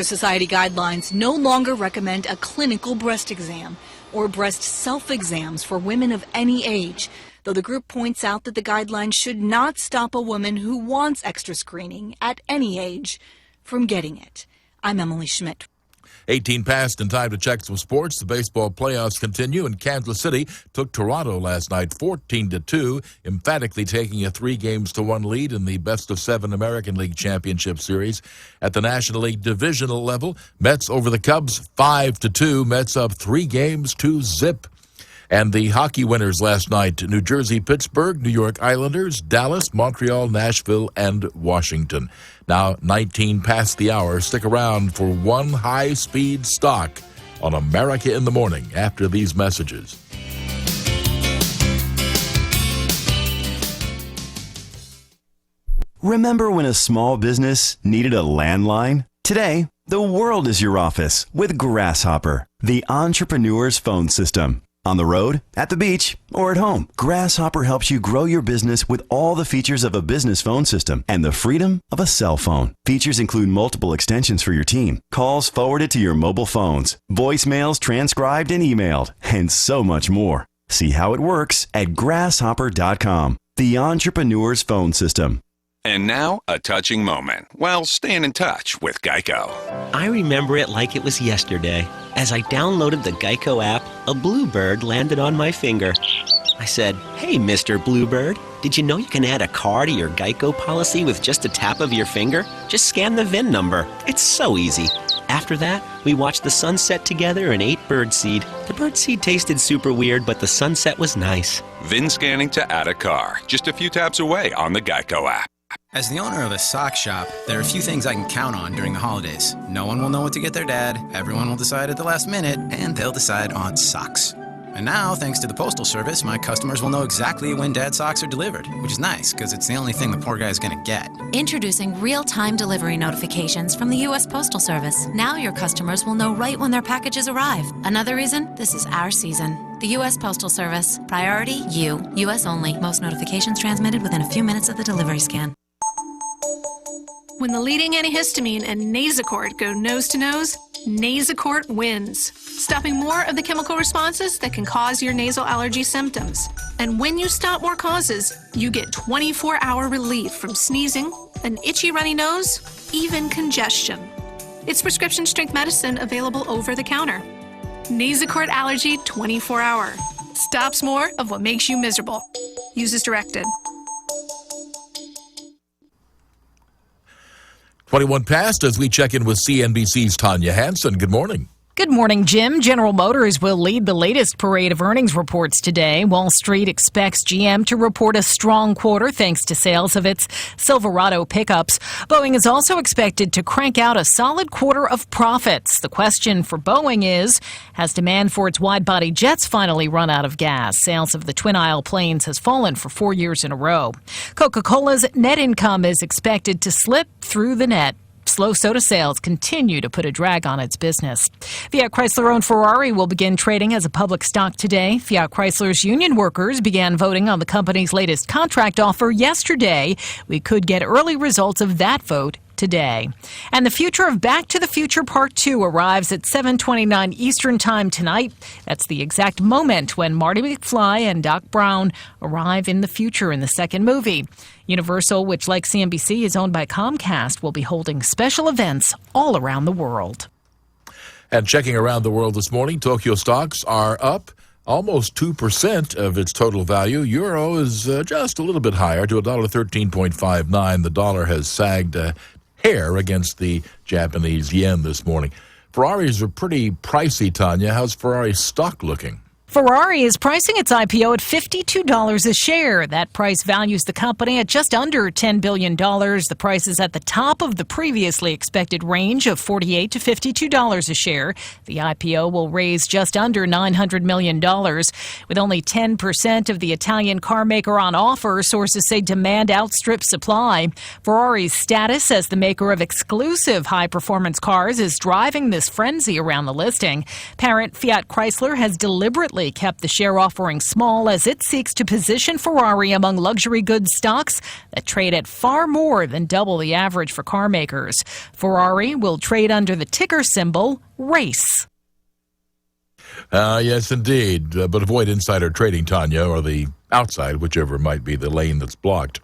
Society guidelines no longer recommend a clinical breast exam or breast self-exams for women of any age, though the group points out that the guidelines should not stop a woman who wants extra screening at any age from getting it. I'm Emily Schmidt. 18 past and time to check some sports. The baseball playoffs continue, and Kansas City took Toronto last night 14-2, emphatically taking a 3-1 lead in the best-of-7 American League Championship Series. At the National League divisional level, Mets over the Cubs 5-2. Mets up 3-2. And the hockey winners last night, New Jersey, Pittsburgh, New York Islanders, Dallas, Montreal, Nashville, and Washington. Now 19 past the hour. Stick around for one high-speed stock on America in the Morning after these messages. Remember when a small business needed a landline? Today, the world is your office with Grasshopper, the entrepreneur's phone system. On the road, at the beach, or at home, Grasshopper helps you grow your business with all the features of a business phone system and the freedom of a cell phone. Features include multiple extensions for your team, calls forwarded to your mobile phones, voicemails transcribed and emailed, and so much more. See how it works at grasshopper.com, the entrepreneur's phone system. And now, a touching moment while staying in touch with Geico. I remember it like it was yesterday. As I downloaded the Geico app, a bluebird landed on my finger. I said, "Hey, Mr. Bluebird, did you know you can add a car to your Geico policy with just a tap of your finger? Just scan the VIN number. It's so easy." After that, we watched the sunset together and ate birdseed. The birdseed tasted super weird, but the sunset was nice. VIN scanning to add a car, just a few taps away on the Geico app. As the owner of a sock shop, there are a few things I can count on during the holidays. No one will know what to get their dad, everyone will decide at the last minute, and they'll decide on socks. And now, thanks to the Postal Service, my customers will know exactly when Dad's socks are delivered, which is nice, because it's the only thing the poor guy's going to get. Introducing real-time delivery notifications from the U.S. Postal Service. Now your customers will know right when their packages arrive. Another reason? This is our season. The U.S. Postal Service. Priority, you. U.S. only. Most notifications transmitted within a few minutes of the delivery scan. When the leading antihistamine and Nasacort go nose-to-nose, Nasacort wins, stopping more of the chemical responses that can cause your nasal allergy symptoms. And when you stop more causes, you get 24-hour relief from sneezing, an itchy runny nose, even congestion. It's prescription-strength medicine available over the counter. Nasacort Allergy 24-hour. Stops more of what makes you miserable. Use as directed. 21 past as we check in with CNBC's Tanya Hansen. Good morning. Good morning, Jim. General Motors will lead the latest parade of earnings reports today. Wall Street expects GM to report a strong quarter thanks to sales of its Silverado pickups. Boeing is also expected to crank out a solid quarter of profits. The question for Boeing is, has demand for its wide-body jets finally run out of gas? Sales of the twin-aisle planes has fallen for 4 years in a row. Coca-Cola's net income is expected to slip through the net. Slow soda sales continue to put a drag on its business. Fiat Chrysler-owned Ferrari will begin trading as a public stock today. Fiat Chrysler's union workers began voting on the company's latest contract offer yesterday. We could get early results of that vote today. And the future of Back to the Future Part 2 arrives at 7:29 Eastern Time tonight. That's the exact moment when Marty McFly and Doc Brown arrive in the future in the second movie. Universal, which like CNBC is owned by Comcast, will be holding special events all around the world. And checking around the world this morning, Tokyo stocks are up almost 2% of its total value. Euro is just a little bit higher to $1.13.59. The dollar has sagged a hair against the Japanese yen this morning. Ferraris are pretty pricey, Tanya. How's Ferrari stock looking? Ferrari is pricing its IPO at $52 a share. That price values the company at just under $10 billion. The price is at the top of the previously expected range of $48 to $52 a share. The IPO will raise just under $900 million. With only 10% of the Italian car maker on offer, sources say demand outstrips supply. Ferrari's status as the maker of exclusive high-performance cars is driving this frenzy around the listing. Parent Fiat Chrysler has deliberately Bentley kept the share offering small as it seeks to position Ferrari among luxury goods stocks that trade at far more than double the average for car makers. Ferrari will trade under the ticker symbol RACE. Yes, indeed. But avoid insider trading, Tanya, or the outside, whichever might be the lane that's blocked.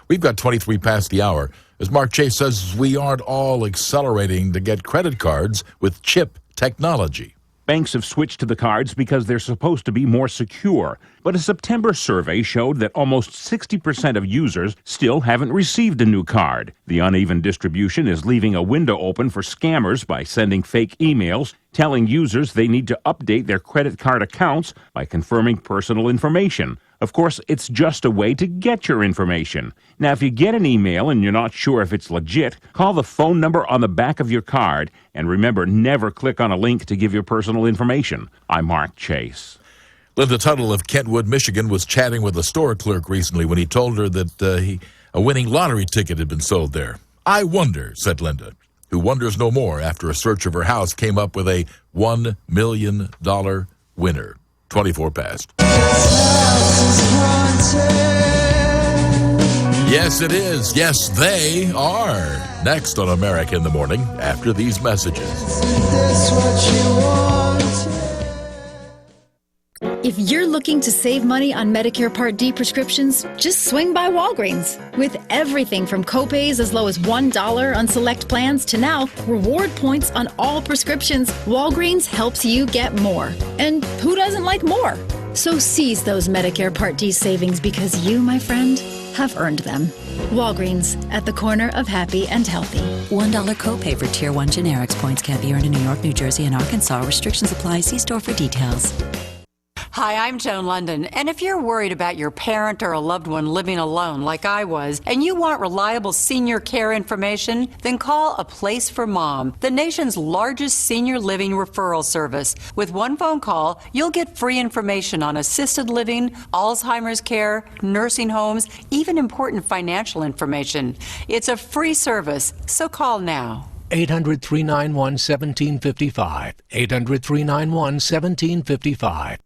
We've got 23 past the hour. As Mark Chase says, we aren't all accelerating to get credit cards with chip technology. Banks have switched to the cards because they're supposed to be more secure. But a September survey showed that almost 60% of users still haven't received a new card. The uneven distribution is leaving a window open for scammers by sending fake emails, telling users they need to update their credit card accounts by confirming personal information. Of course, it's just a way to get your information. Now, if you get an email and you're not sure if it's legit, call the phone number on the back of your card. And remember, never click on a link to give your personal information. I'm Mark Chase. Linda Tuttle of Kentwood, Michigan, was chatting with a store clerk recently when he told her that a winning lottery ticket had been sold there. I wonder, said Linda, who wonders no more after a search of her house came up with a $1 million winner. 24 past. Yes, it is. Yes, they are. Next on America in the Morning after these messages. If you're looking to save money on Medicare Part D prescriptions, just swing by Walgreens. With everything from copays as low as $1 on select plans to now reward points on all prescriptions, Walgreens helps you get more. And who doesn't like more? So seize those Medicare Part D savings because you, my friend, have earned them. Walgreens, at the corner of happy and healthy. $1 copay for Tier 1 generics. Points can't be earned in New York, New Jersey, and Arkansas. Restrictions apply. See store for details. Hi, I'm Joan London, and if you're worried about your parent or a loved one living alone like I was, and you want reliable senior care information, then call A Place for Mom, the nation's largest senior living referral service. With one phone call, you'll get free information on assisted living, Alzheimer's care, nursing homes, even important financial information. It's a free service, so call now. 800-391-1755. 800-391-1755.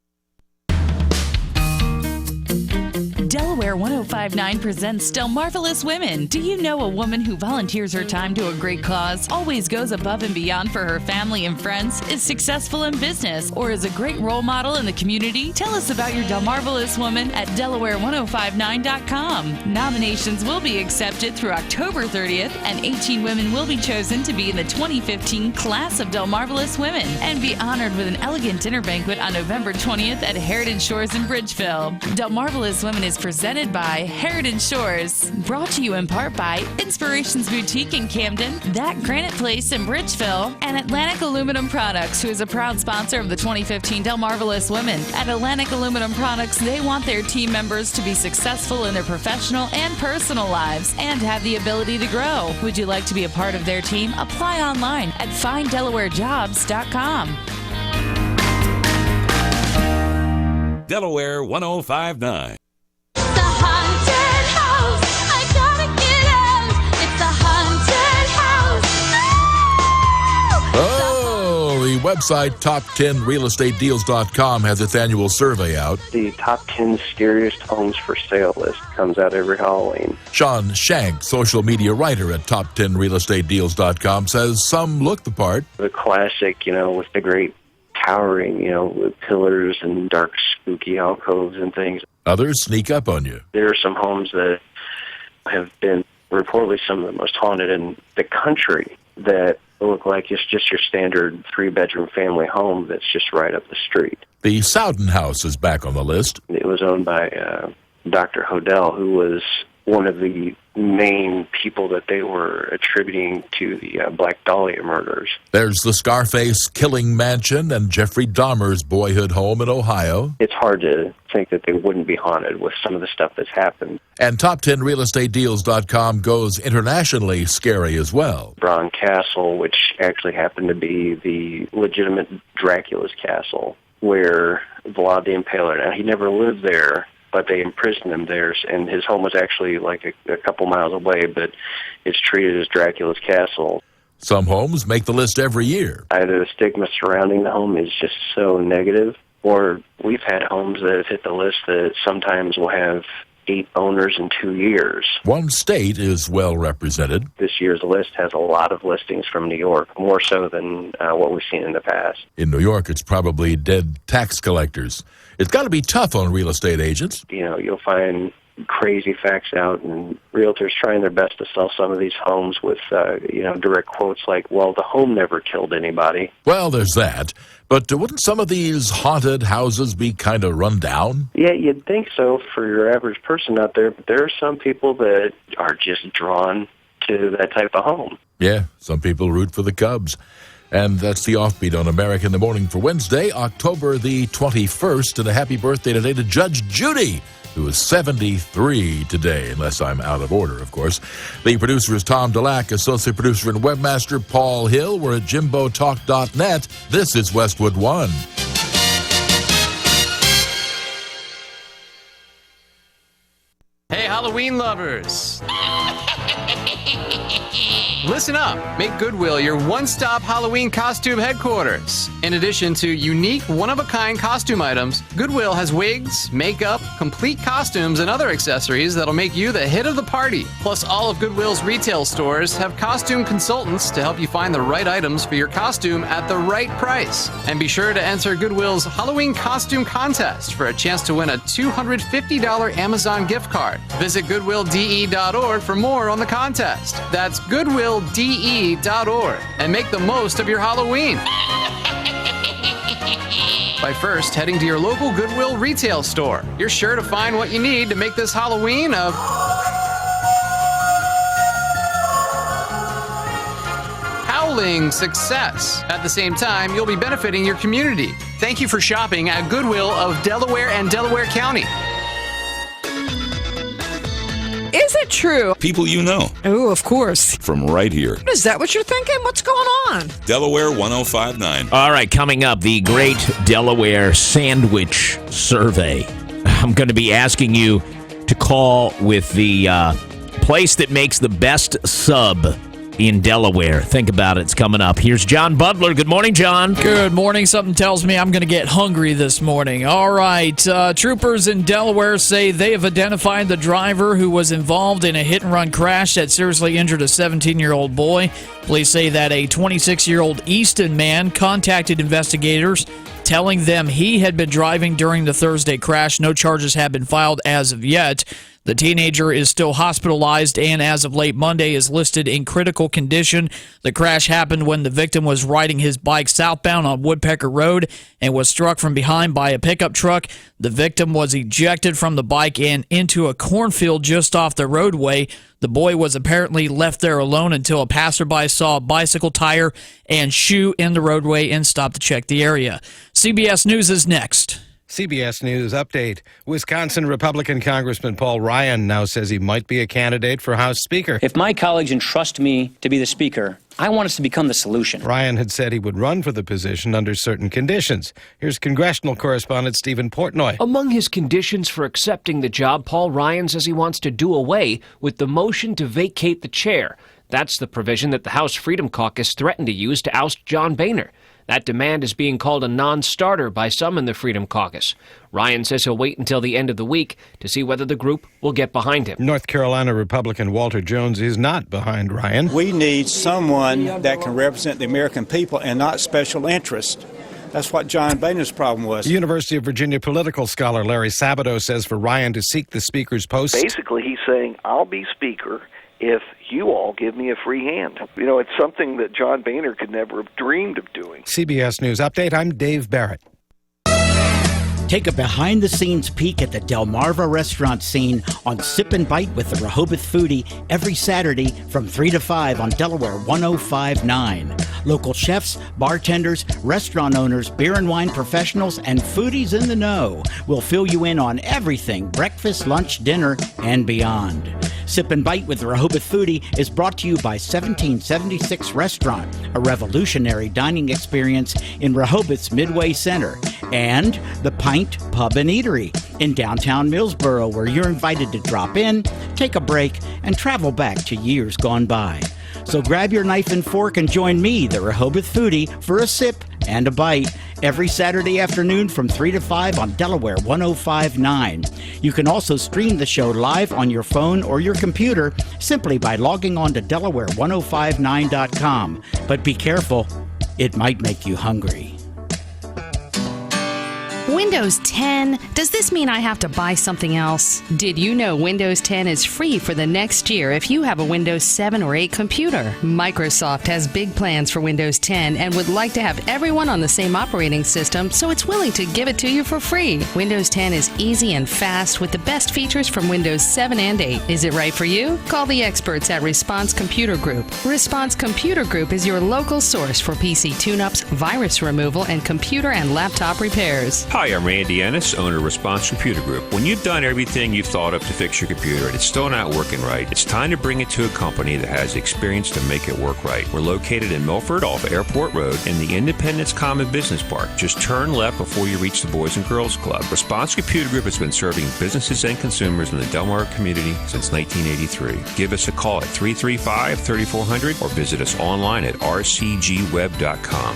Delaware 105.9 presents Delmarvelous Women. Do you know a woman who volunteers her time to a great cause, always goes above and beyond for her family and friends, is successful in business, or is a great role model in the community? Tell us about your Delmarvelous Woman at Delaware105.9.com. Nominations will be accepted through October 30th, and 18 women will be chosen to be in the 2015 class of Delmarvelous Women and be honored with an elegant dinner banquet on November 20th at Heritage Shores in Bridgeville. Delmarvelous Women is presented by Heritage Shores. Brought to you in part by Inspirations Boutique in Camden, That Granite Place in Bridgeville, and Atlantic Aluminum Products, who is a proud sponsor of the 2015 Delmarvelous Women. At Atlantic Aluminum Products, they want their team members to be successful in their professional and personal lives and have the ability to grow. Would you like to be a part of their team? Apply online at finddelawareJobs.com. Delaware 105.9. The website top10realestatedeals.com has its annual survey out. The top 10 scariest homes for sale list comes out every Halloween. Sean Shank, social media writer at top10realestatedeals.com, says some look the part. The classic, with the great towering, with pillars and dark spooky alcoves and things. Others sneak up on you. There are some homes that have been reportedly some of the most haunted in the country that look like it's just your standard 3-bedroom family home that's just right up the street. The Sowden House is back on the list. It was owned by Dr. Hodel, who was one of the main people that they were attributing to the Black Dahlia murders. There's the Scarface killing mansion and Jeffrey Dahmer's boyhood home in Ohio. It's hard to think that they wouldn't be haunted with some of the stuff that's happened. And top10realestatedeals.com goes internationally scary as well. Bran Castle, which actually happened to be the legitimate Dracula's castle, where Vlad the Impaler, now he never lived there, but they imprisoned him there, and his home was actually like a couple miles away, but it's treated as Dracula's castle. Some homes make the list every year. Either the stigma surrounding the home is just so negative, Or we've had homes that have hit the list that sometimes will have 8 owners in 2 years. One state is well represented. This year's list has a lot of listings from New York, more so than what we've seen in the past. In New York, it's probably dead tax collectors. It's got to be tough on real estate agents. You'll find crazy facts out, and realtors trying their best to sell some of these homes with, direct quotes like, well, the home never killed anybody. Well, there's that. But wouldn't some of these haunted houses be kind of run down? Yeah, you'd think so for your average person out there, but there are some people that are just drawn to that type of home. Yeah, some people root for the Cubs. And that's the Offbeat on America in the Morning for Wednesday, October the 21st. And a happy birthday today to Judge Judy, who is 73 today, unless I'm out of order, of course. The producer is Tom Delac, associate producer and webmaster Paul Hill. We're at jimbotalk.net. This is Westwood One. Hey, Halloween lovers! Listen up. Make Goodwill your one-stop Halloween costume headquarters. In addition to unique, one-of-a-kind costume items, Goodwill has wigs, makeup, complete costumes, and other accessories that'll make you the hit of the party. Plus, all of Goodwill's retail stores have costume consultants to help you find the right items for your costume at the right price. And be sure to enter Goodwill's Halloween costume contest for a chance to win a $250 Amazon gift card. Visit GoodwillDE.org for more on the contest. That's GoodwillDE.org and make the most of your Halloween. By first heading to your local Goodwill retail store. You're sure to find what you need to make this Halloween a howling success. At the same time, you'll be benefiting your community. Thank you for shopping at Goodwill of Delaware and Delaware County. Is it true? People you know. Oh, of course. From right here. Is that what you're thinking? What's going on? Delaware 105.9. All right, coming up, the Great Delaware Sandwich Survey. I'm going to be asking you to call with the place that makes the best sub in Delaware. Think about it. It's coming up. Here's John Butler. Good morning, John. Good morning. Something tells me I'm going to get hungry this morning. All right. Troopers in Delaware say they have identified the driver who was involved in a hit-and-run crash that seriously injured a 17-year-old boy. Police say that a 26-year-old Easton man contacted investigators telling them he had been driving during the Thursday crash. No charges have been filed as of yet. The teenager is still hospitalized and as of late Monday is listed in critical condition. The crash happened when the victim was riding his bike southbound on Woodpecker Road and was struck from behind by a pickup truck. The victim was ejected from the bike and into a cornfield just off the roadway. The boy was apparently left there alone until a passerby saw a bicycle tire and shoe in the roadway and stopped to check the area. CBS News is next. CBS News update. Wisconsin Republican Congressman Paul Ryan now says he might be a candidate for House Speaker. If my colleagues entrust me to be the Speaker, I want us to become the solution. Ryan had said he would run for the position under certain conditions. Here's congressional correspondent Stephen Portnoy. Among his conditions for accepting the job, Paul Ryan says he wants to do away with the motion to vacate the chair. That's the provision that the House Freedom Caucus threatened to use to oust John Boehner. That demand is being called a non-starter by some in the Freedom Caucus. Ryan says he'll wait until the end of the week to see whether the group will get behind him. North Carolina Republican Walter Jones is not behind Ryan. We need someone that can represent the American people and not special interests. That's what John Boehner's problem was. University of Virginia political scholar Larry Sabato says for Ryan to seek the Speaker's post. Basically, he's saying, I'll be Speaker if you all give me a free hand. You know, it's something that John Boehner could never have dreamed of doing. CBS News Update, I'm Dave Barrett. Take a behind-the-scenes peek at the Delmarva restaurant scene on Sip and Bite with the Rehoboth Foodie every Saturday from 3 to 5 on Delaware 105.9. Local chefs, bartenders, restaurant owners, beer and wine professionals, and foodies in the know will fill you in on everything breakfast, lunch, dinner, and beyond. Sip and Bite with the Rehoboth Foodie is brought to you by 1776 Restaurant, a revolutionary dining experience in Rehoboth's Midway Center, and the Pint Pub and Eatery in downtown Millsboro, where you're invited to drop in, take a break, and travel back to years gone by. So grab your knife and fork and join me, the Rehoboth Foodie, for a sip and a bite every Saturday afternoon from 3 to 5 on Delaware 105.9. You can also stream the show live on your phone or your computer simply by logging on to Delaware1059.com. But be careful, it might make you hungry. Windows 10, does this mean I have to buy something else? Did you know Windows 10 is free for the next year if you have a Windows 7 or 8 computer? Microsoft has big plans for Windows 10 and would like to have everyone on the same operating system, so it's willing to give it to you for free. Windows 10 is easy and fast with the best features from Windows 7 and 8. Is it right for you? Call the experts at Response Computer Group. Response Computer Group is your local source for PC tune-ups, virus removal, and computer and laptop repairs. Hi, I'm Randy Ennis, owner of Response Computer Group. When you've done everything you've thought of to fix your computer and it's still not working right, it's time to bring it to a company that has the experience to make it work right. We're located in Milford off Airport Road in the Independence Common Business Park. Just turn left before you reach the Boys and Girls Club. Response Computer Group has been serving businesses and consumers in the Delmarva community since 1983. Give us a call at 335-3400 or visit us online at rcgweb.com.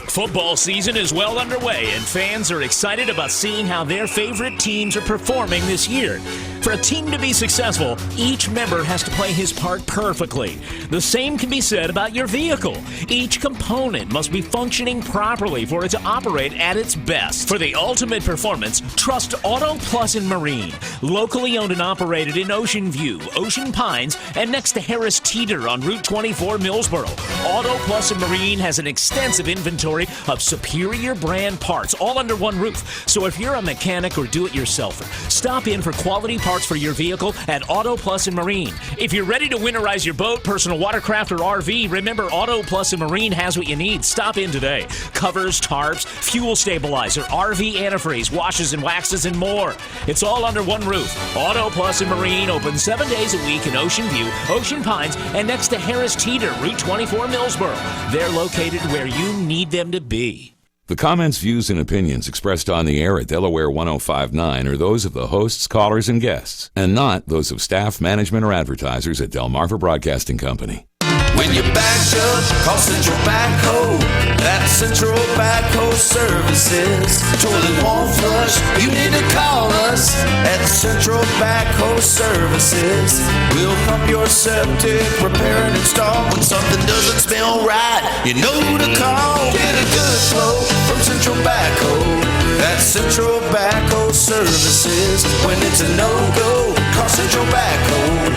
Football season is well underway, and fans are excited about seeing how their favorite teams are performing this year. For a team to be successful, each member has to play his part perfectly. The same can be said about your vehicle. Each component must be functioning properly for it to operate at its best. For the ultimate performance, trust Auto Plus and Marine. Locally owned and operated in Ocean View, Ocean Pines, and next to Harris Teeter on Route 24 Millsboro. Auto Plus and Marine has an extensive inventory of superior brand parts all under one roof. So if you're a mechanic or do-it-yourselfer, stop in for quality parts for your vehicle at Auto Plus and Marine. If you're ready to winterize your boat, personal watercraft, or RV, remember Auto Plus and Marine has what you need. Stop in today. Covers, tarps, fuel stabilizer, RV antifreeze, washes and waxes, and more. It's all under one roof. Auto Plus and Marine open 7 days a week in Ocean View, Ocean Pines, and next to Harris Teeter, Route 24 Millsboro. They're located where you need them to be. The comments, views, and opinions expressed on the air at Delaware 105.9 are those of the hosts, callers, and guests, and not those of staff, management, or advertisers at Delmarva Broadcasting Company. When you back up, call Central Backhoe. That's Central Backhoe Services. Toilet won't flush, you need to call us at Central Backhoe Services. We'll pump your septic, repair and install. When something doesn't smell right, you know who to call. Get a good flow from Central Backhoe. That's Central Backhoe Services. When it's a no-go, call Central Backhoe.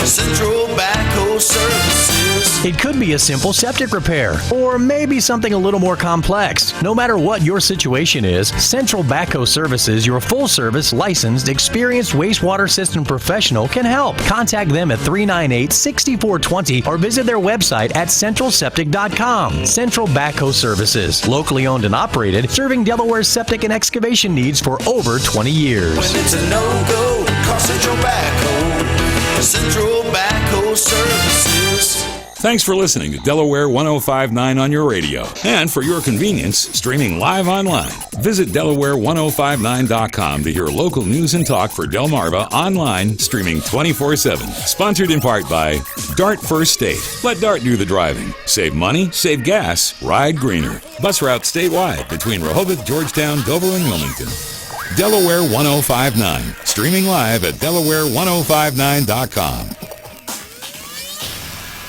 Central Backhoe Services. It could be a simple septic repair, or maybe something a little more complex. No matter what your situation is, Central Backhoe Services, your full-service, licensed, experienced wastewater system professional, can help. Contact them at 398-6420 or visit their website at centralseptic.com. Central Backhoe Services, locally owned and operated, serving Delaware's septic and excavation needs for over 20 years. When it's a no-go, call Central Backhoe. Central Backhoe Services. Thanks for listening to Delaware 105.9 on your radio. And for your convenience, streaming live online. Visit Delaware1059.com to hear local news and talk for Delmarva online, streaming 24/7. Sponsored in part by Dart First State. Let Dart do the driving. Save money, save gas, ride greener. Bus route statewide between Rehoboth, Georgetown, Dover, and Wilmington. Delaware 105.9. Streaming live at Delaware1059.com.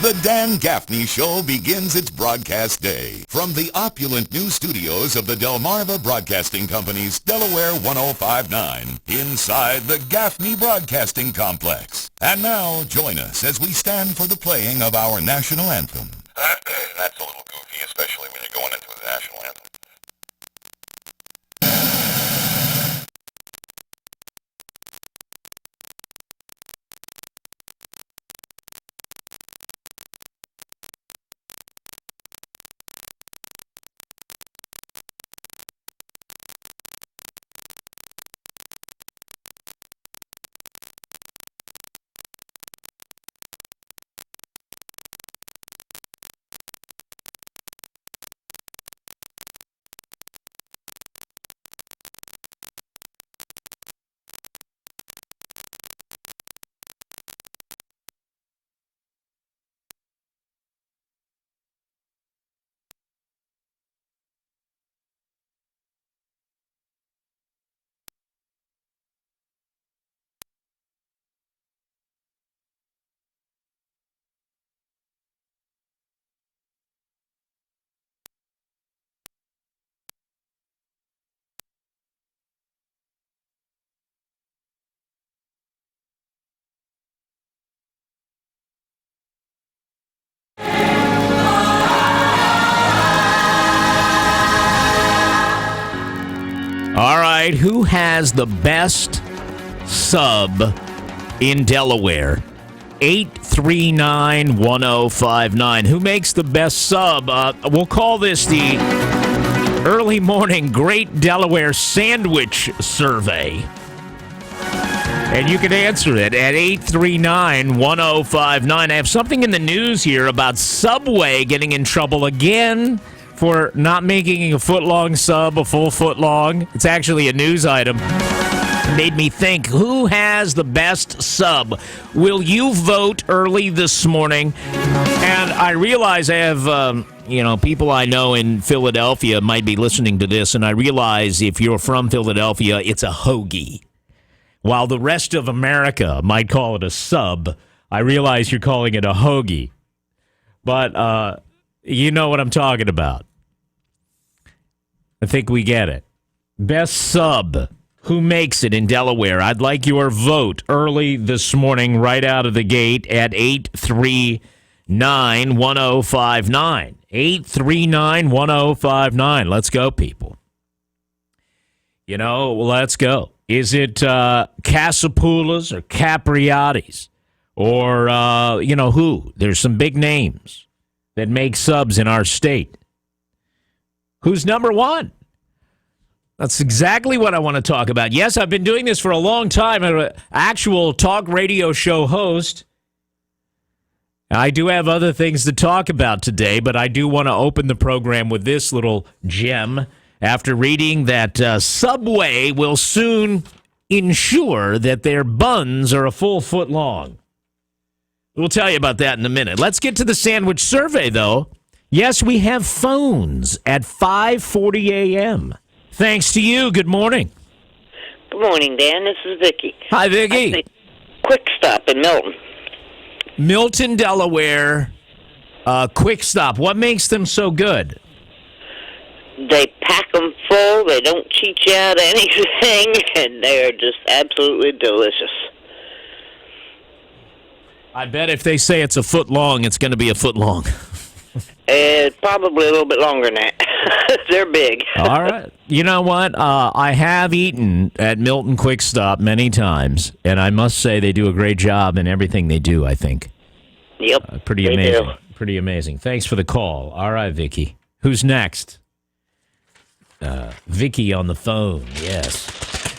The Dan Gaffney Show begins its broadcast day from the opulent new studios of the Delmarva Broadcasting Company's Delaware 105.9 inside the Gaffney Broadcasting Complex. And now, join us as we stand for the playing of our national anthem. That's a little goofy, especially when you're going into the national anthem. right, who has the best sub in Delaware? 839-1059. Who makes the best sub? We'll call this the Early Morning Great Delaware Sandwich Survey. And you can answer it at 839-1059. I have something in the news here about Subway getting in trouble again for not making a foot-long sub a full foot long. It's actually a news item. It made me think, who has the best sub? Will you vote early this morning? And I realize I have, people I know in Philadelphia might be listening to this, and I realize if you're from Philadelphia, it's a hoagie. While the rest of America might call it a sub, I realize you're calling it a hoagie. But you know what I'm talking about. I think we get it. Best sub. Who makes it in Delaware? I'd like your vote early this morning, right out of the gate at 839-1059. 839-1059. Let's go, people. Let's go. Is it Casapoulas or Capriati's? Or, who? There's some big names that make subs in our state. Who's number one? That's exactly what I want to talk about. Yes, I've been doing this for a long time. I'm an actual talk radio show host. I do have other things to talk about today, but I do want to open the program with this little gem after reading that Subway will soon ensure that their buns are a full foot long. We'll tell you about that in a minute. Let's get to the sandwich survey, though. Yes, we have phones at 5:40 a.m. Thanks to you. Good morning. Good morning, Dan. This is Vicki. Hi, Vicki. Quick Stop in Milton. Milton, Delaware. Quick Stop. What makes them so good? They pack them full. They don't cheat you out of anything, and they are just absolutely delicious. I bet if they say it's a foot long, it's going to be a foot long. Probably a little bit longer than that. They're big. All right. You know what? I have eaten at Milton Quick Stop many times, and I must say they do a great job in everything they do, I think. Yep. Pretty amazing. Pretty amazing. Thanks for the call. All right, Vicki. Who's next? Vicki on the phone. Yes.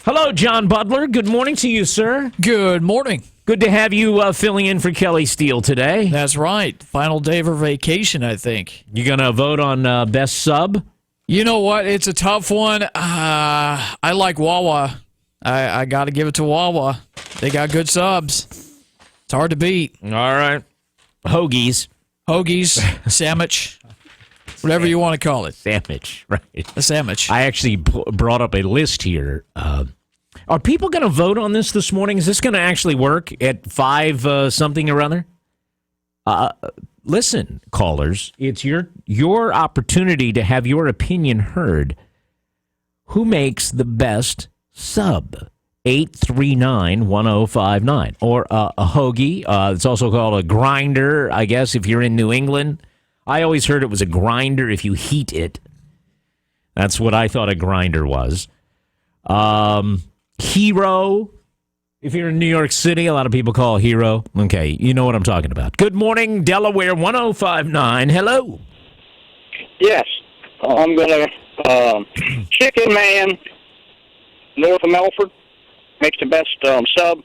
Hello, John Butler. Good morning to you, sir. Good morning. Good to have you filling in for Kelly Steele today. That's right. Final day of her vacation, I think. You going to vote on best sub? You know what? It's a tough one. I like Wawa. I got to give it to Wawa. They got good subs. It's hard to beat. All right. Hoagies, sandwich, whatever you want to call it. Sandwich, right. A sandwich. I actually brought up a list here. Are people going to vote on this morning? Is this going to actually work at 5 something or other? Listen, callers, it's your opportunity to have your opinion heard. Who makes the best sub? 839-1059. Or a hoagie. It's also called a grinder, I guess, if you're in New England. I always heard it was a grinder if you heat it. That's what I thought a grinder was. Hero. If you're in New York City, a lot of people call Hero. Okay, you know what I'm talking about. Good morning, Delaware 105.9. Hello. Yes. I'm going to... Chicken Man, north of Melford, makes the best sub.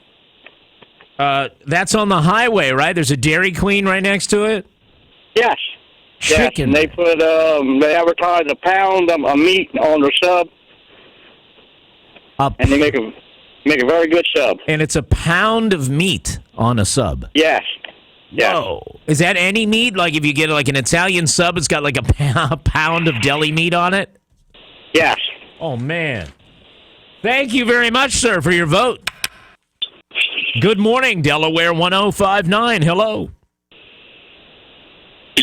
That's on the highway, right? There's a Dairy Queen right next to it? Yes. Chicken. Yes. And they advertise a pound of meat on their sub. And they make a very good sub. And it's a pound of meat on a sub. Yes. Yes. Whoa. Is that any meat? Like if you get like an Italian sub, it's got like a pound of deli meat on it? Yes. Oh, man. Thank you very much, sir, for your vote. Good morning, Delaware 105.9. Hello.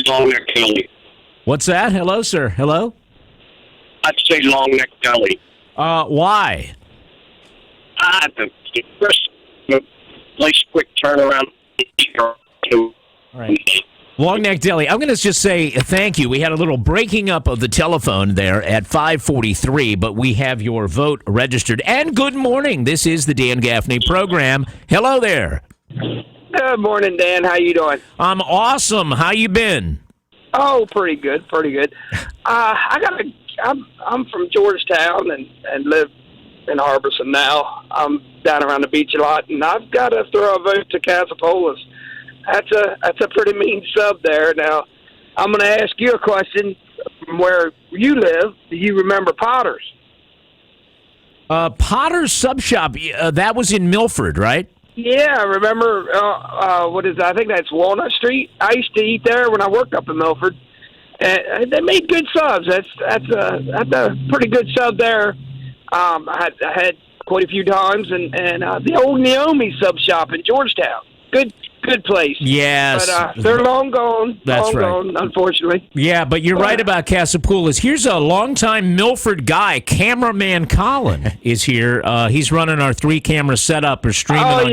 Long neck deli. What's that? Hello, sir. Hello? I'd say long neck deli. Why? The first, nice quick turnaround. Right. Long Neck Deli. I'm going to just say thank you. We had a little breaking up of the telephone there at 5:43, but we have your vote registered. And good morning. This is the Dan Gaffney program. Hello there. Good morning, Dan. How you doing? I'm awesome. How you been? Oh, pretty good. I'm from Georgetown and live in Harbison now. I'm down around the beach a lot, and I've got to throw a vote to Casapolas. That's a pretty mean sub there. Now, I'm going to ask you a question. From where you live, do you remember Potter's? Potter's Sub Shop, that was in Milford, right? Yeah, I remember, what is that? I think that's Walnut Street. I used to eat there when I worked up in Milford. And they made good subs. That's a pretty good sub there. I had quite a few times, and the old Naomi Sub Shop in Georgetown. Good place. Yes. But they're long gone. That's right. Gone, unfortunately. Yeah, but you're right about Casapoulas. Here's a longtime Milford guy, cameraman Colin, is here. He's running our 3-camera setup or streaming on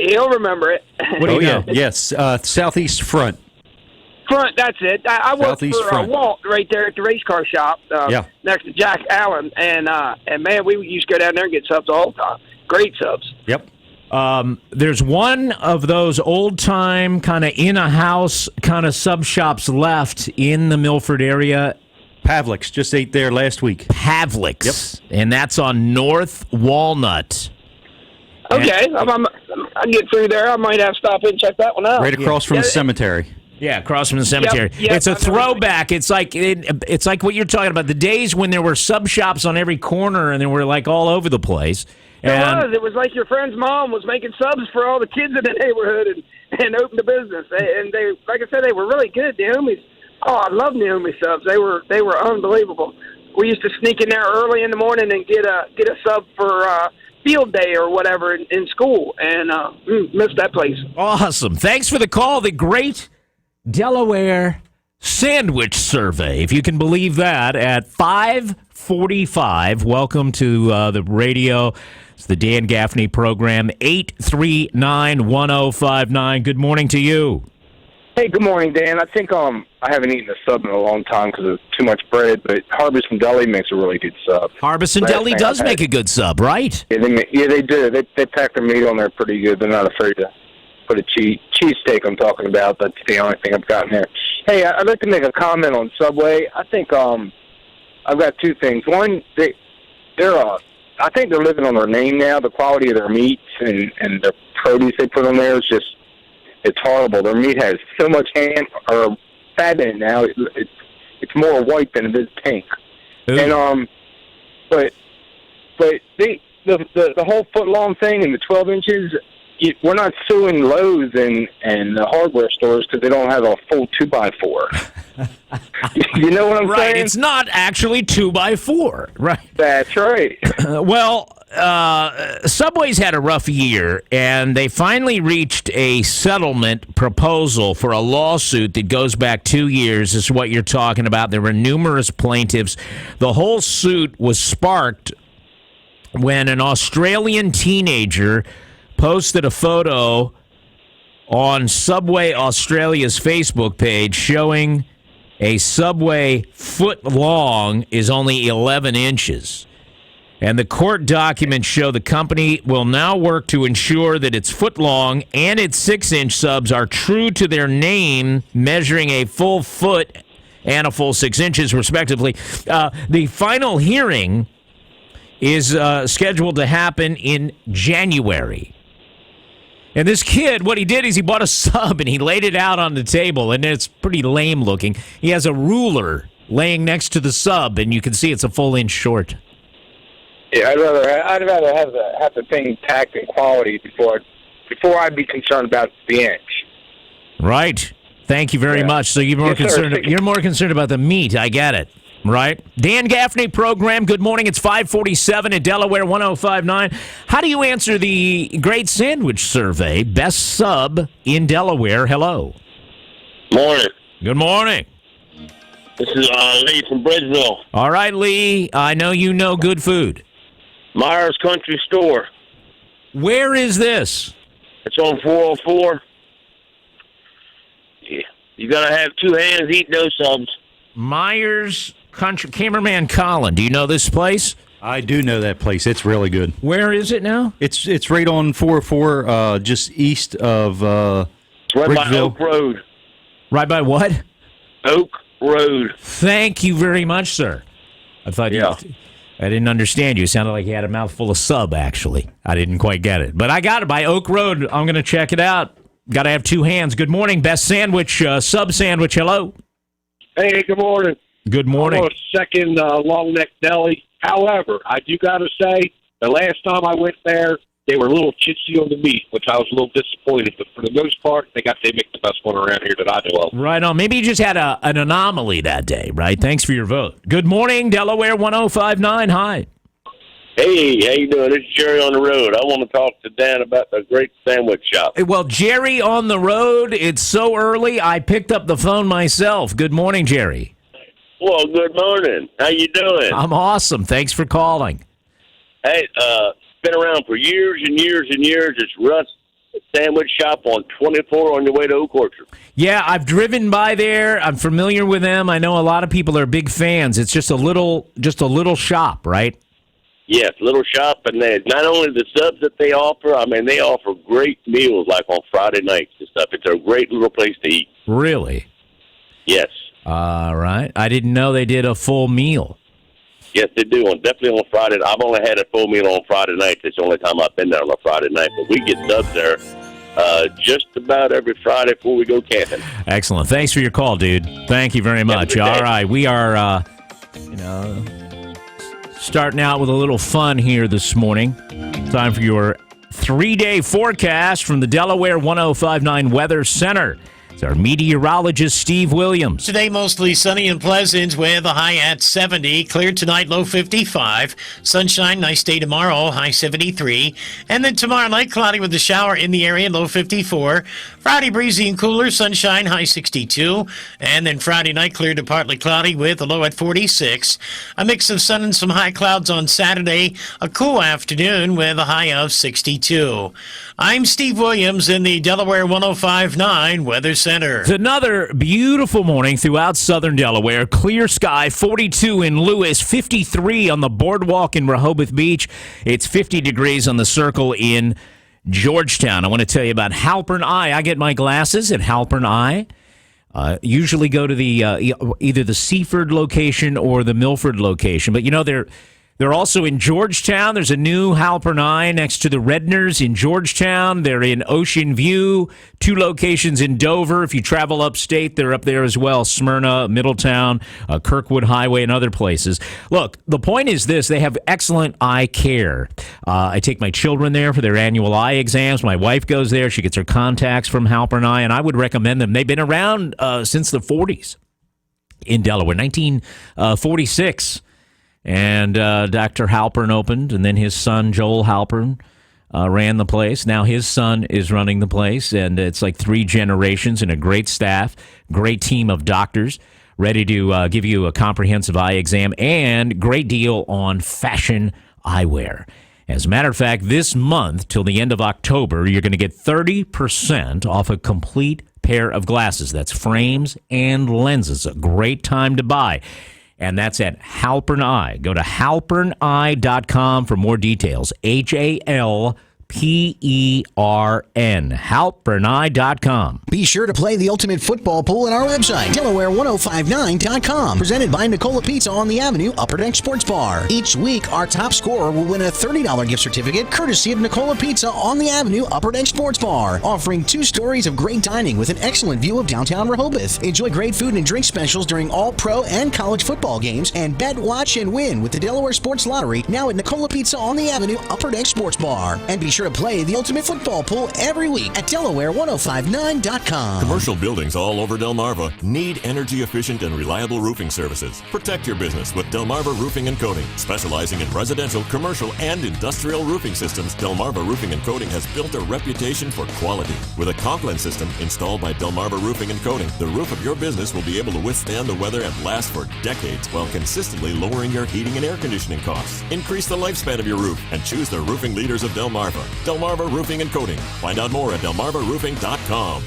he'll remember it. What do you know? Yes, southeast front. Front, that's it. I worked for Walt right there at the race car shop next to Jack Allen, and man, we used to go down there and get subs all the time. Great subs. Yep. There's one of those old-time kind of in-a-house kind of sub shops left in the Milford area. Pavlik's, just ate there last week. Pavlik's. Yep. And that's on North Walnut. Okay, I get through there. I might have to stop in and check that one out. Right across from the cemetery. Yeah, across from the cemetery. Yep, it's a throwback. It's like what you're talking about. The days when there were sub shops on every corner and they were like all over the place. It was like your friend's mom was making subs for all the kids in the neighborhood and opened a business. And they, like I said, they were really good. Naomi's. Oh, I love Naomi subs. They were unbelievable. We used to sneak in there early in the morning and get a sub for field day or whatever in school, and missed that place. Awesome. Thanks for the call. The Great Delaware Sandwich Survey, if you can believe that, at 5:45. Welcome to the radio. It's the Dan Gaffney program, 839-1059. Good morning to you. Hey, good morning, Dan. I think I haven't eaten a sub in a long time because of too much bread, but Harbison Deli makes a really good sub. Harbison Deli does make a good sub, right? Yeah, they do. They pack their meat on there pretty good. They're not afraid to put a cheesesteak I'm talking about. That's the only thing I've gotten there. Hey, I'd like to make a comment on Subway. I think I've got two things. One, I think they're living on their name now. The quality of their meats and the produce they put on there is just, it's horrible. Their meat has so much fat in it now. It's more white than it is pink. Ooh. And but the whole foot long thing and the 12 inches. We're not suing Lowe's and the hardware stores because they don't have a full 2x4. You know what I'm saying? Right. It's not actually 2x4. Right. That's right. Well, Subway's had a rough year, and they finally reached a settlement proposal for a lawsuit that goes back 2 years. This is what you're talking about. There were numerous plaintiffs. The whole suit was sparked when an Australian teenager posted a photo on Subway Australia's Facebook page showing a Subway foot long is only 11 inches. And the court documents show the company will now work to ensure that its foot long and its 6-inch subs are true to their name, measuring a full foot and a full 6 inches, respectively. The final hearing is scheduled to happen in January. And this kid, what he did is he bought a sub and he laid it out on the table, and it's pretty lame looking. He has a ruler laying next to the sub, and you can see it's a full inch short. Yeah, I'd rather have the thing packed in quality before I'd be concerned about the inch. Right. Thank you very much. So you're more concerned about the meat. I get it. Right. Dan Gaffney program. Good morning. It's 5:47 at Delaware 105.9. How do you answer the Great Sandwich Survey? Best sub in Delaware. Hello. Morning. Good morning. This is Lee from Bridgeville. All right, Lee. I know you know good food. Myers Country Store. Where is this? It's on 404. Yeah. You got to have two hands eating those subs. Myers Country. Cameraman Colin, do you know this place? I do know that place. It's really good. Where is it now? It's right on 404, just east of Right by Bridgeville. Oak Road. Right by what? Oak Road. Thank you very much, sir. I thought I didn't understand you. It sounded like you had a mouthful of sub, actually. I didn't quite get it. But I got it by Oak Road. I'm going to check it out. Got to have two hands. Good morning. Best sandwich, sub sandwich. Hello. Hey, good morning. Good morning. I'm on a second long neck deli. However, I do got to say, the last time I went there, they were a little chintzy on the meat, which I was a little disappointed. But for the most part, they make the best one around here that I know of. Right on. Maybe you just had an anomaly that day, right? Thanks for your vote. Good morning, Delaware 105.9. Hi. Hey, how you doing? It's Jerry on the road. I want to talk to Dan about the great sandwich shop. Well, Jerry on the road. It's so early, I picked up the phone myself. Good morning, Jerry. Well, good morning. How you doing? I'm awesome. Thanks for calling. Hey, been around for years and years and years. It's Russ Sandwich Shop on 24 on your way to Oak Orchard. Yeah, I've driven by there. I'm familiar with them. I know a lot of people are big fans. It's just a little shop, right? Yes, little shop, and they not only the subs that they offer. I mean, they offer great meals like on Friday nights and stuff. It's a great little place to eat. Really? Yes. All right. I didn't know they did a full meal. Yes, they do. Definitely on Friday. I've only had a full meal on Friday nights. It's the only time I've been there on a Friday night. But we get subs there just about every Friday before we go camping. Excellent. Thanks for your call, dude. Thank you very much. All right. We are, starting out with a little fun here this morning. Time for your 3-day forecast from the Delaware 105.9 Weather Center. It's our meteorologist, Steve Williams. Today, mostly sunny and pleasant with a high at 70. Clear tonight, low 55. Sunshine, nice day tomorrow, high 73. And then tomorrow night, cloudy with a shower in the area, low 54. Friday, breezy and cooler, sunshine, high 62. And then Friday night, clear to partly cloudy with a low at 46. A mix of sun and some high clouds on Saturday. A cool afternoon with a high of 62. I'm Steve Williams in the Delaware 105.9 Weather Center. It's another beautiful morning throughout southern Delaware. Clear sky, 42 in Lewis, 53 on the boardwalk in Rehoboth Beach. It's 50 degrees on the Circle in Georgetown. I want to tell you about Halpern Eye. I get my glasses at Halpern Eye. Usually go to the either the Seaford location or the Milford location. But, they're also in Georgetown. There's a new Halpern Eye next to the Redners in Georgetown. They're in Ocean View, 2 locations in Dover. If you travel upstate, they're up there as well. Smyrna, Middletown, Kirkwood Highway, and other places. Look, the point is this. They have excellent eye care. I take my children there for their annual eye exams. My wife goes there. She gets her contacts from Halpern Eye, and I would recommend them. They've been around since the 40s in Delaware, 1946. And Dr. Halpern opened, and then his son, Joel Halpern, ran the place. Now his son is running the place, and it's like 3 generations and a great staff, great team of doctors ready to give you a comprehensive eye exam, and great deal on fashion eyewear. As a matter of fact, this month, till the end of October, you're going to get 30% off a complete pair of glasses. That's frames and lenses. A great time to buy. And that's at Halpern Eye. Go to halperneye.com for more details. HALPERN. halperneye.com. Be sure to play the ultimate football pool at our website, Delaware1059.com. Presented by Nicola Pizza on the Avenue, Upper Deck Sports Bar. Each week, our top scorer will win a $30 gift certificate courtesy of Nicola Pizza on the Avenue, Upper Deck Sports Bar, offering 2 stories of great dining with an excellent view of downtown Rehoboth. Enjoy great food and drink specials during all pro and college football games, and bet, watch, and win with the Delaware Sports Lottery now at Nicola Pizza on the Avenue, Upper Deck Sports Bar. And be sure to play the ultimate football pool every week at Delaware1059.com. Commercial buildings all over Delmarva need energy-efficient and reliable roofing services. Protect your business with Delmarva Roofing and Coating. Specializing in residential, commercial, and industrial roofing systems, Delmarva Roofing and Coating has built a reputation for quality. With a Conklin system installed by Delmarva Roofing and Coating, the roof of your business will be able to withstand the weather and last for decades while consistently lowering your heating and air conditioning costs. Increase the lifespan of your roof and choose the roofing leaders of Delmarva. Delmarva Roofing and Coating. Find out more at delmarvaroofing.com.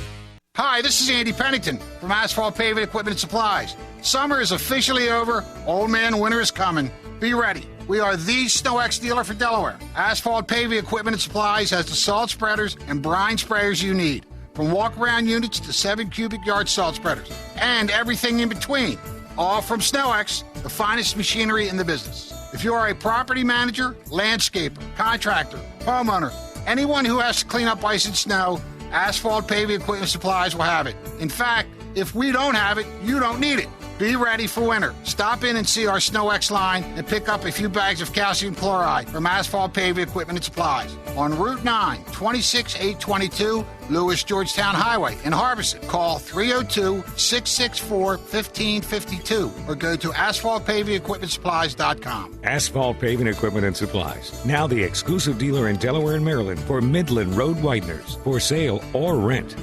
Hi, this is Andy Pennington from Asphalt Paving Equipment and Supplies. Summer is officially over. Old man winter is coming. Be ready. We are the SnowX dealer for Delaware. Asphalt Paving Equipment and Supplies has the salt spreaders and brine sprayers you need, from walk-around units to 7 cubic yard salt spreaders, and everything in between. All from SnowX, the finest machinery in the business. If you are a property manager, landscaper, contractor, homeowner, anyone who has to clean up ice and snow, Asphalt Paving Equipment Supplies will have it. In fact, if we don't have it, you don't need it. Be ready for winter. Stop in and see our SnowX line and pick up a few bags of calcium chloride from Asphalt Paving Equipment and Supplies on Route 9, 26822, Lewis Georgetown Highway in Harbison. Call 302-664-1552 or go to asphaltpavingequipmentsupplies.com. Asphalt Paving Equipment and Supplies. Now the exclusive dealer in Delaware and Maryland for Midland Road Wideners. For sale or rent.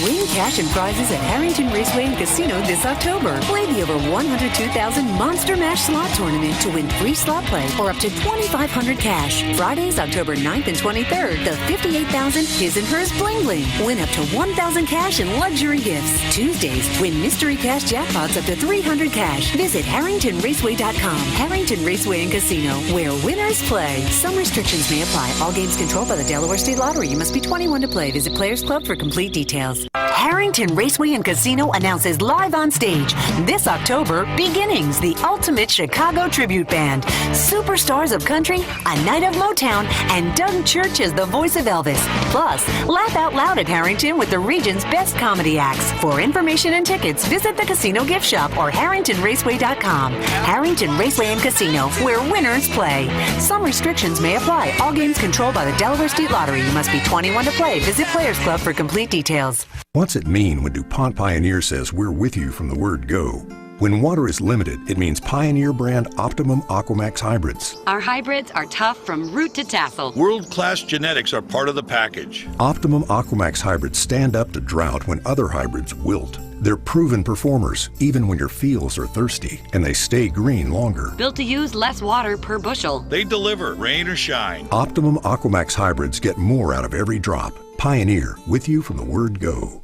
Win cash and prizes at Harrington Raceway and Casino this October. Play the over 102,000 Monster Mash Slot Tournament to win free slot play or up to $2,500 cash. Fridays, October 9th and 23rd, the 58,000 His and Hers Bling Bling. Win up to $1,000 cash and luxury gifts. Tuesdays, win mystery cash jackpots up to $300 cash. Visit HarringtonRaceway.com. Harrington Raceway and Casino, where winners play. Some restrictions may apply. All games controlled by the Delaware State Lottery. You must be 21 to play. Visit Players Club for complete details. Harrington Raceway and Casino announces live on stage this October, Beginnings, the ultimate Chicago tribute band. Superstars of country, a night of Motown, and Doug Church as the voice of Elvis. Plus, laugh out loud at Harrington with the region's best comedy acts. For information and tickets, visit the casino gift shop or HarringtonRaceway.com. Harrington Raceway and Casino, where winners play. Some restrictions may apply. All games controlled by the Delaware State Lottery. You must be 21 to play. Visit Players Club for complete details. What's it mean when DuPont Pioneer says we're with you from the word go? When water is limited, it means Pioneer brand Optimum Aquamax hybrids. Our hybrids are tough from root to tassel. World-class genetics are part of the package. Optimum Aquamax hybrids stand up to drought when other hybrids wilt. They're proven performers, even when your fields are thirsty, and they stay green longer. Built to use less water per bushel. They deliver, rain or shine. Optimum Aquamax hybrids get more out of every drop. Pioneer, with you from the word go.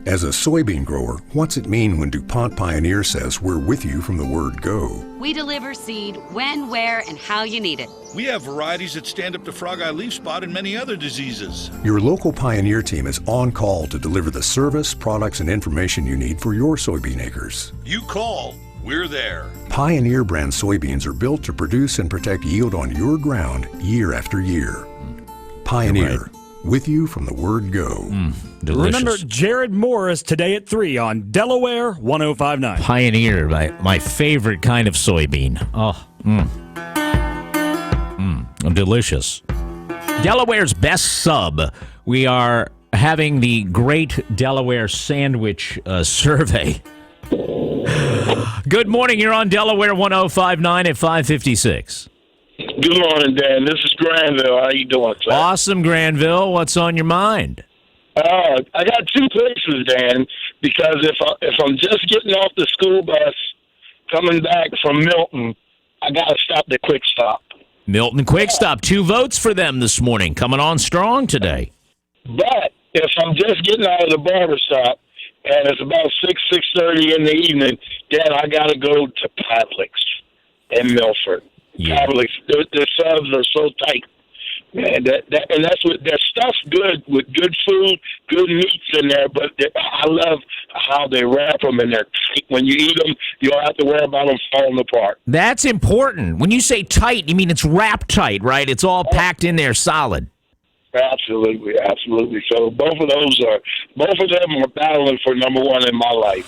As a soybean grower, what's it mean when DuPont Pioneer says we're with you from the word go? We deliver seed when, where, and how you need it. We have varieties that stand up to frog eye leaf spot and many other diseases. Your local Pioneer team is on call to deliver the service, products, and information you need for your soybean acres. You call, we're there. Pioneer brand soybeans are built to produce and protect yield on your ground year after year. Pioneer. With you from the word go. Delicious. Remember Jared Morris today at 3 on Delaware 105.9. Pioneer, my favorite kind of soybean. Delicious. Delaware's best sub. We are having the Great Delaware Sandwich Survey. Good morning. You're on Delaware 105.9 at 5:56. Good morning, Dan. This is Granville. How you doing, sir? Awesome, Granville. What's on your mind? I got two places, Dan, because if I'm just getting off the school bus coming back from Milton, I got to stop the Quick Stop. Milton Quick Stop. 2 votes for them this morning. Coming on strong today. But if I'm just getting out of the barber shop and it's about 6:30 in the evening, then I got to go to Publix in Milford. Yeah. Publix, the subs are so tight. Man, and that's what that stuff's good with good food, good meats in there. But I love how they wrap them and they're tight. When you eat them, you don't have to worry about them falling apart. That's important. When you say tight, you mean it's wrapped tight, right? It's all packed in there solid. Absolutely, absolutely. So both of them are battling for number one in my life.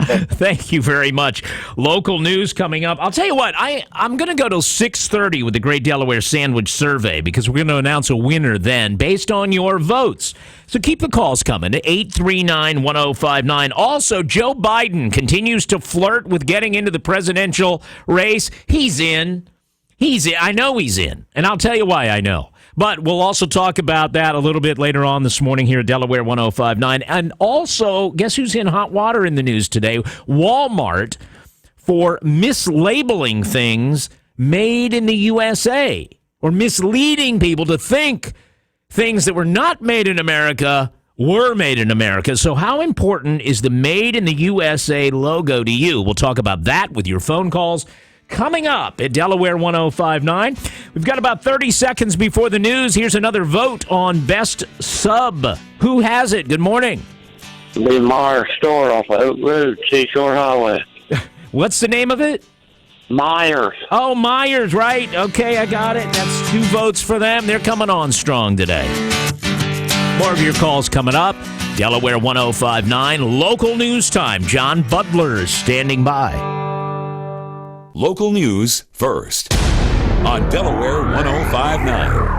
Thank you very much. Local news coming up. I'll tell you what, I'm going to go till 6:30 with the Great Delaware Sandwich Survey because we're going to announce a winner then based on your votes. So keep the calls coming to 839-1059. Also, Joe Biden continues to flirt with getting into the presidential race. He's in. I know he's in, and I'll tell you why I know. But we'll also talk about that a little bit later on this morning here at Delaware 105.9. And also, guess who's in hot water in the news today? Walmart for mislabeling things made in the USA or misleading people to think things that were not made in America were made in America. So how important is the Made in the USA logo to you? We'll talk about that with your phone calls coming up at Delaware 105.9. We've got about 30 seconds before the news. Here's another vote on Best Sub. Who has it? Good morning. The Meyer store off of Oak Road, Seashore Highway. What's the name of it? Myers. Oh, Myers, right. Okay, I got it. That's 2 votes for them. They're coming on strong today. More of your calls coming up. Delaware 105.9, local news time. John Butler is standing by. Local news first on Delaware 105.9.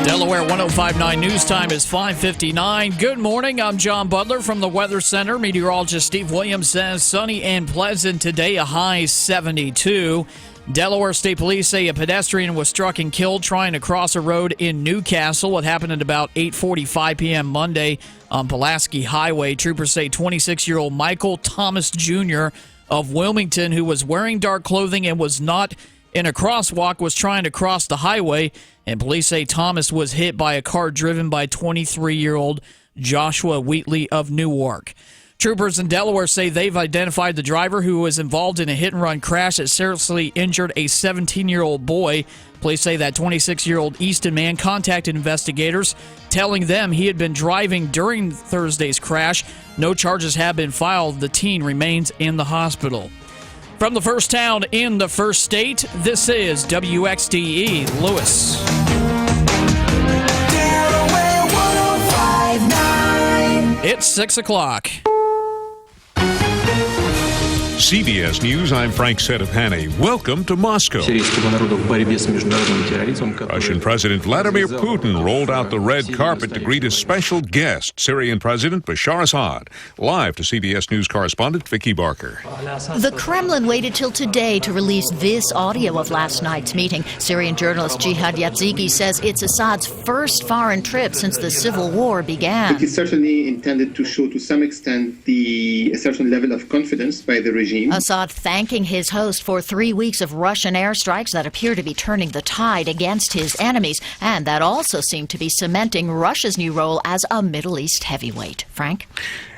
Delaware 105.9 news time is 5:59. Good morning. I'm John Butler from the Weather Center. Meteorologist Steve Williams says sunny and pleasant today, a high 72. Delaware State Police say a pedestrian was struck and killed trying to cross a road in Newcastle. It happened at about 8:45 p.m. Monday on Pulaski Highway. Troopers say 26-year-old Michael Thomas Jr. of Wilmington, who was wearing dark clothing and was not in a crosswalk, was trying to cross the highway, and police say Thomas was hit by a car driven by 23-year-old Joshua Wheatley of Newark. Troopers in Delaware say they've identified the driver who was involved in a hit-and-run crash that seriously injured a 17-year-old boy. Police say that 26-year-old Easton man contacted investigators, telling them he had been driving during Thursday's crash. No charges have been filed. The teen remains in the hospital. From the first town in the first state, this is WXDE Lewis. Delaware 105.9. It's 6 o'clock. CBS News, I'm Frank Sedapani. Welcome to Moscow. Russian President Vladimir Putin rolled out the red carpet to greet a special guest, Syrian President Bashar Assad. Live to CBS News correspondent Vicki Barker. The Kremlin waited till today to release this audio of last night's meeting. Syrian journalist Jihad Yatzigi says it's Assad's first foreign trip since the civil war began. It is certainly intended to show to some extent a certain level of confidence by the regime. Assad thanking his host for 3 weeks of Russian airstrikes that appear to be turning the tide against his enemies, and that also seem to be cementing Russia's new role as a Middle East heavyweight. Frank?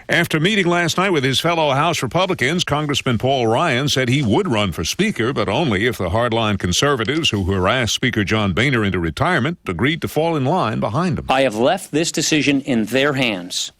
After meeting last night with his fellow House Republicans, Congressman Paul Ryan said he would run for Speaker, but only if the hardline conservatives who harassed Speaker John Boehner into retirement agreed to fall in line behind him. I have left this decision in their hands,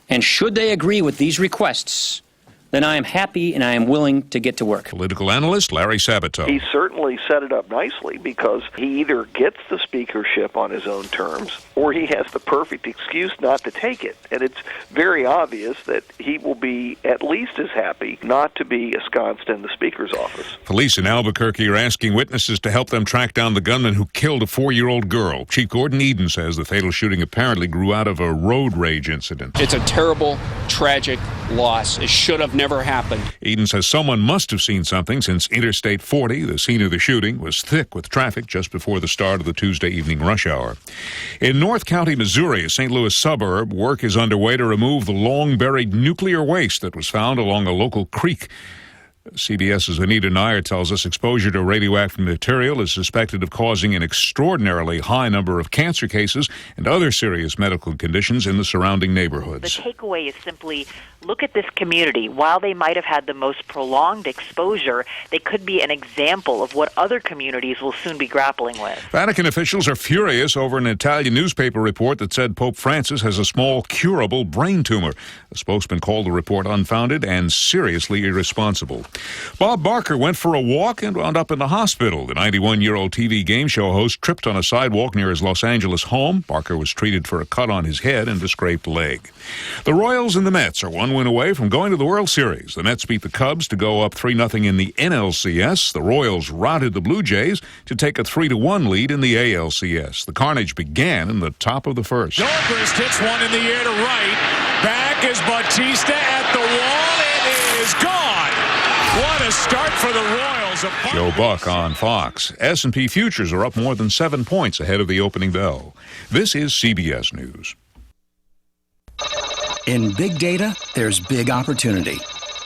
and should they agree with these requests, then I am happy and I am willing to get to work. Political analyst Larry Sabato. He certainly set it up nicely because he either gets the speakership on his own terms or he has the perfect excuse not to take it. And it's very obvious that he will be at least as happy not to be ensconced in the speaker's office. Police in Albuquerque are asking witnesses to help them track down the gunman who killed a 4-year-old girl. Chief Gordon Eden says the fatal shooting apparently grew out of a road rage incident. It's a terrible, tragic loss. It should have never happened. Eden says someone must have seen something since Interstate 40, the scene of the shooting, was thick with traffic just before the start of the Tuesday evening rush hour. In North County, Missouri, a St. Louis suburb, work is underway to remove the long-buried nuclear waste that was found along a local creek. CBS's Anita Nair tells us exposure to radioactive material is suspected of causing an extraordinarily high number of cancer cases and other serious medical conditions in the surrounding neighborhoods. The takeaway is simply look at this community. While they might have had the most prolonged exposure, they could be an example of what other communities will soon be grappling with. Vatican officials are furious over an Italian newspaper report that said Pope Francis has a small curable brain tumor. A spokesman called the report unfounded and seriously irresponsible. Bob Barker went for a walk and wound up in the hospital. The 91-year-old TV game show host tripped on a sidewalk near his Los Angeles home. Barker was treated for a cut on his head and a scraped leg. The Royals and the Mets are one win away from going to the World Series. The Mets beat the Cubs to go up 3-0 in the NLCS. The Royals routed the Blue Jays to take a 3-1 lead in the ALCS. The carnage began in the top of the first. Gilchrist hits one in the air to right. Back is Bautista at the wall. It is gone. What a start for the Royals. Joe Buck on Fox. S&P futures are up more than 7 points ahead of the opening bell. This is CBS News. In big data, there's big opportunity.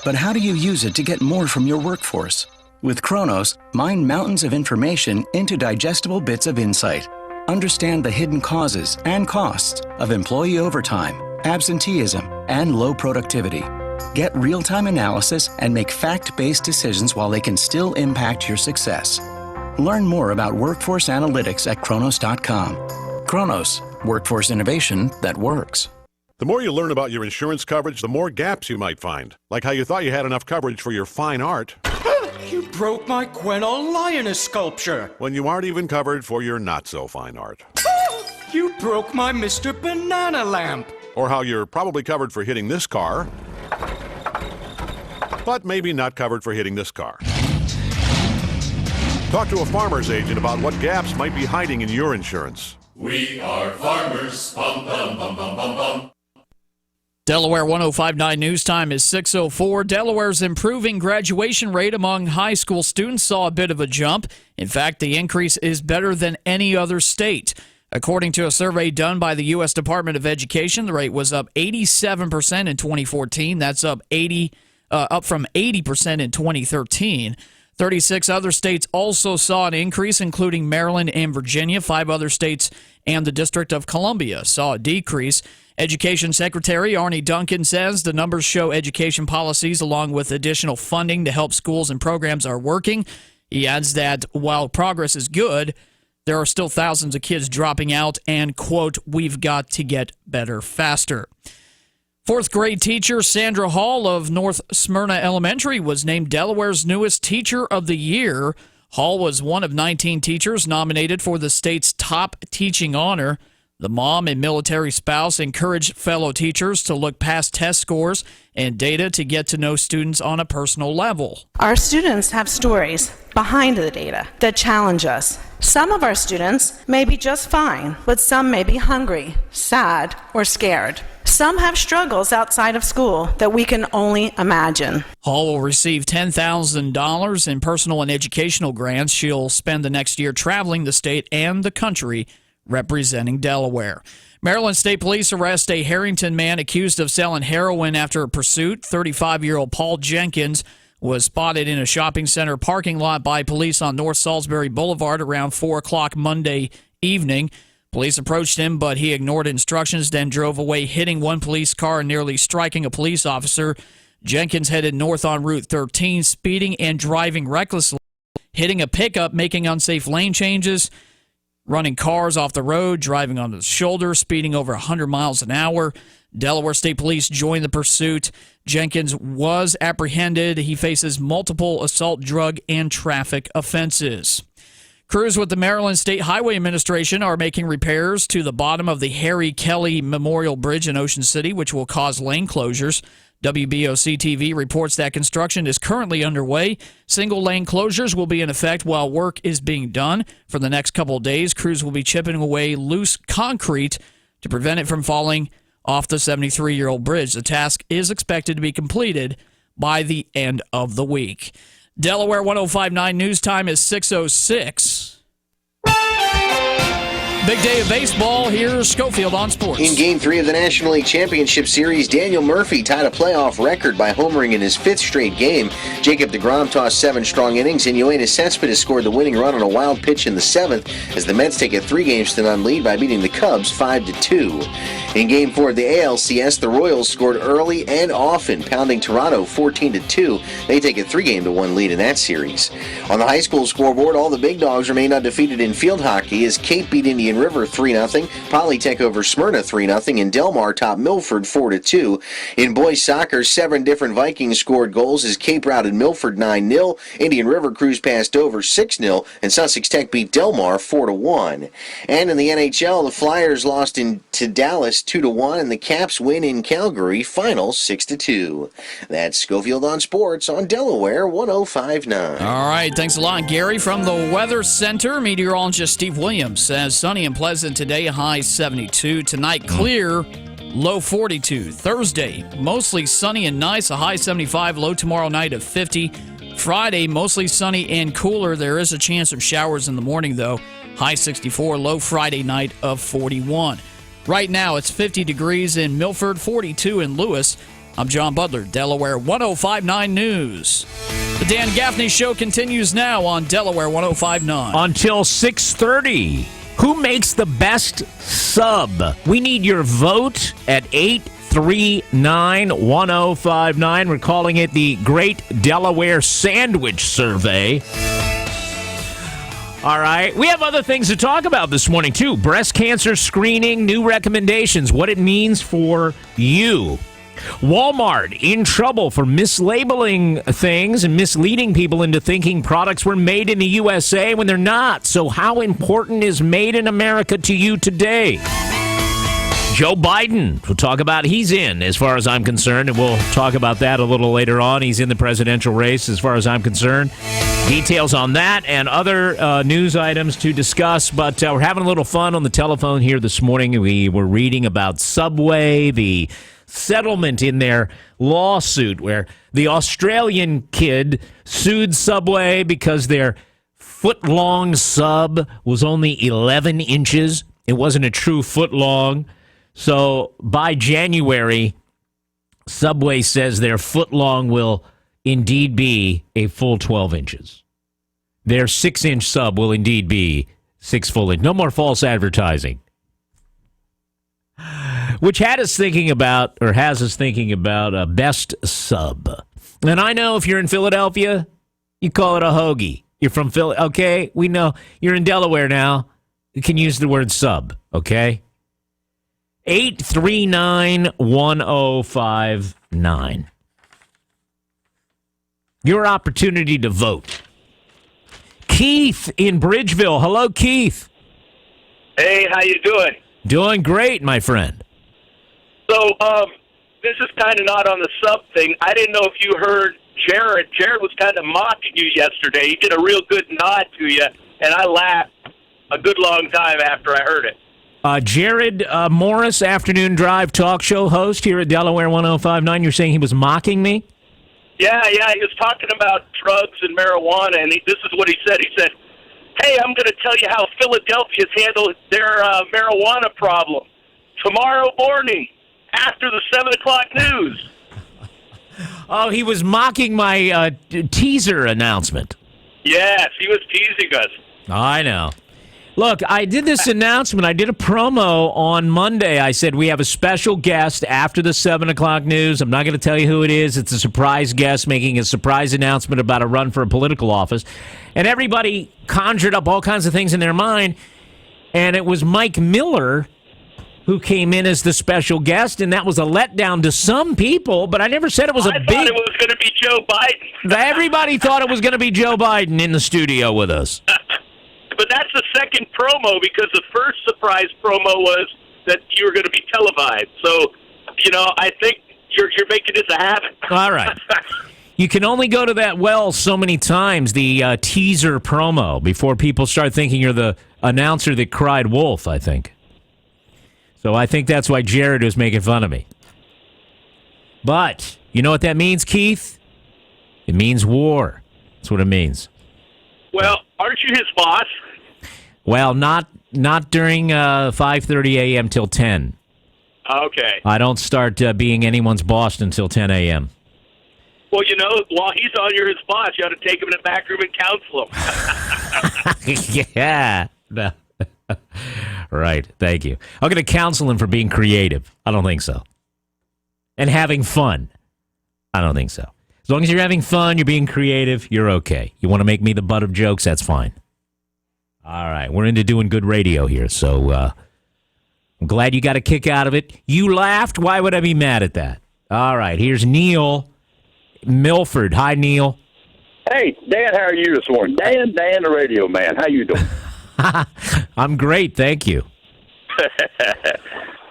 But how do you use it to get more from your workforce? With Kronos, mine mountains of information into digestible bits of insight. Understand the hidden causes and costs of employee overtime, absenteeism, and low productivity. Get real-time analysis and make fact-based decisions while they can still impact your success. Learn more about workforce analytics at Kronos.com. Kronos, workforce innovation that works. The more you learn about your insurance coverage, the more gaps you might find. Like how you thought you had enough coverage for your fine art. You broke my Quenol lioness sculpture. When you aren't even covered for your not-so-fine art. You broke my Mr. Banana lamp. Or how you're probably covered for hitting this car, but maybe not covered for hitting this car. Talk to a farmer's agent about what gaps might be hiding in your insurance. We are farmers. Bum, bum, bum, bum, bum, bum. Delaware 105.9 news time is 6:04. Delaware's improving graduation rate among high school students saw a bit of a jump. In fact, the increase is better than any other state. According to a survey done by the U.S. Department of Education, the rate was up 87% in 2014. That's up from 80% in 2013. 36 other states also saw an increase, including Maryland and Virginia. 5 other states and the District of Columbia saw a decrease. Education Secretary Arnie Duncan says the numbers show education policies along with additional funding to help schools and programs are working. He adds that while progress is good, there are still thousands of kids dropping out and, quote, we've got to get better faster. 4th grade teacher Sandra Hall of North Smyrna Elementary was named Delaware's newest Teacher of the Year. Hall was one of 19 teachers nominated for the state's top teaching honor. The mom and military spouse encouraged fellow teachers to look past test scores and data to get to know students on a personal level. Our students have stories behind the data that challenge us. Some of our students may be just fine, but some may be hungry, sad, or scared. Some have struggles outside of school that we can only imagine. Hall will receive $10,000 in personal and educational grants. She'll spend the next year traveling the state and the country representing Delaware. Maryland State Police arrest a Harrington man accused of selling heroin after a pursuit. 35-year-old Paul Jenkins was spotted in a shopping center parking lot by police on North Salisbury Boulevard around 4 o'clock Monday evening. Police approached him, but he ignored instructions, then drove away, hitting one police car and nearly striking a police officer. Jenkins headed north on Route 13, speeding and driving recklessly, hitting a pickup, making unsafe lane changes, running cars off the road, driving on the shoulder, speeding over 100 miles an hour. Delaware State Police joined the pursuit. Jenkins was apprehended. He faces multiple assault, drug, and traffic offenses. Crews with the Maryland State Highway Administration are making repairs to the bottom of the Harry Kelly Memorial Bridge in Ocean City, which will cause lane closures. WBOC-TV reports that construction is currently underway. Single-lane closures will be in effect while work is being done. For the next couple of days, crews will be chipping away loose concrete to prevent it from falling off the 73-year-old bridge. The task is expected to be completed by the end of the week. Delaware 105.9 news time is 6:06. Big day of baseball. Here's Schofield on sports. In Game 3 of the National League Championship Series, Daniel Murphy tied a playoff record by homering in his 5th straight game. Jacob deGrom tossed 7 strong innings, and Yoenis Cespedes scored the winning run on a wild pitch in the 7th as the Mets take a 3-0 lead by beating the Cubs 5-2. In Game 4 of the ALCS, the Royals scored early and often, pounding Toronto 14-2. They take a 3-1 lead in that series. On the high school scoreboard, all the big dogs remain undefeated in field hockey as Cape beat Indian River 3-0, Polytech over Smyrna 3-0, and Del Mar topped Milford 4-2. In boys soccer, 7 different Vikings scored goals as Cape routed Milford 9-0, Indian River cruised past Dover 6-0, and Sussex Tech beat Del Mar 4-1. And in the NHL, the Flyers lost to Dallas 2-1, and the Caps win in Calgary, final 6-2. That's Schofield on Sports on Delaware 105.9. All right, thanks a lot, Gary. From the Weather Center, meteorologist Steve Williams says sunny and pleasant today, high 72. Tonight, clear, low 42. Thursday, mostly sunny and nice, a high 75. Low tomorrow night of 50. Friday, mostly sunny and cooler. There is a chance of showers in the morning, though. High 64. Low Friday night of 41. Right now, it's 50 degrees in Milford, 42 in Lewis. I'm John Butler, Delaware 105.9 News. The Dan Gaffney Show continues now on Delaware 105.9. Until 6:30. Who makes the best sub? We need your vote at 839-1059. We're calling it the Great Delaware Sandwich Survey. All right. We have other things to talk about this morning, too. Breast cancer screening, new recommendations, what it means for you. Walmart in trouble for mislabeling things and misleading people into thinking products were made in the USA when they're not. So how important is Made in America to you today? Joe Biden, we'll talk about he's in as far as I'm concerned, and we'll talk about that a little later on. He's in the presidential race as far as I'm concerned. Details on that and other news items to discuss, but we're having a little fun on the telephone here this morning. We were reading about Subway, the settlement in their lawsuit where the Australian kid sued Subway because their foot-long sub was only 11 inches. It wasn't a true foot-long. So by January, Subway says their foot-long will indeed be a full 12 inches. Their 6-inch sub will indeed be 6 full inches. No more false advertising. Which has us thinking about a best sub. And I know if you're in Philadelphia, you call it a hoagie. You're from Philly, okay? We know you're in Delaware now. You can use the word sub, okay? 839-1059. Your opportunity to vote. Keith in Bridgeville. Hello, Keith. Hey, how you doing? Doing great, my friend. So, this is kind of not on the sub thing. I didn't know if you heard Jared. Jared was kind of mocking you yesterday. He did a real good nod to you, and I laughed a good long time after I heard it. Jared Morris, afternoon drive talk show host here at Delaware 105.9. You're saying he was mocking me? Yeah, he was talking about drugs and marijuana, and this is what he said. He said, hey, I'm going to tell you how Philadelphia's handled their marijuana problem tomorrow morning after the 7 o'clock news. Oh, he was mocking my teaser announcement. Yes, he was teasing us. I know. Look, I did this announcement. I did a promo on Monday. I said we have a special guest after the 7 o'clock news. I'm not going to tell you who it is. It's a surprise guest making a surprise announcement about a run for a political office. And everybody conjured up all kinds of things in their mind. And it was Mike Miller who came in as the special guest, and that was a letdown to some people, but I never said it was I thought it was going to be Joe Biden. Everybody thought it was going to be Joe Biden in the studio with us. But that's the second promo, because the first surprise promo was that you were going to be televised. So, I think you're making this a habit. All right. You can only go to that well so many times, the teaser promo, before people start thinking you're the announcer that cried wolf, I think. So I think that's why Jared was making fun of me. But you know what that means, Keith? It means war. That's what it means. Well, aren't you his boss? Well, not during 5:30 a.m. till 10. Okay. I don't start being anyone's boss until 10 a.m. Well, while he's on, you're his boss. You ought to take him in the back room and counsel him. Yeah. No. Right. Thank you. I'm going to counsel him for being creative. I don't think so. And having fun. I don't think so. As long as you're having fun, you're being creative, you're okay. You want to make me the butt of jokes, that's fine. All right. We're into doing good radio here, so I'm glad you got a kick out of it. You laughed. Why would I be mad at that? All right. Here's Neil Milford. Hi, Neil. Hey, Dan, how are you this morning? Dan, the radio man. How you doing? I'm great, thank you.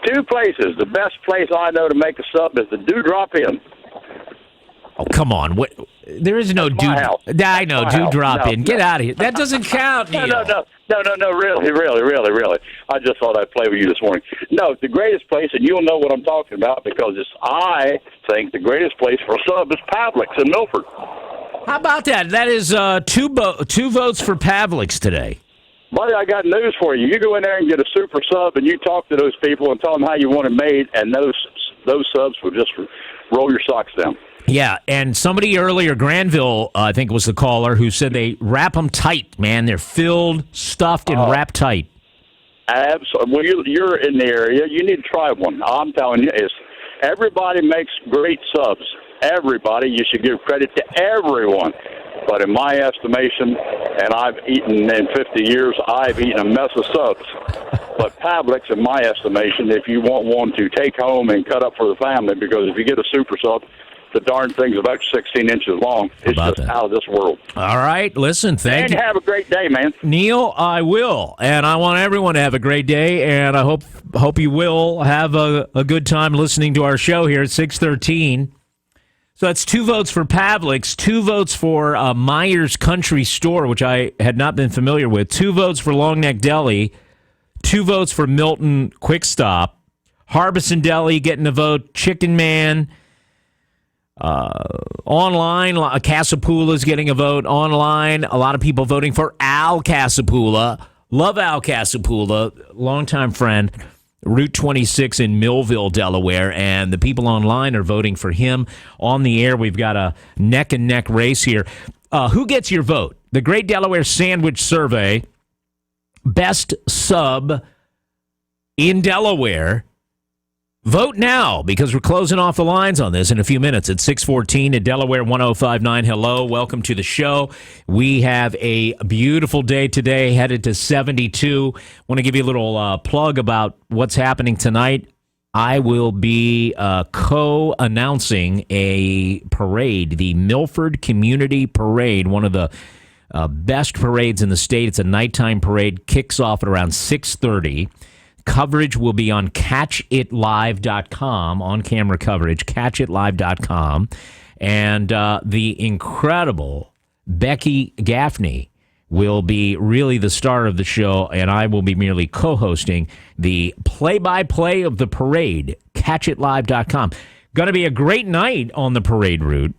Two places. The best place I know to make a sub is the Dewdrop Inn. Oh, come on. What? There is no dude. I know, Dewdrop Inn. Get out of here. That doesn't count, Neil. No, really. I just thought I'd play with you this morning. No, the greatest place, and you'll know what I'm talking about, because I think the greatest place for a sub is Pavlik's in Milford. How about that? That is two votes for Pavlik's today. Buddy, I got news for you. You go in there and get a super sub, and you talk to those people and tell them how you want it made, and those subs will just roll your socks down. Yeah, and somebody earlier, Granville, I think was the caller, who said they wrap them tight, man. They're filled, stuffed, and wrapped tight. Absolutely. Well, you're in the area. You need to try one. I'm telling you, everybody makes great subs. Everybody. You should give credit to everyone. But in my estimation, and I've eaten in 50 years, I've eaten a mess of subs. But Pavlik's, in my estimation, if you want one to take home and cut up for the family, because if you get a super sub, the darn thing's about 16 inches long. It's just out of this world. All right. Listen, thank you. And have a great day, man. Neil, I will. And I want everyone to have a great day. And I hope you will have a good time listening to our show here at 613. So that's 2 votes for Pavlik's, 2 votes for Myers Country Store, which I had not been familiar with, 2 votes for Long Neck Deli, 2 votes for Milton Quick Stop, Harbison Deli getting a vote, Chicken Man. Online, Casapula's getting a vote. Online, a lot of people voting for Al Casapula. Love Al Casapula, longtime friend, Route 26 in Millville, Delaware, and the people online are voting for him. On the air, we've got a neck-and-neck race here. Who gets your vote? The Great Delaware Sandwich Survey, best sub in Delaware. Vote now, because we're closing off the lines on this in a few minutes at 614 at Delaware 105.9. Hello, welcome to the show. We have a beautiful day today, headed to 72. Want to give you a little plug about what's happening tonight. I will be co-announcing a parade, the Milford Community Parade, one of the best parades in the state. It's a nighttime parade, kicks off at around 6:30. Coverage will be on catchitlive.com, on-camera coverage, catchitlive.com. And the incredible Becky Gaffney will be really the star of the show, and I will be merely co-hosting the play-by-play of the parade, catchitlive.com. Going to be a great night on the parade route,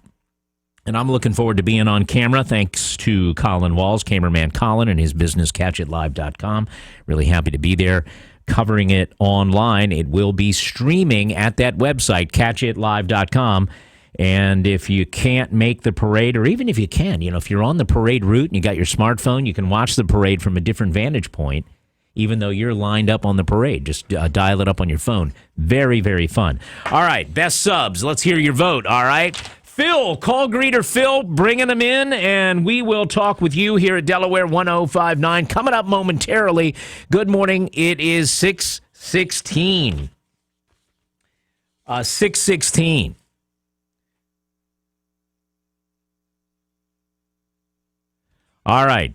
and I'm looking forward to being on camera, thanks to Colin Walls, cameraman Colin, and his business, catchitlive.com. Really happy to be there. Covering it online. It will be streaming at that website, catchitlive.com. And if you can't make the parade, or even if you can, if you're on the parade route and you got your smartphone, you can watch the parade from a different vantage point, even though you're lined up on the parade. Just dial it up on your phone. Very, very fun. All right, best subs. Let's hear your vote, all right? Phil, call greeter Phil, bringing them in, and we will talk with you here at Delaware 105.9. Coming up momentarily. Good morning. It is 6:16. 6:16. All right.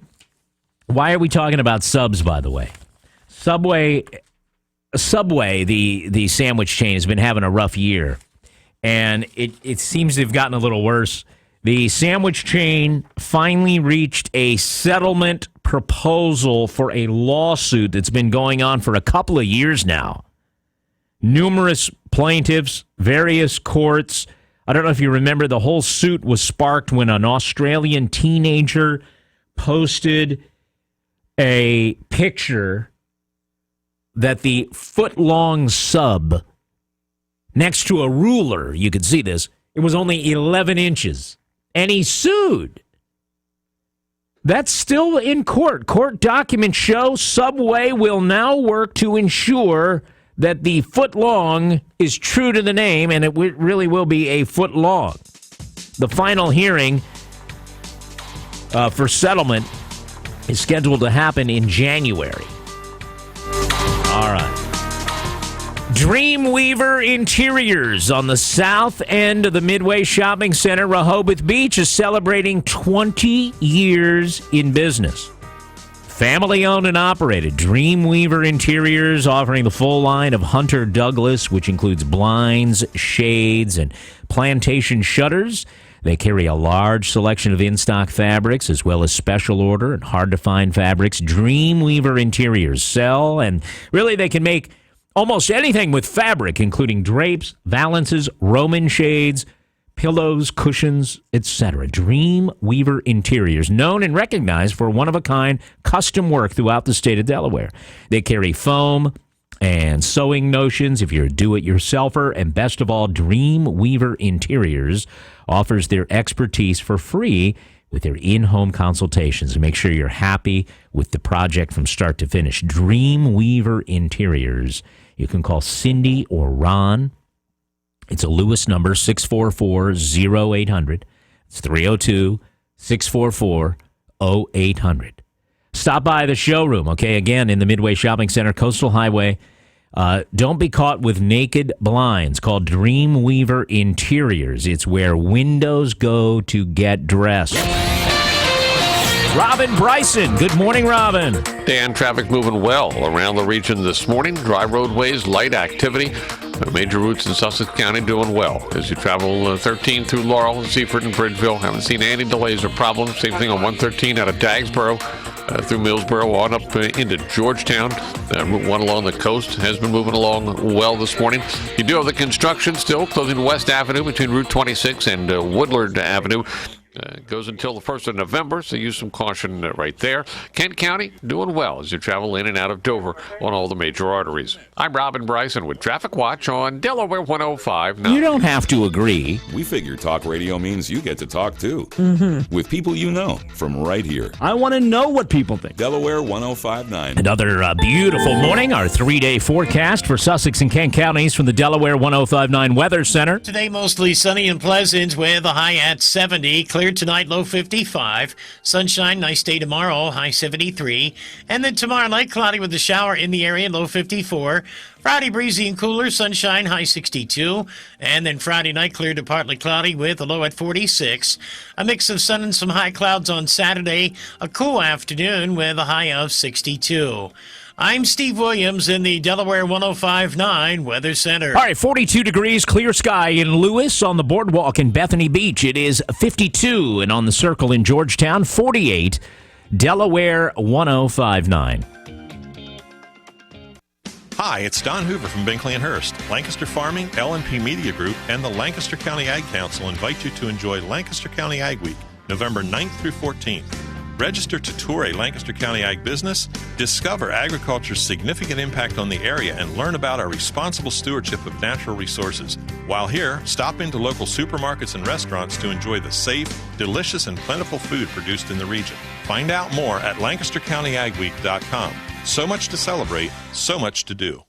Why are we talking about subs, by the way? Subway, the sandwich chain, has been having a rough year. And it seems to have gotten a little worse. The sandwich chain finally reached a settlement proposal for a lawsuit that's been going on for a couple of years now. Numerous plaintiffs, various courts. I don't know if you remember, the whole suit was sparked when an Australian teenager posted a picture that the foot-long sub next to a ruler, you could see this, it was only 11 inches. And he sued. That's still in court. Court documents show Subway will now work to ensure that the foot long is true to the name, and it really will be a foot long. The final hearing for settlement is scheduled to happen in January. All right. Dreamweaver Interiors on the south end of the Midway Shopping Center, Rehoboth Beach, is celebrating 20 years in business. Family owned and operated. Dreamweaver Interiors offering the full line of Hunter Douglas, which includes blinds, shades, and plantation shutters. They carry a large selection of in-stock fabrics as well as special order and hard-to-find fabrics. Dreamweaver Interiors sell, and really they can make almost anything with fabric, including drapes, valances, Roman shades, pillows, cushions, etc. Dreamweaver Interiors, known and recognized for one-of-a-kind custom work throughout the state of Delaware. They carry foam, and sewing notions if you're a do-it-yourselfer. And best of all, Dreamweaver Interiors offers their expertise for free with their in-home consultations to make sure you're happy with the project from start to finish. Dreamweaver Interiors. You can call Cindy or Ron. It's a Lewis number, 644-0800. It's 302-644-0800. Stop by the showroom, okay? Again, in the Midway Shopping Center, Coastal Highway. Don't be caught with naked blinds. Called Dreamweaver Interiors. It's where windows go to get dressed. Robin Bryson. Good morning, Robin. Dan, traffic moving well around the region this morning. Dry roadways, light activity. Major routes in Sussex County doing well. As you travel 13 through Laurel, Seaford, and Bridgeville, haven't seen any delays or problems. Same thing on 113 out of Dagsboro through Millsboro on up into Georgetown. Route 1 along the coast has been moving along well this morning. You do have the construction still closing West Avenue between Route 26 and Woodward Avenue. Goes until the 1st of November, so use some caution right there. Kent County doing well as you travel in and out of Dover on all the major arteries. I'm Robin Bryson with Traffic Watch on Delaware 105.9. You don't have to agree. We figure talk radio means you get to talk too. Mm-hmm. With people you know from right here. I want to know what people think. Delaware 105.9. Another beautiful morning. Our 3-day forecast for Sussex and Kent counties from the Delaware 105.9 Weather Center. Today mostly sunny and pleasant with a high at 70. Clear tonight, low 55. Sunshine, nice day tomorrow, high 73. And then tomorrow night, cloudy with a shower in the area, low 54. Friday, breezy and cooler, sunshine, high 62. And then Friday night, clear to partly cloudy with a low at 46. A mix of sun and some high clouds on Saturday. A cool afternoon with a high of 62. I'm Steve Williams in the Delaware 105.9 Weather Center. All right, 42 degrees, clear sky in Lewis, on the boardwalk in Bethany Beach. It is 52, and on the Circle in Georgetown, 48. Delaware 105.9. Hi, it's Don Hoover from Binkley and Hurst. Lancaster Farming, L&P Media Group, and the Lancaster County Ag Council invite you to enjoy Lancaster County Ag Week, November 9th through 14th. Register to tour a Lancaster County ag business, discover agriculture's significant impact on the area, and learn about our responsible stewardship of natural resources. While here, stop into local supermarkets and restaurants to enjoy the safe, delicious, and plentiful food produced in the region. Find out more at LancasterCountyAgWeek.com. So much to celebrate, so much to do.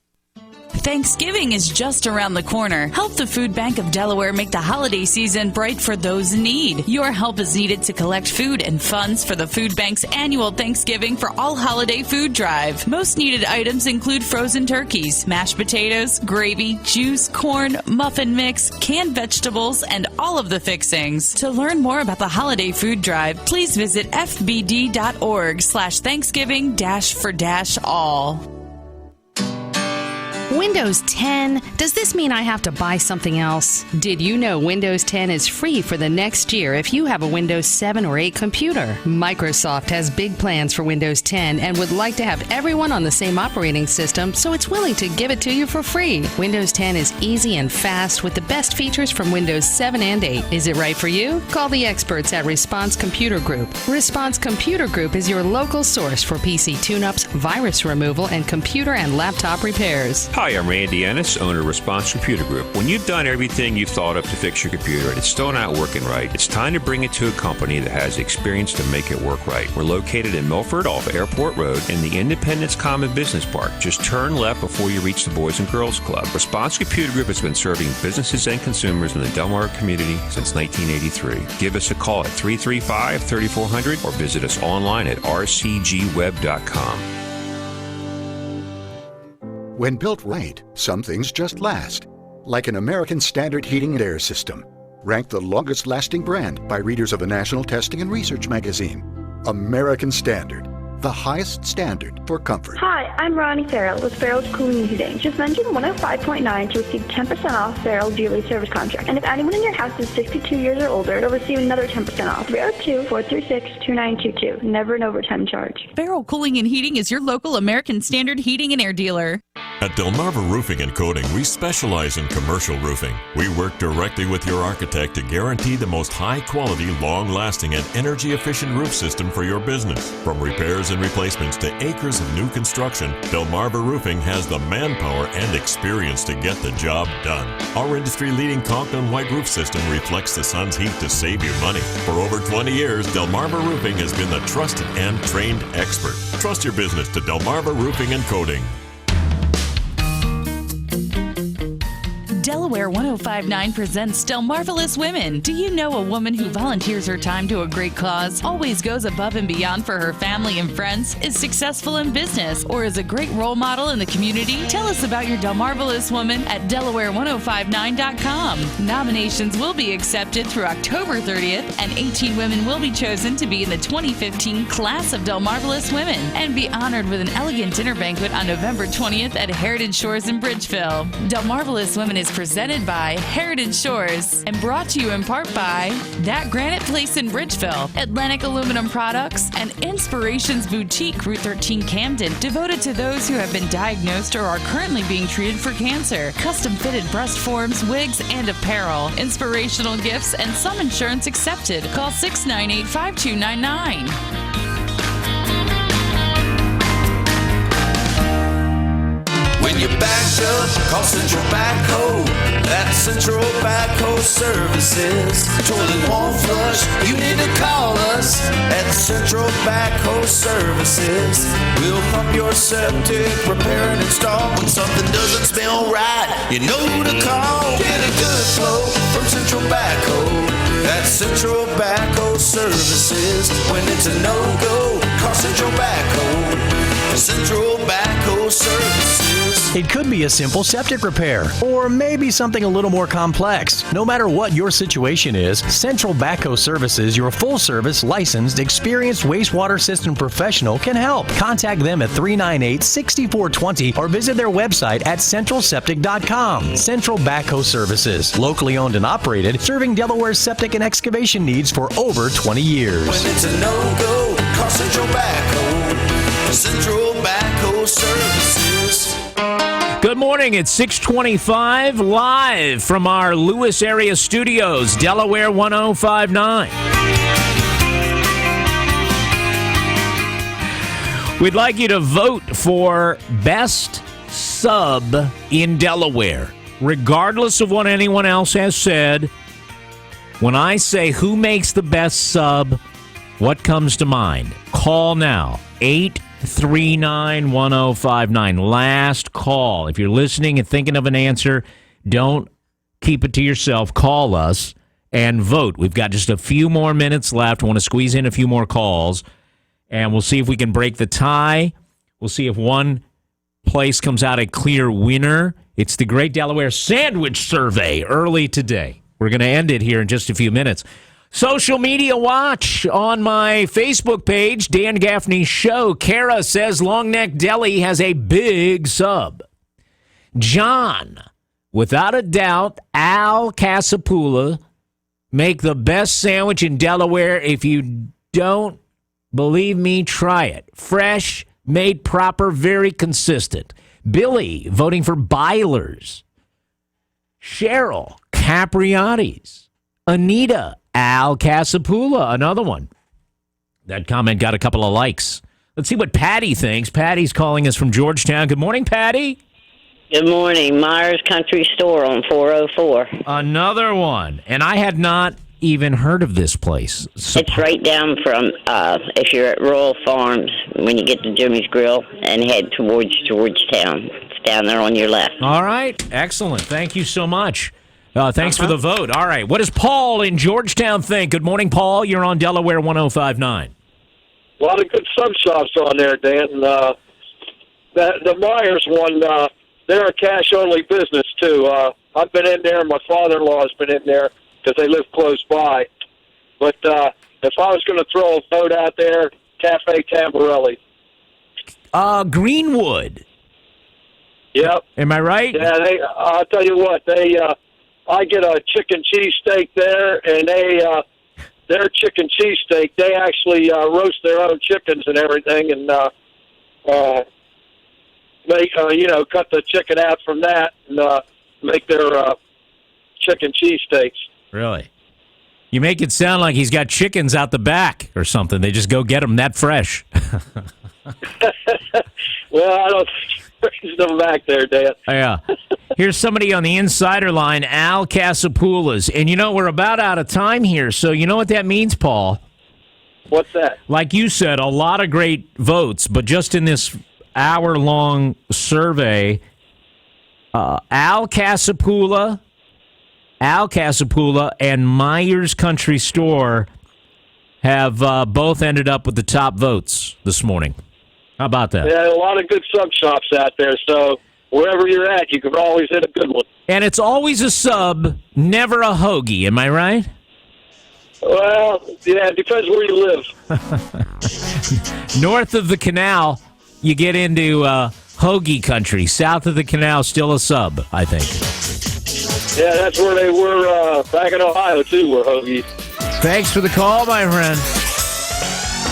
Thanksgiving is just around the corner. Help the Food Bank of Delaware make the holiday season bright for those in need. Your help is needed to collect food and funds for the Food Bank's annual Thanksgiving for All Holiday Food Drive. Most needed items include frozen turkeys, mashed potatoes, gravy, juice, corn, muffin mix, canned vegetables, and all of the fixings. To learn more about the Holiday Food Drive, please visit fbd.org/Thanksgiving-for-all. Windows 10? Does this mean I have to buy something else? Did you know Windows 10 is free for the next year if you have a Windows 7 or 8 computer? Microsoft has big plans for Windows 10 and would like to have everyone on the same operating system, so it's willing to give it to you for free. Windows 10 is easy and fast with the best features from Windows 7 and 8. Is it right for you? Call the experts at Response Computer Group. Response Computer Group is your local source for PC tune-ups, virus removal, and computer and laptop repairs. Hi, I'm Randy Ennis, owner of Response Computer Group. When you've done everything you've thought of to fix your computer and it's still not working right, it's time to bring it to a company that has the experience to make it work right. We're located in Milford off Airport Road in the Independence Common Business Park. Just turn left before you reach the Boys and Girls Club. Response Computer Group has been serving businesses and consumers in the Delaware community since 1983. Give us a call at 335-3400 or visit us online at rcgweb.com. When built right, some things just last. Like an American Standard heating and air system. Ranked the longest lasting brand by readers of the National Testing and Research magazine. American Standard. The highest standard for comfort. Hi, I'm Ronnie Farrell with Farrell's Cooling and Heating. Just mention 105.9 to receive 10% off Farrell's yearly service contract. And if anyone in your house is 62 years or older, you'll receive another 10% off. 302-436-2922. Never an overtime charge. Farrell Cooling and Heating is your local American Standard heating and air dealer. At Delmarva Roofing and Coating, we specialize in commercial roofing. We work directly with your architect to guarantee the most high-quality, long-lasting, and energy-efficient roof system for your business. From repairs repairs and replacements to acres of new construction, Delmarva Roofing has the manpower and experience to get the job done. Our industry-leading Conklin white roof system reflects the sun's heat to save you money. For over 20 years, Delmarva Roofing has been the trusted and trained expert. Trust your business to Delmarva Roofing and Coating. Delaware 105.9 presents Delmarvelous Women. Do you know a woman who volunteers her time to a great cause, always goes above and beyond for her family and friends, is successful in business, or is a great role model in the community? Tell us about your Delmarvelous woman at Delaware105.9.com. Nominations will be accepted through October 30th, and 18 women will be chosen to be in the 2015 class of Delmarvelous Women and be honored with an elegant dinner banquet on November 20th at Heritage Shores in Bridgeville. Delmarvelous Women is presented by Heritage Shores and brought to you in part by That Granite Place in Bridgeville, Atlantic Aluminum Products, and Inspirations Boutique, Route 13 Camden, devoted to those who have been diagnosed or are currently being treated for cancer. Custom-fitted breast forms, wigs, and apparel, inspirational gifts, and some insurance accepted. Call 698-5299. When you're backed up, call Central Backhoe. That's Central Backhoe Services. Toilet won't flush, you need to call us at Central Backhoe Services. We'll pump your septic, repair and install. When something doesn't smell right, you know who to call. Get a good flow from Central Backhoe. That's Central Backhoe Services. When it's a no-go, call Central Backhoe. Central Backhoe Services. It could be a simple septic repair, or maybe something a little more complex. No matter what your situation is, Central Backhoe Services, your full-service, licensed, experienced wastewater system professional, can help. Contact them at 398-6420 or visit their website at centralseptic.com. Central Backhoe Services, locally owned and operated, serving Delaware's septic and excavation needs for over 20 years. When it's a no-go, call Central Backhoe. Central Backhoe Services. Good morning. It's 6:25 live from our Lewis area studios, Delaware 105.9. We'd like you to vote for best sub in Delaware. Regardless of what anyone else has said, when I say who makes the best sub, what comes to mind? Call now. 839-1059. Last call. If you're listening and thinking of an answer, don't keep it to yourself. Call us and vote. We've got just a few more minutes left. I want to squeeze in a few more calls, and we'll see if we can break the tie. We'll see if one place comes out a clear winner. It's the Great Delaware Sandwich Survey early today. We're going to end it here in just a few minutes. Social media watch on my Facebook page, Dan Gaffney Show. Kara says Long Neck Deli has a big sub. John, without a doubt, Al Casapula make the best sandwich in Delaware. If you don't believe me, try it. Fresh, made proper, very consistent. Billy, voting for Byler's. Cheryl, Capriati's. Anita, Al Casapula, another one. That comment got a couple of likes. Let's see what Patty thinks. Patty's calling us from Georgetown. Good morning, Patty. Good morning. Myers Country Store on 404. Another one. And I had not even heard of this place. It's right down from, if you're at Royal Farms, when you get to Jimmy's Grill and head towards Georgetown. It's down there on your left. All right. Excellent. Thank you so much. Thanks for the vote. All right. What does Paul in Georgetown think? Good morning, Paul. You're on Delaware 105.9. A lot of good sub shops on there, Dan. The Myers one, they're a cash-only business, too. I've been in there. My father-in-law has been in there because they live close by. But if I was going to throw a vote out there, Cafe Tamborelli. Greenwood. Yep. Am I right? Yeah, I'll tell you what, I get a chicken cheesesteak there, and their chicken cheesesteak, they actually roast their own chickens and everything, and make cut the chicken out from that and make their chicken cheesesteaks. Really? You make it sound like he's got chickens out the back or something. They just go get them that fresh. Well, I don't raise them back there, Dan. Yeah. Here's somebody on the insider line, Al Casapoulas. And, we're about out of time here. So you know what that means, Paul? What's that? Like you said, a lot of great votes. But just in this hour-long survey, Al Casapoulas and Myers Country Store have both ended up with the top votes this morning. How about that? Yeah, a lot of good sub shops out there, so wherever you're at, you can always hit a good one. And it's always a sub, never a hoagie, am I right? Well, yeah, it depends where you live. North of the canal, you get into hoagie country. South of the canal, still a sub, I think. Yeah, that's where they were back in Ohio, too, were hoagies. Thanks for the call, my friend.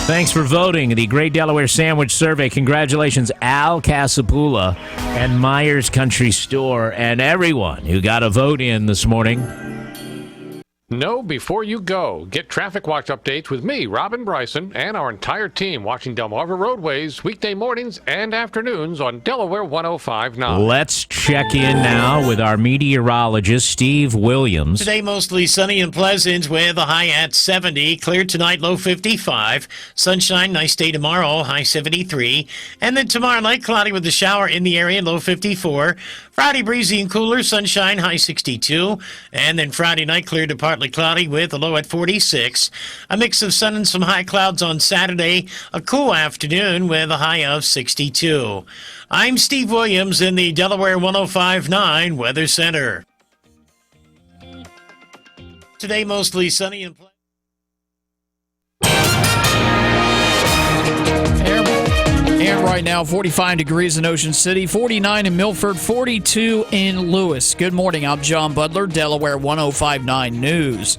Thanks for voting the Great Delaware Sandwich Survey. Congratulations, Al Casapoulas and Myers Country Store and everyone who got a vote in this morning. Know before you go. Get Traffic Watch updates with me, Robin Bryson, and our entire team watching Delmarva roadways weekday mornings and afternoons on Delaware 105.9. Let's check in now with our meteorologist, Steve Williams. Today, mostly sunny and pleasant with a high at 70. Clear tonight, low 55. Sunshine, nice day tomorrow, high 73. And then tomorrow night, cloudy with a shower in the area, low 54. Friday, breezy and cooler, sunshine, high 62. And then Friday night, clear to partly cloudy with a low at 46. A mix of sun and some high clouds on Saturday. A cool afternoon with a high of 62. I'm Steve Williams in the Delaware 105.9 Weather Center. Today, mostly sunny and pleasant. And right now, 45 degrees in Ocean City, 49 in Milford, 42 in Lewis. Good morning. I'm John Butler, Delaware 105.9 News.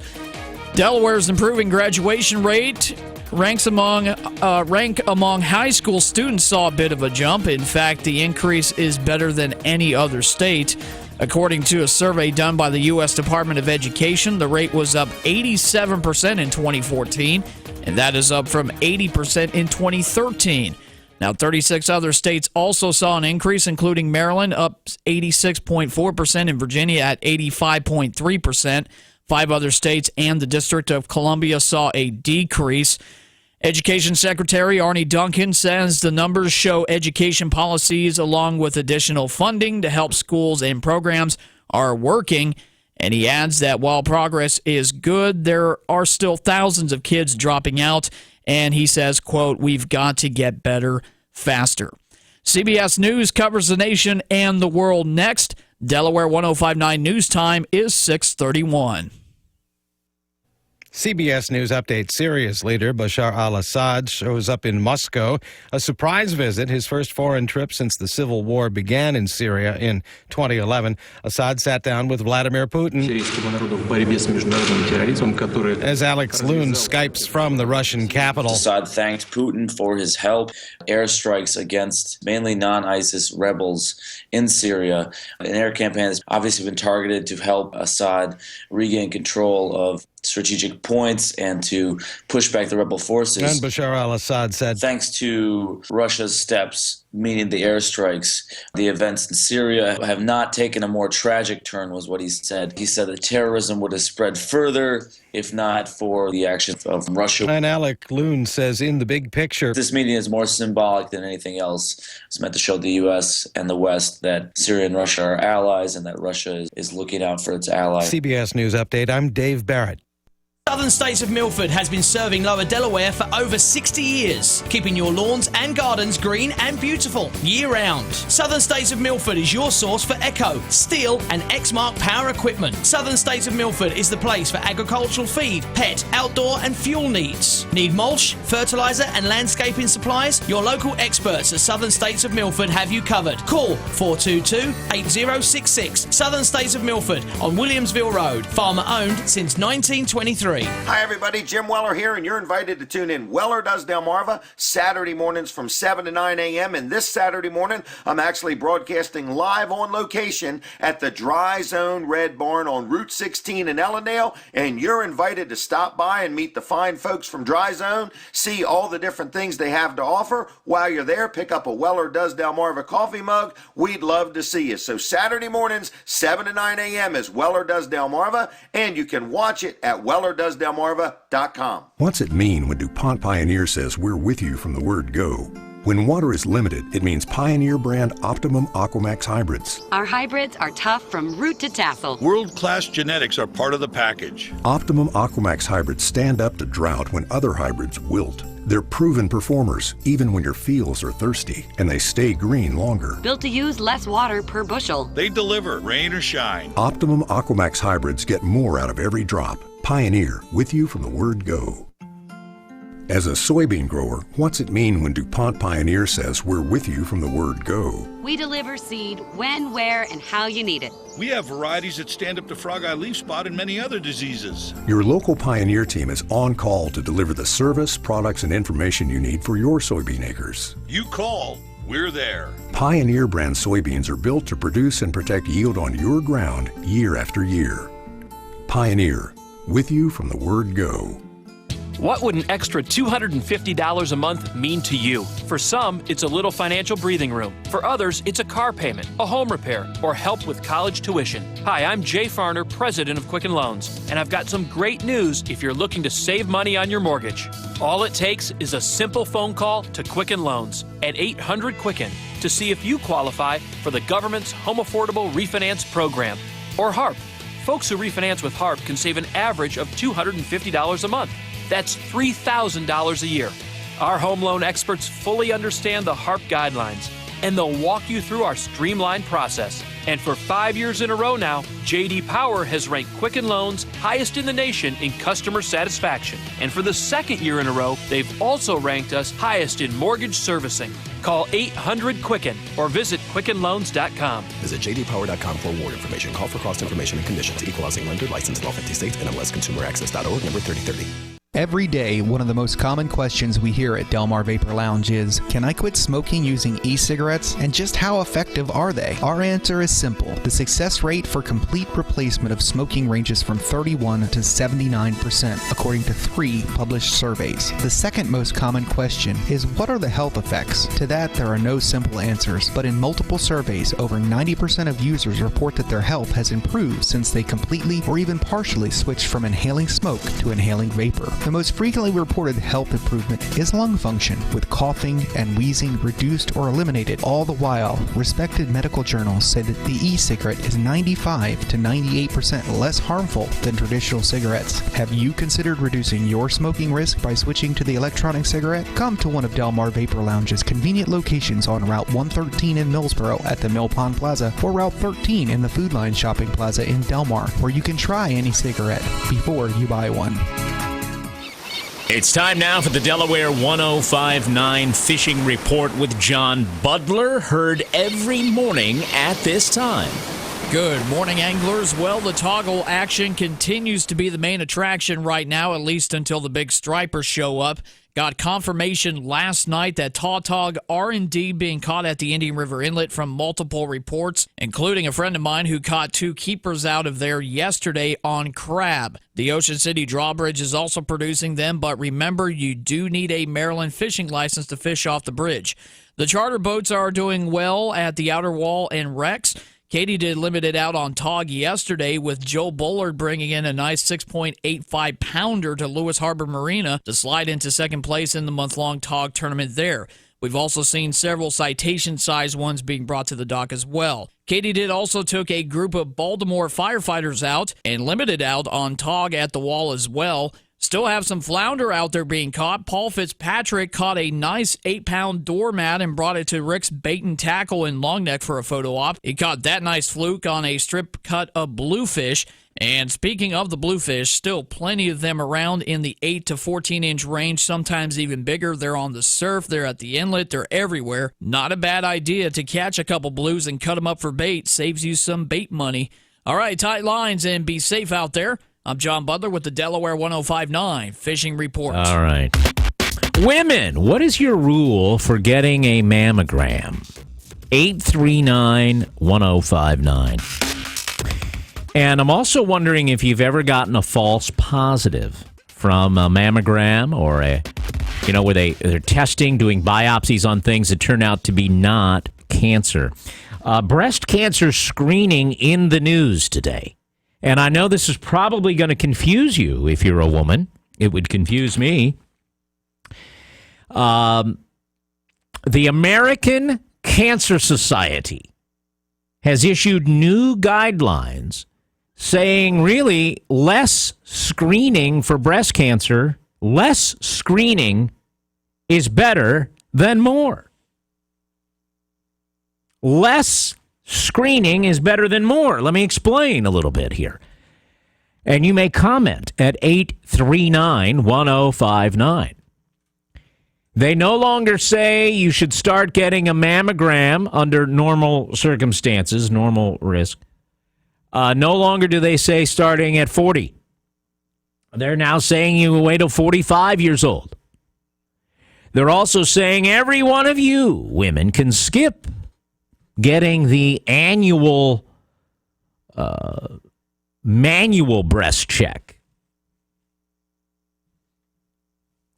Delaware's improving graduation rate rank among high school students saw a bit of a jump. In fact, the increase is better than any other state. According to a survey done by the U.S. Department of Education, the rate was up 87% in 2014, and that is up from 80% in 2013. Now, 36 other states also saw an increase, including Maryland, up 86.4%, and Virginia at 85.3%. 5 other states and the District of Columbia saw a decrease. Education Secretary Arnie Duncan says the numbers show education policies along with additional funding to help schools and programs are working. And he adds that while progress is good, there are still thousands of kids dropping out. And he says, quote, "We've got to get better faster." CBS News covers the nation and the world next. Delaware 105.9 News Time is 6:31. CBS News update. Syria's leader, Bashar al-Assad, shows up in Moscow. A surprise visit, his first foreign trip since the civil war began in Syria in 2011. Assad sat down with Vladimir Putin. As Alex Loon Skypes from the Russian capital. Assad thanked Putin for his help. Airstrikes against mainly non-ISIS rebels in Syria. An air campaign has obviously been targeted to help Assad regain control of strategic points and to push back the rebel forces. And Bashar al-Assad said, thanks to Russia's steps, meaning the airstrikes, the events in Syria have not taken a more tragic turn, was what he said. He said that terrorism would have spread further if not for the actions of Russia. And Alec Loon says, in the big picture, this meeting is more symbolic than anything else. It's meant to show the U.S. and the West that Syria and Russia are allies and that Russia is looking out for its allies. CBS News Update, I'm Dave Barrett. Southern States of Milford has been serving Lower Delaware for over 60 years, keeping your lawns and gardens green and beautiful year-round. Southern States of Milford is your source for Echo, Steel and Exmark power equipment. Southern States of Milford is the place for agricultural feed, pet, outdoor and fuel needs. Need mulch, fertilizer and landscaping supplies? Your local experts at Southern States of Milford have you covered. Call 422-8066. Southern States of Milford on Williamsville Road. Farmer owned since 1923. free. Hi, everybody. Jim Weller here, and you're invited to tune in Weller Does Delmarva Saturday mornings from 7 to 9 a.m. And this Saturday morning, I'm actually broadcasting live on location at the Dry Zone Red Barn on Route 16 in Ellendale, and you're invited to stop by and meet the fine folks from Dry Zone, see all the different things they have to offer. While you're there, pick up a Weller Does Delmarva coffee mug. We'd love to see you. So Saturday mornings, 7 to 9 a.m. is Weller Does Delmarva, and you can watch it at wellerdoesdelmarva.com. What's it mean when DuPont Pioneer says we're with you from the word go? When water is limited, it means Pioneer brand Optimum Aquamax hybrids. Our hybrids are tough from root to tassel. World-class genetics are part of the package. Optimum Aquamax hybrids stand up to drought when other hybrids wilt. They're proven performers, even when your fields are thirsty, and they stay green longer. Built to use less water per bushel. They deliver, rain or shine. Optimum Aquamax hybrids get more out of every drop. Pioneer, with you from the word go. As a soybean grower, what's it mean when DuPont Pioneer says we're with you from the word go? We deliver seed when, where, and how you need it. We have varieties that stand up to frog eye leaf spot and many other diseases. Your local Pioneer team is on call to deliver the service, products, and information you need for your soybean acres. You call, we're there. Pioneer brand soybeans are built to produce and protect yield on your ground year after year. Pioneer, with you from the word go. What would an extra $250 a month mean to you? For some, it's a little financial breathing room. For others, it's a car payment, a home repair, or help with college tuition. Hi, I'm Jay Farner, president of Quicken Loans, and I've got some great news if you're looking to save money on your mortgage. All it takes is a simple phone call to Quicken Loans at 800-QUICKEN to see if you qualify for the government's Home Affordable Refinance Program, or HARP. Folks who refinance with HARP can save an average of $250 a month. That's $3,000 a year. Our home loan experts fully understand the HARP guidelines, and they'll walk you through our streamlined process. And for 5 years in a row now, J.D. Power has ranked Quicken Loans highest in the nation in customer satisfaction. And for the second year in a row, they've also ranked us highest in mortgage servicing. Call 800-QUICKEN or visit QuickenLoans.com. Visit jdpower.com for award information. Call for cost information and conditions. Equal housing lender licensed in all 50 states. NMLSConsumerAccess.org, number 3030. Every day, one of the most common questions we hear at Delmar Vapor Lounge is, can I quit smoking using e-cigarettes, and just how effective are they? Our answer is simple. The success rate for complete replacement of smoking ranges from 31 to 79%, according to 3 published surveys. The second most common question is, what are the health effects? To that, there are no simple answers, but in multiple surveys, over 90% of users report that their health has improved since they completely or even partially switched from inhaling smoke to inhaling vapor. The most frequently reported health improvement is lung function, with coughing and wheezing reduced or eliminated. All the while, respected medical journals say that the e-cigarette is 95 to 98% less harmful than traditional cigarettes. Have you considered reducing your smoking risk by switching to the electronic cigarette? Come to one of Delmar Vapor Lounge's convenient locations on Route 113 in Millsboro at the Mill Pond Plaza, or Route 13 in the Food Line Shopping Plaza in Delmar, where you can try any cigarette before you buy one. It's time now for the Delaware 105.9 Fishing Report with John Butler, heard every morning at this time. Good morning, anglers. Well, the toggle action continues to be the main attraction right now, at least until the big stripers show up. Got confirmation last night that tautog are indeed being caught at the Indian River Inlet from multiple reports, including a friend of mine who caught 2 keepers out of there yesterday on crab. The Ocean City drawbridge is also producing them, but remember, you do need a Maryland fishing license to fish off the bridge. The charter boats are doing well at the Outer Wall and Rex. Katie did limited out on tog yesterday, with Joe Bullard bringing in a nice 6.85 pounder to Lewis Harbor Marina to slide into second place in the month-long tog tournament there. We've also seen several citation-sized ones being brought to the dock as well. Katie did also took a group of Baltimore firefighters out and limited out on tog at the Wall as well. Still have some flounder out there being caught. Paul Fitzpatrick caught a nice 8-pound doormat and brought it to Rick's Bait and Tackle in Longneck for a photo op. He caught that nice fluke on a strip cut of bluefish. And speaking of the bluefish, still plenty of them around in the 8 to 14-inch range, sometimes even bigger. They're on the surf, they're at the inlet, they're everywhere. Not a bad idea to catch a couple blues and cut them up for bait. Saves you some bait money. All right, tight lines and be safe out there. I'm John Butler with the Delaware 105.9 Fishing Report. All right. Women, what is your rule for getting a mammogram? 839-1059. And I'm also wondering if you've ever gotten a false positive from a mammogram or where they're testing, doing biopsies on things that turn out to be not cancer. Breast cancer screening in the news today. And I know this is probably going to confuse you if you're a woman. It would confuse me. The American Cancer Society has issued new guidelines saying really less screening for breast cancer, less screening is better than more. Less screening is better than more. Let me explain a little bit here. And you may comment at 839-1059. They no longer say you should start getting a mammogram under normal circumstances, normal risk. No longer do they say starting at 40. They're now saying you wait till 45 years old. They're also saying every one of you women can skip getting the annual manual breast check.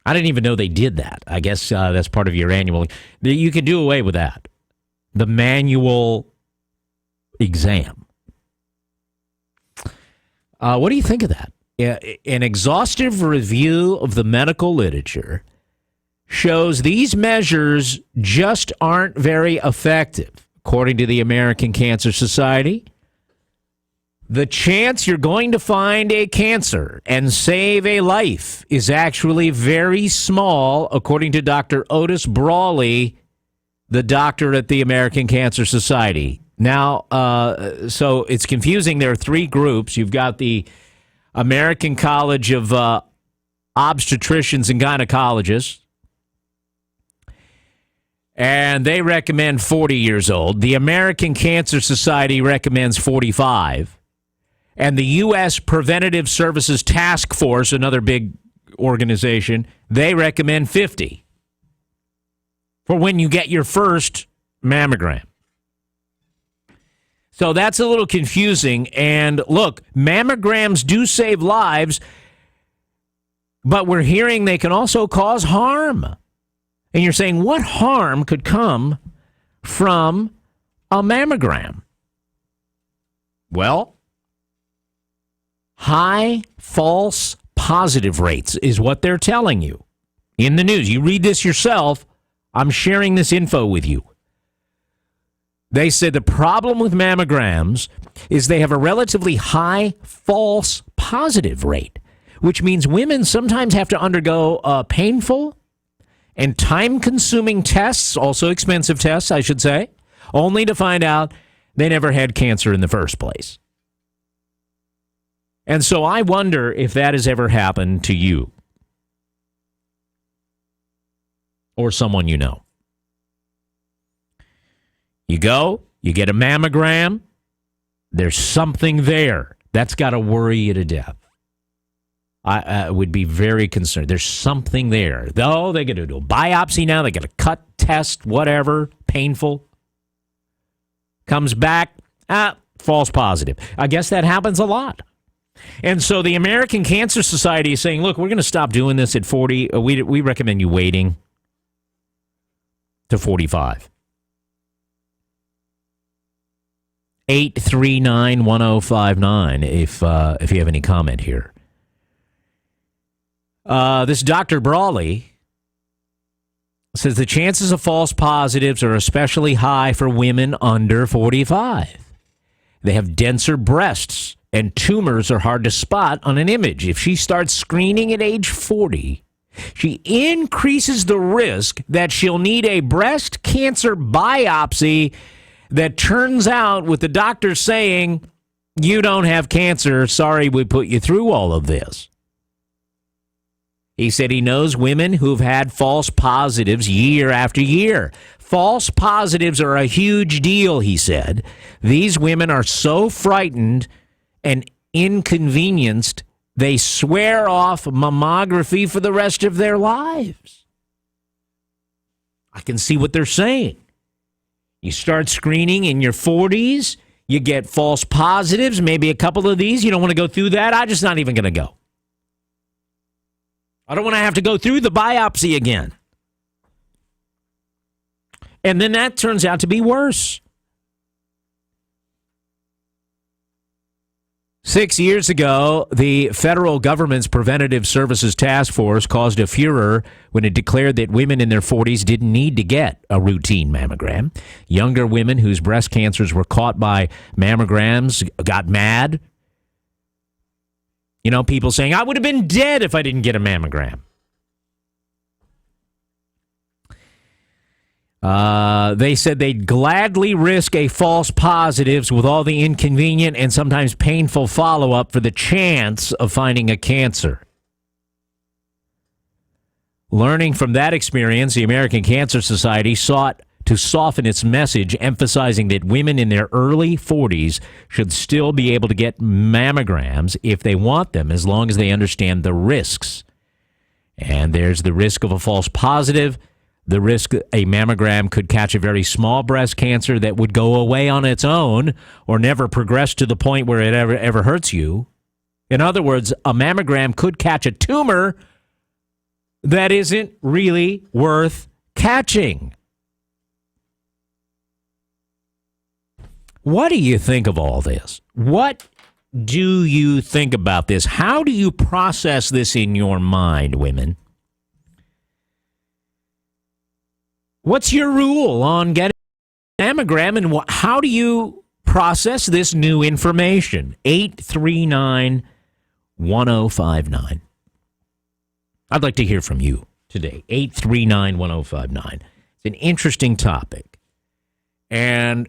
I didn't even know they did that. I guess that's part of your annual. You can do away with that. The manual exam. What do you think of that? An exhaustive review of the medical literature shows these measures just aren't very effective. According to the American Cancer Society, the chance you're going to find a cancer and save a life is actually very small, according to Dr. Otis Brawley, the doctor at the American Cancer Society. Now, so it's confusing. There are three groups. You've got the American College of Obstetricians and Gynecologists, and they recommend 40 years old. The American Cancer Society recommends 45. And the U.S. Preventative Services Task Force, another big organization, they recommend 50 for when you get your first mammogram. So that's a little confusing. And look, mammograms do save lives, but we're hearing they can also cause harm. And you're saying, what harm could come from a mammogram? Well, high false positive rates is what they're telling you in the news. You read this yourself. I'm sharing this info with you. They said the problem with mammograms is they have a relatively high false positive rate, which means women sometimes have to undergo painful and time-consuming tests, also expensive tests, I should say, only to find out they never had cancer in the first place. And so I wonder if that has ever happened to you or someone you know. You go, you get a mammogram, there's something there. That's got to worry you to death. I would be very concerned. There's something there. Though they got to do a biopsy now, they got to cut, test, whatever, painful. Comes back, false positive. I guess that happens a lot. And so the American Cancer Society is saying, look, we're going to stop doing this at 40. We recommend you waiting to 45. 839-1059 if you have any comment here. This Dr. Brawley says the chances of false positives are especially high for women under 45. They have denser breasts, and tumors are hard to spot on an image. If she starts screening at age 40, she increases the risk that she'll need a breast cancer biopsy that turns out with the doctor saying, you don't have cancer. Sorry we put you through all of this. He said he knows women who've had false positives year after year. False positives are a huge deal, he said. These women are so frightened and inconvenienced they swear off mammography for the rest of their lives. I can see what they're saying. You start screening in your 40s, you get false positives, maybe a couple of these. You don't want to go through that? I'm just not even going to go. I don't want to have to go through the biopsy again. And then that turns out to be worse. 6 years ago, the federal government's Preventative Services Task Force caused a furor when it declared that women in their 40s didn't need to get a routine mammogram. Younger women whose breast cancers were caught by mammograms got mad. You know, people saying, I would have been dead if I didn't get a mammogram. They said they'd gladly risk a false positives with all the inconvenient and sometimes painful follow-up for the chance of finding a cancer. Learning from that experience, the American Cancer Society sought to soften its message, emphasizing that women in their early 40s should still be able to get mammograms if they want them, as long as they understand the risks. And there's the risk of a false positive, the risk a mammogram could catch a very small breast cancer that would go away on its own or never progress to the point where it ever hurts you. In other words, a mammogram could catch a tumor that isn't really worth catching. What do you think of all this? What do you think about this? How do you process this in your mind, women? What's your rule on getting a mammogram, and how do you process this new information? 839-1059. I'd like to hear from you today. 839-1059. It's an interesting topic. And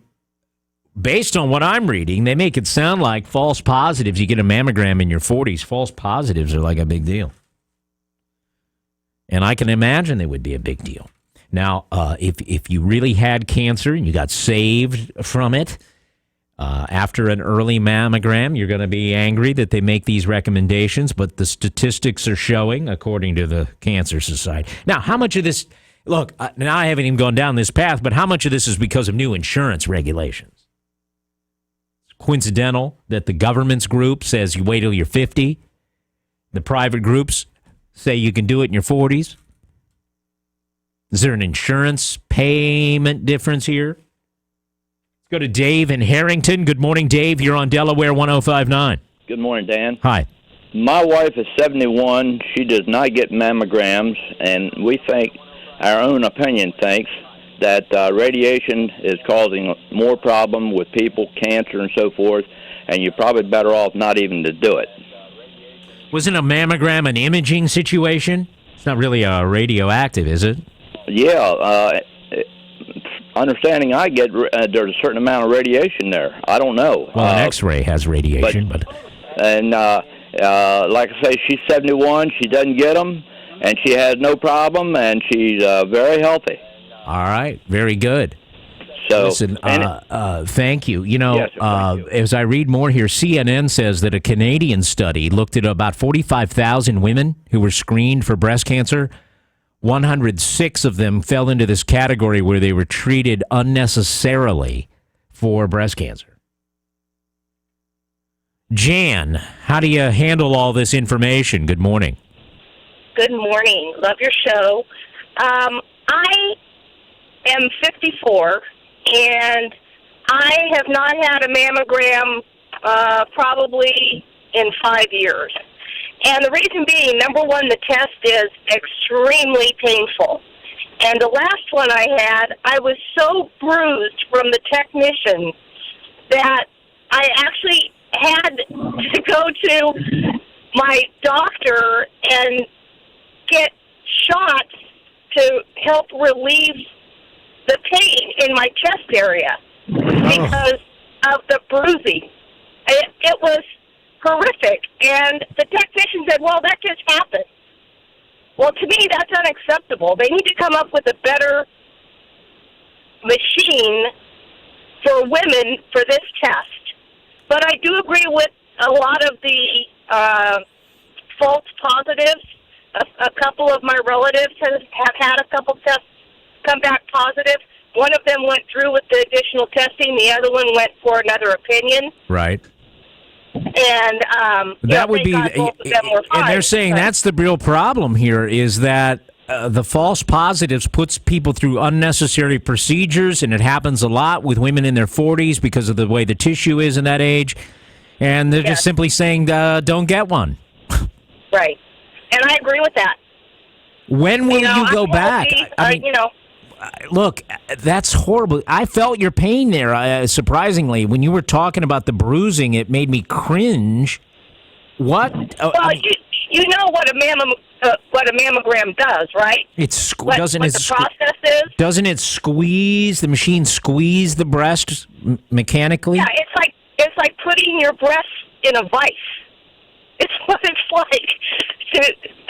based on what I'm reading, they make it sound like false positives. You get a mammogram in your 40s. False positives are like a big deal. And I can imagine they would be a big deal. Now, if you really had cancer and you got saved from it after an early mammogram, you're going to be angry that they make these recommendations, but the statistics are showing, according to the Cancer Society. Now, how much of this, look, now I haven't even gone down this path, but how much of this is because of new insurance regulations? It's coincidental that the government's group says you wait till you're 50. The private groups say you can do it in your 40s. Is there an insurance payment difference here? Let's go to Dave in Harrington. Good morning, Dave. You're on Delaware 105.9. Good morning, Dan. Hi. My wife is 71. She does not get mammograms, and we think, our own opinion thinks, that radiation is causing more problem with people, cancer and so forth, and you're probably better off not even to do it. Wasn't a mammogram an imaging situation? It's not really radioactive, is it? Yeah, understanding I get, there's a certain amount of radiation there. I don't know. Well, an X-ray has radiation, but... And like I say, she's 71. She doesn't get them, and she has no problem, and she's very healthy. All right, very good. So, listen, thank you. You know, yes, thank you. As I read more here, CNN says that a Canadian study looked at about 45,000 women who were screened for breast cancer. 106 of them fell into this category where they were treated unnecessarily for breast cancer. Jan, how do you handle all this information? Good morning. Good morning. Love your show. I am 54, and I have not had a mammogram probably in 5 years. And the reason being, number one, the test is extremely painful. And the last one I had, I was so bruised from the technician that I actually had to go to my doctor and get shots to help relieve the pain in my chest area because of the bruising. It was horrific. And the technician said, well, that just happened. Well, to me, that's unacceptable. They need to come up with a better machine for women for this test. But I do agree with a lot of the false positives. A couple of my relatives have had a couple tests come back positive. One of them went through with the additional testing. The other one went for another opinion. Right. And that would be, both of them were fine, and they're saying that's the real problem here is that the false positives puts people through unnecessary procedures, and it happens a lot with women in their 40s because of the way the tissue is in that age, and they're just simply saying, don't get one. Right. And I agree with that. When will you go back? I mean, look, that's horrible. I felt your pain there, surprisingly. When you were talking about the bruising, it made me cringe. What? Well, you know what a mammogram does, right? What the process is? Doesn't it squeeze, the machine squeeze the breast mechanically? Yeah, it's like putting your breast in a vice. It's what it's like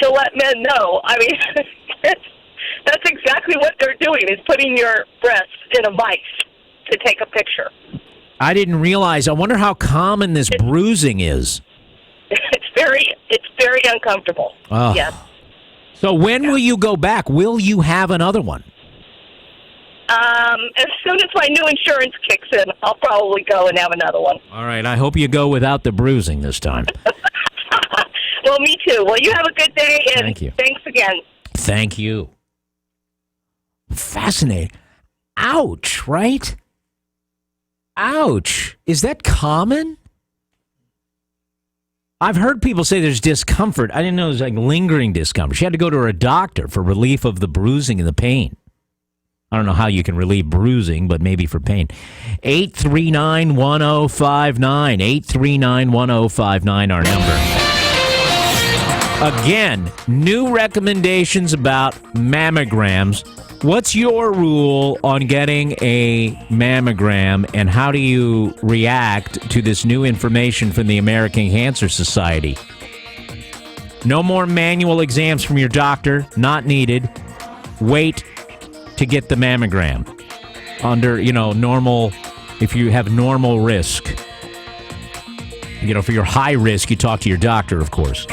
to let men know. I mean, that's exactly what they're doing, is putting your breast in a vice to take a picture. I didn't realize. I wonder how common this bruising is. It's very uncomfortable. Oh. Yes. So when will you go back? Will you have another one? As soon as my new insurance kicks in, I'll probably go and have another one. All right. I hope you go without the bruising this time. Well, me too. Well, you have a good day, and Thank you. Thanks again. Thank you. Fascinating. Ouch, right? Ouch. Is that common? I've heard people say there's discomfort. I didn't know it was like lingering discomfort. She had to go to her doctor for relief of the bruising and the pain. I don't know how you can relieve bruising, but maybe for pain. 839-1059. 839-1059, our number. Again, new recommendations about mammograms. What's your rule on getting a mammogram, and how do you react to this new information from the American Cancer Society? No more manual exams from your doctor, not needed. Wait to get the mammogram under, normal, if you have normal risk. For your high risk, you talk to your doctor, of course.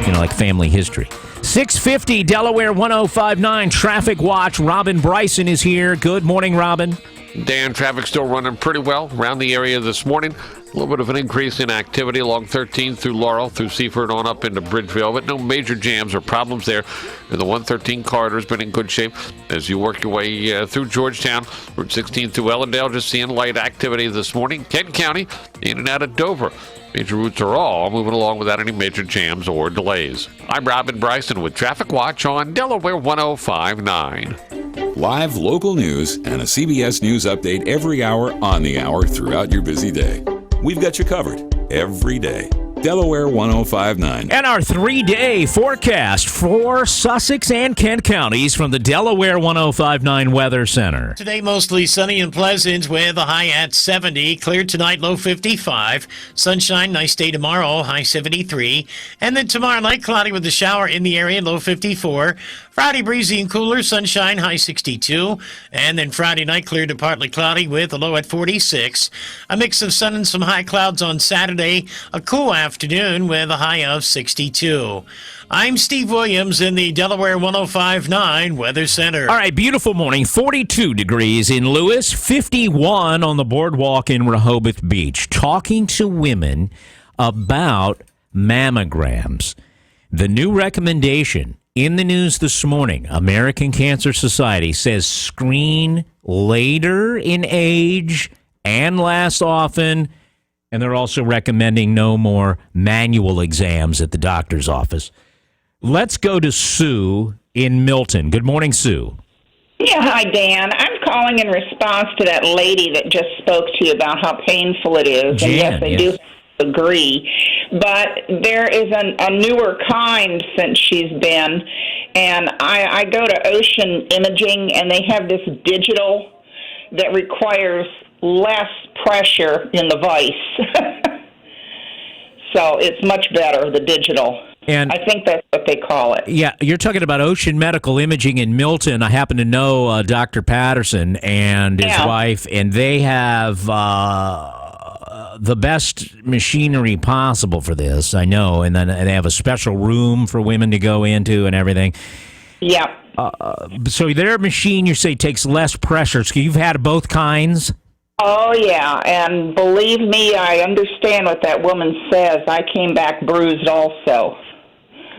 Like family history. 650 Delaware 105.9 Traffic Watch. Robin Bryson is here. Good morning, Robin. Dan, traffic still running pretty well around the area this morning. A little bit of an increase in activity along 13 through Laurel, through Seaford, on up into Bridgeville, but no major jams or problems there. And the 113 corridor has been in good shape as you work your way through Georgetown. Route 16 through Ellendale, just seeing light activity this morning. Kent County, in and out of Dover. Major routes are all moving along without any major jams or delays. I'm Robin Bryson with Traffic Watch on Delaware 105.9. Live local news and a CBS News update every hour on the hour throughout your busy day. We've got you covered every day. Delaware 105.9. And our 3-day forecast for Sussex and Kent counties from the Delaware 105.9 Weather Center. Today, mostly sunny and pleasant with a high at 70. Clear tonight, low 55. Sunshine, nice day tomorrow, high 73. And then tomorrow night, cloudy with a shower in the area, low 54. Friday, breezy and cooler, sunshine, high 62. And then Friday night, clear to partly cloudy with a low at 46. A mix of sun and some high clouds on Saturday. A cool afternoon with a high of 62. I'm Steve Williams in the Delaware 105.9 Weather Center. All right, beautiful morning. 42 degrees in Lewis, 51 on the boardwalk in Rehoboth Beach. Talking to women about mammograms. The new recommendation in the news this morning, American Cancer Society says screen later in age and less often. And they're also recommending no more manual exams at the doctor's office. Let's go to Sue in Milton. Good morning, Sue. Yeah, hi, Dan. I'm calling in response to that lady that just spoke to you about how painful it is. Jan, and yes, I do agree. But there is a newer kind since she's been. And I go to Ocean Imaging, and they have this digital that requires less pressure in the vice. So it's much better, the digital. And I think that's what they call it. Yeah, you're talking about Ocean Medical Imaging in Milton. I happen to know Dr. Patterson and his wife, and they have the best machinery possible for this, I know, and then they have a special room for women to go into and everything. Yeah. So their machine, you say, takes less pressure. So you've had both kinds? Oh, yeah, and believe me, I understand what that woman says. I came back bruised also,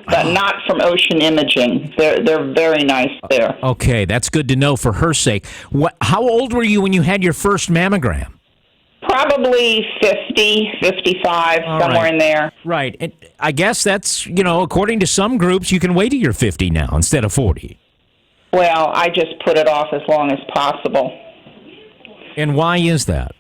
but not from Ocean Imaging. They're very nice there. Okay, that's good to know for her sake. How old were you when you had your first mammogram? Probably 50, 55, somewhere in there. Right. And I guess that's, according to some groups, you can wait till you're 50 now instead of 40. Well, I just put it off as long as possible. And why is that?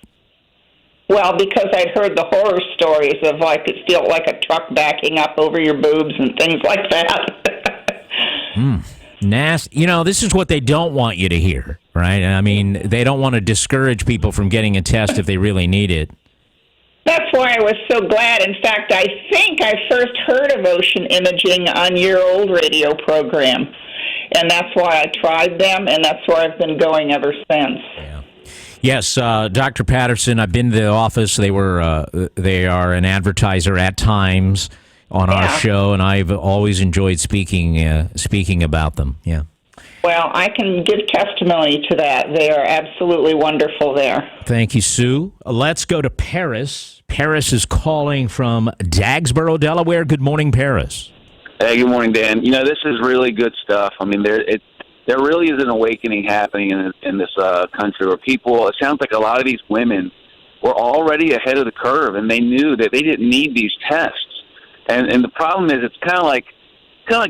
Well, because I'd heard the horror stories of it felt like a truck backing up over your boobs and things like that. Nasty. This is what they don't want you to hear, right? I mean, they don't want to discourage people from getting a test if they really need it. That's why I was so glad. In fact, I think I first heard of Ocean Imaging on your old radio program. And that's why I tried them, and that's where I've been going ever since. Yeah. Yes, Dr. Patterson, I've been to the office. They are an advertiser at times on our show, and I've always enjoyed speaking about them. Yeah. Well, I can give testimony to that. They are absolutely wonderful there. Thank you, Sue. Let's go to Paris. Paris is calling from Dagsboro, Delaware. Good morning, Paris. Hey, good morning, Dan. This is really good stuff. I mean, there really is an awakening happening in this country where people, it sounds like a lot of these women were already ahead of the curve, and they knew that they didn't need these tests. And the problem is, it's kind of like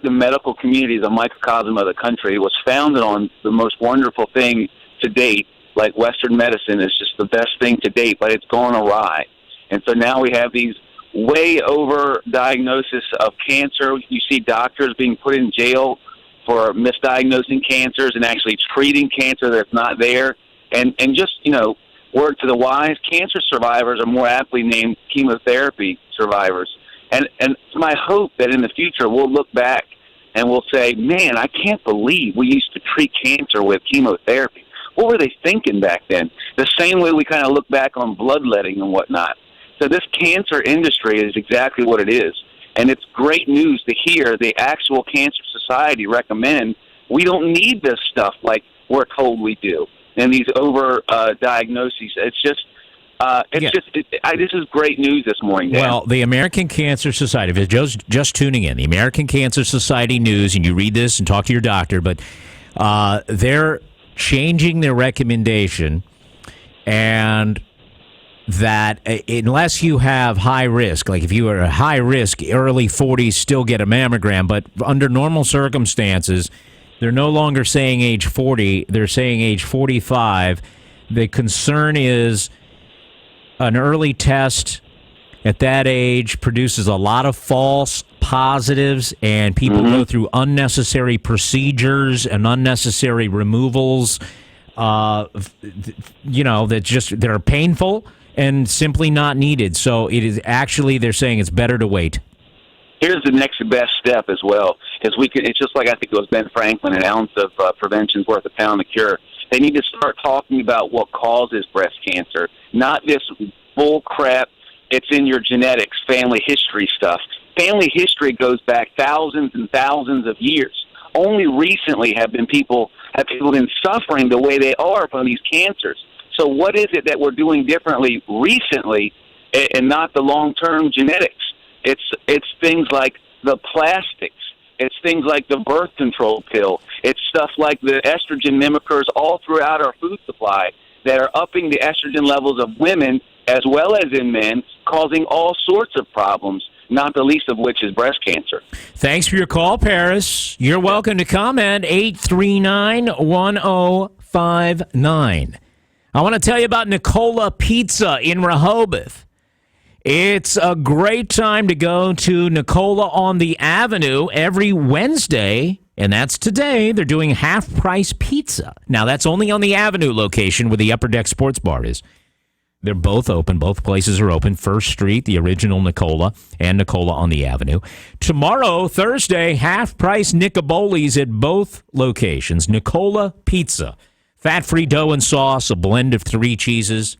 the medical community is a microcosm of the country. It was founded on the most wonderful thing to date, like Western medicine is just the best thing to date, but it's gone awry. And so now we have these way over diagnosis of cancer. You see doctors being put in jail for misdiagnosing cancers and actually treating cancer that's not there. And just, word to the wise, cancer survivors are more aptly named chemotherapy survivors. And it's my hope that in the future we'll look back and we'll say, man, I can't believe we used to treat cancer with chemotherapy. What were they thinking back then? The same way we kind of look back on bloodletting and whatnot. So this cancer industry is exactly what it is. And it's great news to hear the actual Cancer Society recommend we don't need this stuff like we're told we do. And these over diagnoses. It's just, this is great news this morning, Dan. Well, the American Cancer Society, if you're just tuning in, the American Cancer Society news, and you read this and talk to your doctor, but they're changing their recommendation, and that unless you have high risk, like if you are a high risk, early 40s, still get a mammogram, but under normal circumstances, they're no longer saying age 40, they're saying age 45. The concern is an early test at that age produces a lot of false positives, and people go through unnecessary procedures and unnecessary removals, that are painful and simply not needed. So it is actually, they're saying it's better to wait. Here's the next best step as well, because it's just like I think it was Ben Franklin, an ounce of prevention is worth a pound of cure. They need to start talking about what causes breast cancer, not this bull crap, it's in your genetics, family history stuff. Family history goes back thousands and thousands of years. Only recently have people been suffering the way they are from these cancers. So what is it that we're doing differently recently and not the long-term genetics? It's things like the plastics. It's things like the birth control pill. It's stuff like the estrogen mimickers all throughout our food supply that are upping the estrogen levels of women as well as in men, causing all sorts of problems, not the least of which is breast cancer. Thanks for your call, Paris. You're welcome to comment, 839-1059. I want to tell you about Nicola Pizza in Rehoboth. It's a great time to go to Nicola on the Avenue every Wednesday, and that's today. They're doing half-price pizza. Now, that's only on the Avenue location where the Upper Deck Sports Bar is. They're both open. Both places are open. First Street, the original Nicola, and Nicola on the Avenue. Tomorrow, Thursday, half-price Nicobolis at both locations. Nicola Pizza. Fat-free dough and sauce, a blend of 3 cheeses.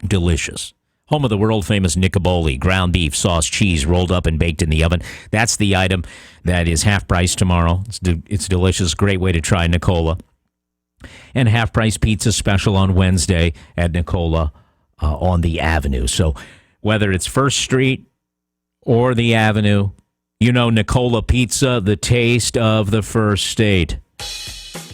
Delicious. Home of the world-famous Nicoboli, ground beef, sauce, cheese, rolled up and baked in the oven. That's the item that is half price tomorrow. It's delicious. Great way to try Nicola. And half-price pizza special on Wednesday at Nicola on the Avenue. So whether it's First Street or the Avenue, you know Nicola Pizza, the taste of the First State.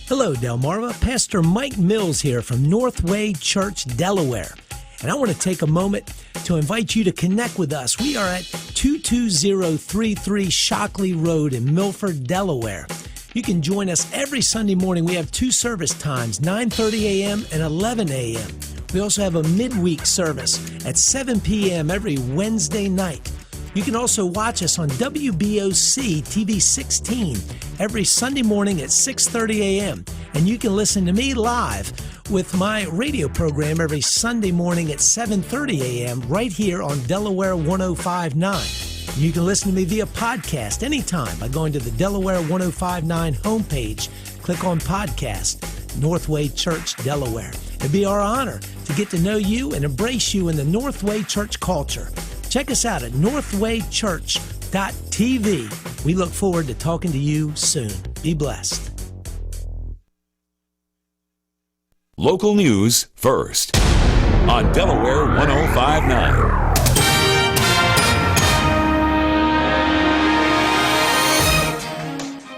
Hello, Delmarva. Pastor Mike Mills here from Northway Church, Delaware. And I want to take a moment to invite you to connect with us. We are at 22033 Shockley Road in Milford, Delaware. You can join us every Sunday morning. We have 2 service times, 9:30 a.m. and 11 a.m. We also have a midweek service at 7 p.m. every Wednesday night. You can also watch us on WBOC TV 16 every Sunday morning at 6:30 a.m. And you can listen to me live with my radio program every Sunday morning at 7:30 a.m. right here on Delaware 105.9. You can listen to me via podcast anytime by going to the Delaware 105.9 homepage. Click on podcast, Northway Church, Delaware. It'd be our honor to get to know you and embrace you in the Northway Church culture. Check us out at northwaychurch.tv. We look forward to talking to you soon. Be blessed. Local news first on Delaware 105.9.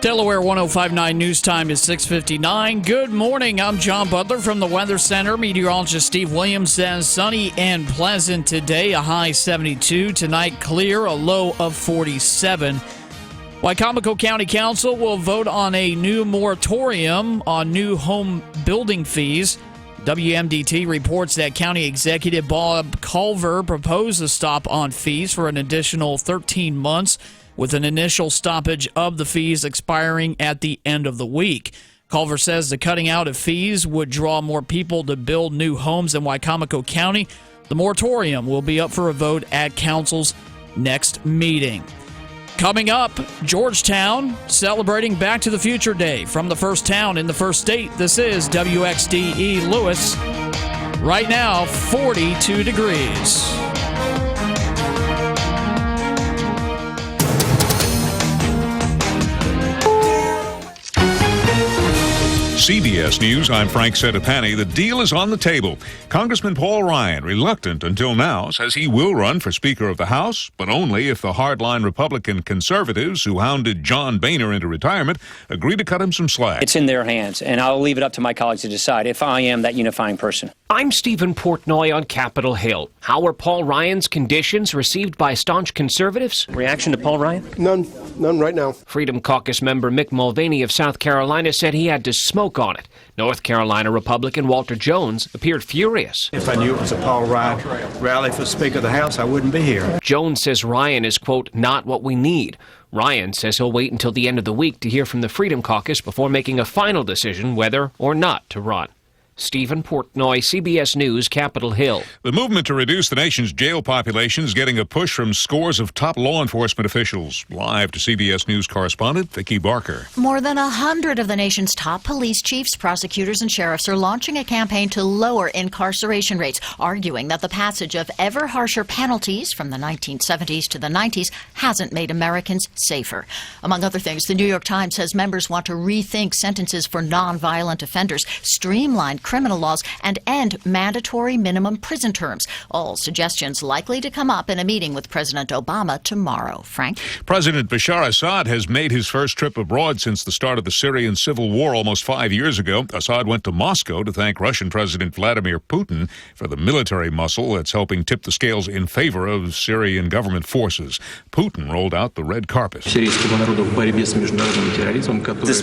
Delaware 105.9 news time is 6:59. Good morning. I'm John Butler from the Weather Center. Meteorologist Steve Williams says sunny and pleasant today, a high 72. Tonight, clear, a low of 47. Wicomico County Council will vote on a new moratorium on new home building fees. WMDT reports that County Executive Bob Culver proposed a stop on fees for an additional 13 months, with an initial stoppage of the fees expiring at the end of the week. Culver says the cutting out of fees would draw more people to build new homes in Wicomico County. The moratorium will be up for a vote at Council's next meeting. Coming up, Georgetown celebrating Back to the Future Day from the first town in the first state. This is WXDE Lewis. Right now, 42 degrees. CBS News, I'm Frank Sedapani. The deal is on the table. Congressman Paul Ryan, reluctant until now, says he will run for Speaker of the House, but only if the hardline Republican conservatives who hounded John Boehner into retirement agree to cut him some slack. It's in their hands, and I'll leave it up to my colleagues to decide if I am that unifying person. I'm Stephen Portnoy on Capitol Hill. How were Paul Ryan's conditions received by staunch conservatives? Reaction to Paul Ryan? None right now. Freedom Caucus member Mick Mulvaney of South Carolina said he had to smoke on it. North Carolina Republican Walter Jones appeared furious. If I knew it was a Paul Ryan rally for Speaker of the House, I wouldn't be here. Jones says Ryan is, quote, not what we need. Ryan says he'll wait until the end of the week to hear from the Freedom Caucus before making a final decision whether or not to run. Stephen Portnoy, CBS News, Capitol Hill. The movement to reduce the nation's jail population is getting a push from scores of top law enforcement officials. Live to CBS News correspondent Vicki Barker. More than 100 of the nation's top police chiefs, prosecutors, and sheriffs are launching a campaign to lower incarceration rates, arguing that the passage of ever harsher penalties from the 1970s to the 90s hasn't made Americans safer. Among other things, the New York Times says members want to rethink sentences for nonviolent offenders, streamline criminal laws, and end mandatory minimum prison terms. All suggestions likely to come up in a meeting with President Obama tomorrow. Frank? President Bashar Assad has made his first trip abroad since the start of the Syrian civil war almost 5 years ago. Assad went to Moscow to thank Russian President Vladimir Putin for the military muscle that's helping tip the scales in favor of Syrian government forces. Putin rolled out the red carpet. This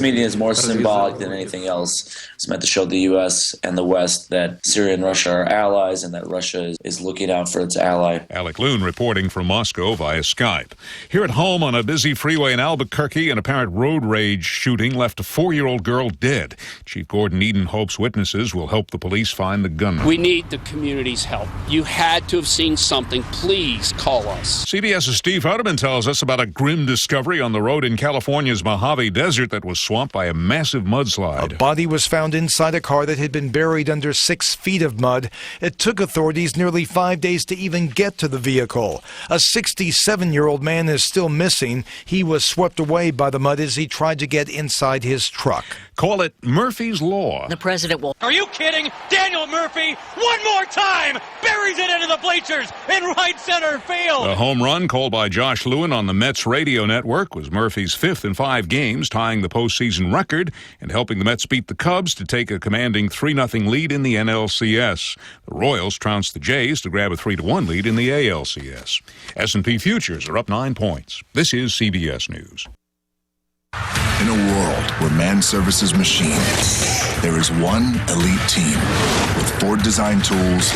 meeting is more symbolic than anything else. It's meant to show the U.S. and the West that Syria and Russia are allies and that Russia is looking out for its ally. Alec Loon reporting from Moscow via Skype. Here at home on a busy freeway in Albuquerque, an apparent road rage shooting left a 4-year-old girl dead. Chief Gordon Eden hopes witnesses will help the police find the gunman. We need the community's help. You had to have seen something. Please call us. CBS's Steve Hardeman tells us about a grim discovery on the road in California's Mojave Desert that was swamped by a massive mudslide. A body was found inside a car that had been been buried under 6 feet of mud. It took authorities nearly 5 days to even get to the vehicle. A 67-year-old man is still missing. He was swept away by the mud as he tried to get inside his truck. Call it Murphy's Law. The president will... Are you kidding? Daniel Murphy, one more time, buries it into the bleachers in right center field. The home run called by Josh Lewin on the Mets radio network was Murphy's 5th in 5 games, tying the postseason record and helping the Mets beat the Cubs to take a commanding 3-0 lead in the NLCS. The Royals trounced the Jays to grab a 3-1 lead in the ALCS. S&P futures are up 9 points. This is CBS News. In a world where man services machine, there is one elite team with Ford-designed tools,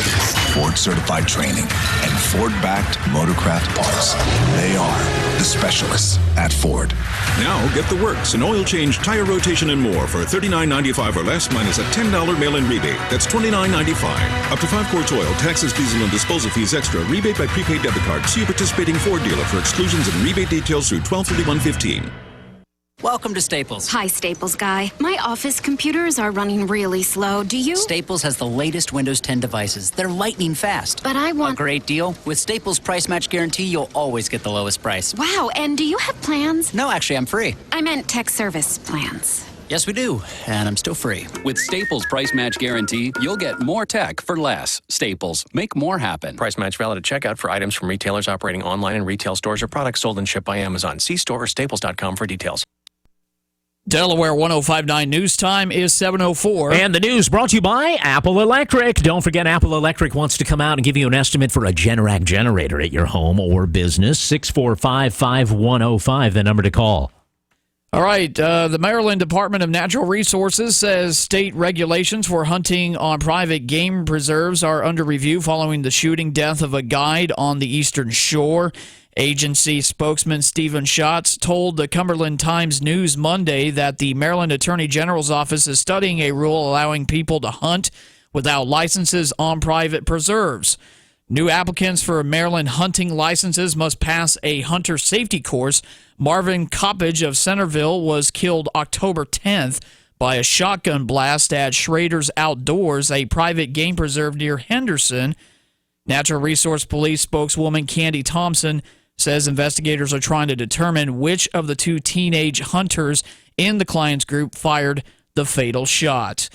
Ford-certified training, and Ford-backed motorcraft parts. They are the specialists at Ford. Now get the works, an oil change, tire rotation, and more for $39.95 or less minus a $10 mail-in rebate. That's $29.95. Up to 5 quarts oil, taxes, diesel, and disposal fees extra. Rebate by prepaid debit card. See a participating Ford dealer for exclusions and rebate details through 12/31/15. Welcome to Staples. Hi, Staples guy. My office computers are running really slow. Do you? Staples has the latest Windows 10 devices. They're lightning fast. But I want... A great deal. With Staples Price Match Guarantee, you'll always get the lowest price. Wow, and do you have plans? No, actually, I'm free. I meant tech service plans. Yes, we do. And I'm still free. With Staples Price Match Guarantee, you'll get more tech for less. Staples. Make more happen. Price match valid at checkout for items from retailers operating online in retail stores or products sold and shipped by Amazon. See store or staples.com for details. Delaware 105.9 news time is 7:04. And the news brought to you by Apple Electric. Don't forget, Apple Electric wants to come out and give you an estimate for a Generac generator at your home or business. 645-5105, the number to call. All right. The Maryland Department of Natural Resources says state regulations for hunting on private game preserves are under review following the shooting death of a guide on the Eastern Shore. Agency spokesman Stephen Schatz told the Cumberland Times News Monday that the Maryland Attorney General's office is studying a rule allowing people to hunt without licenses on private preserves. New applicants for Maryland hunting licenses must pass a hunter safety course. Marvin Coppage of Centerville was killed October 10th by a shotgun blast at Schrader's Outdoors, a private game preserve near Henderson. Natural Resource Police spokeswoman Candy Thompson says investigators are trying to determine which of the 2 teenage hunters in the client's group fired the fatal shot.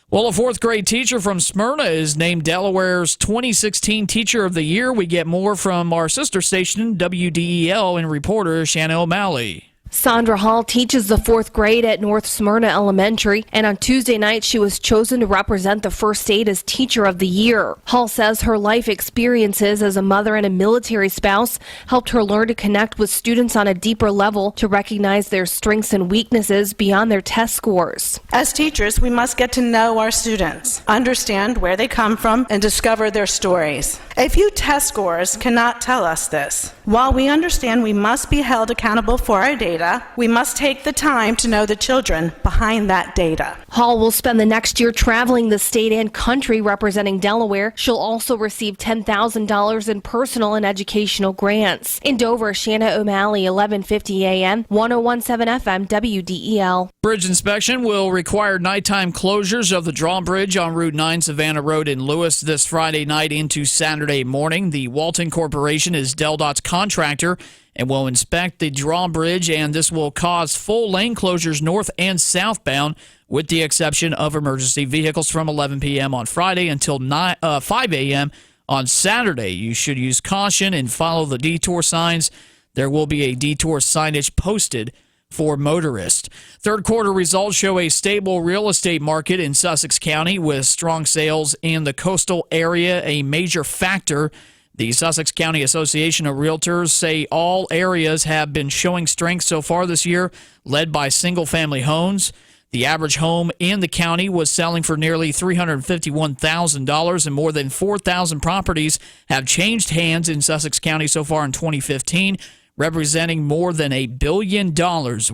Well, a 4th grade teacher from Smyrna is named Delaware's 2016 Teacher of the Year. We get more from our sister station, WDEL, and reporter Shanna O'Malley. Sandra Hall teaches the 4th grade at North Smyrna Elementary, and on Tuesday night she was chosen to represent the first state as Teacher of the Year. Hall says her life experiences as a mother and a military spouse helped her learn to connect with students on a deeper level to recognize their strengths and weaknesses beyond their test scores. As teachers, we must get to know our students, understand where they come from, and discover their stories. A few test scores cannot tell us this. While we understand we must be held accountable for our data, we must take the time to know the children behind that data. Hall will spend the next year traveling the state and country representing Delaware. She'll also receive $10,000 in personal and educational grants. In Dover, Shanna O'Malley, 1150 AM, 1017 FM, WDEL. Bridge inspection will require nighttime closures of the drawbridge on Route 9 Savannah Road in Lewis this Friday night into Saturday morning. The Walton Corporation is DelDOT's contractor and will inspect the drawbridge, and this will cause full lane closures north and southbound, with the exception of emergency vehicles from 11 p.m. on Friday until 5 a.m. on Saturday. You should use caution and follow the detour signs. There will be a detour signage posted for motorists. Third quarter results show a stable real estate market in Sussex County, with strong sales in the coastal area a major factor. The Sussex County Association of Realtors say all areas have been showing strength so far this year, led by single-family homes. The average home in the county was selling for nearly $351,000, and more than 4,000 properties have changed hands in Sussex County so far in 2015, representing more than $1 billion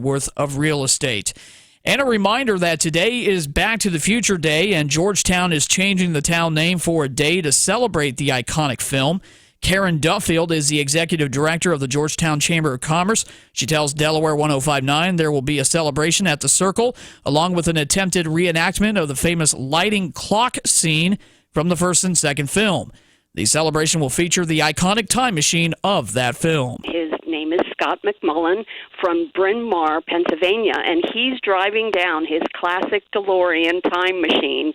worth of real estate. And a reminder that today is Back to the Future Day, and Georgetown is changing the town name for a day to celebrate the iconic film. Karen Duffield is the executive director of the Georgetown Chamber of Commerce. She tells Delaware 105.9 there will be a celebration at the Circle, along with an attempted reenactment of the famous lighting clock scene from the first and second film. The celebration will feature the iconic time machine of that film. His name is Scott McMullen from Bryn Mawr, Pennsylvania, and he's driving down his classic DeLorean time machine.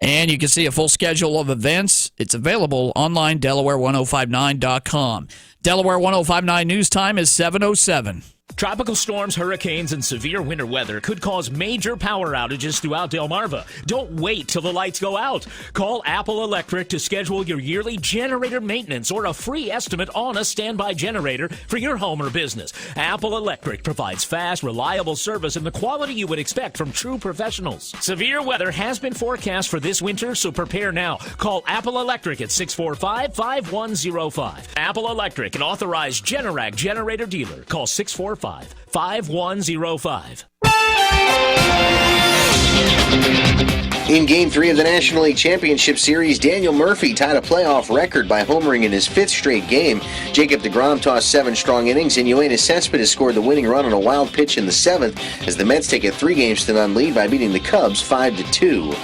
And you can see a full schedule of events. It's available online, Delaware1059.com. Delaware 105.9 news time is 7:07. Tropical storms, hurricanes, and severe winter weather could cause major power outages throughout Delmarva. Don't wait till the lights go out. Call Apple Electric to schedule your yearly generator maintenance or a free estimate on a standby generator for your home or business. Apple Electric provides fast, reliable service and the quality you would expect from true professionals. Severe weather has been forecast for this winter, so prepare now. Call Apple Electric at 645-5105. Apple Electric, an authorized Generac generator dealer. Call 645-5105. In Game 3 of the National League Championship Series, Daniel Murphy tied a playoff record by homering in his 5th straight game. Jacob deGrom tossed 7 strong innings, and Yoenis Cespedes scored the winning run on a wild pitch in the 7th as the Mets take a 3-0 lead by beating the Cubs 5-2.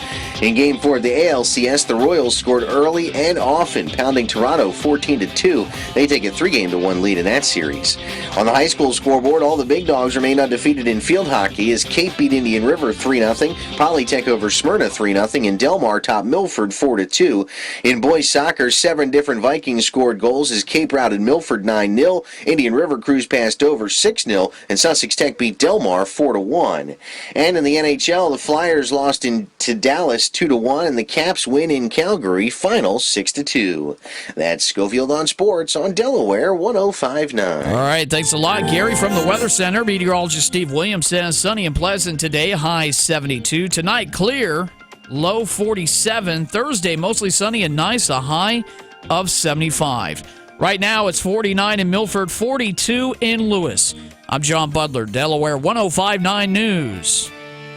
In Game 4 of the ALCS, the Royals scored early and often, pounding Toronto 14-2. They take a 3-1 lead in that series. On the high school scoreboard, all the big dogs remain undefeated in field hockey as Cape beat Indian River 3-0, Polytech over Smyrna 3-0, and Delmar topped Milford 4-2. In boys soccer, 7 different Vikings scored goals as Cape routed Milford 9-0, Indian River cruised past Dover 6-0, and Sussex Tech beat Delmar 4-1. And in the NHL, the Flyers lost to Dallas 2-1, and the Caps win in Calgary, final 6-2. That's Schofield on Sports on Delaware 105.9. All right, thanks a lot, Gary. From the Weather Center, meteorologist Steve Williams says sunny and pleasant today, high 72. Tonight, clear, low 47. Thursday, mostly sunny and nice, a high of 75. Right now, it's 49 in Milford, 42 in Lewis. I'm John Butler, Delaware 105.9 News.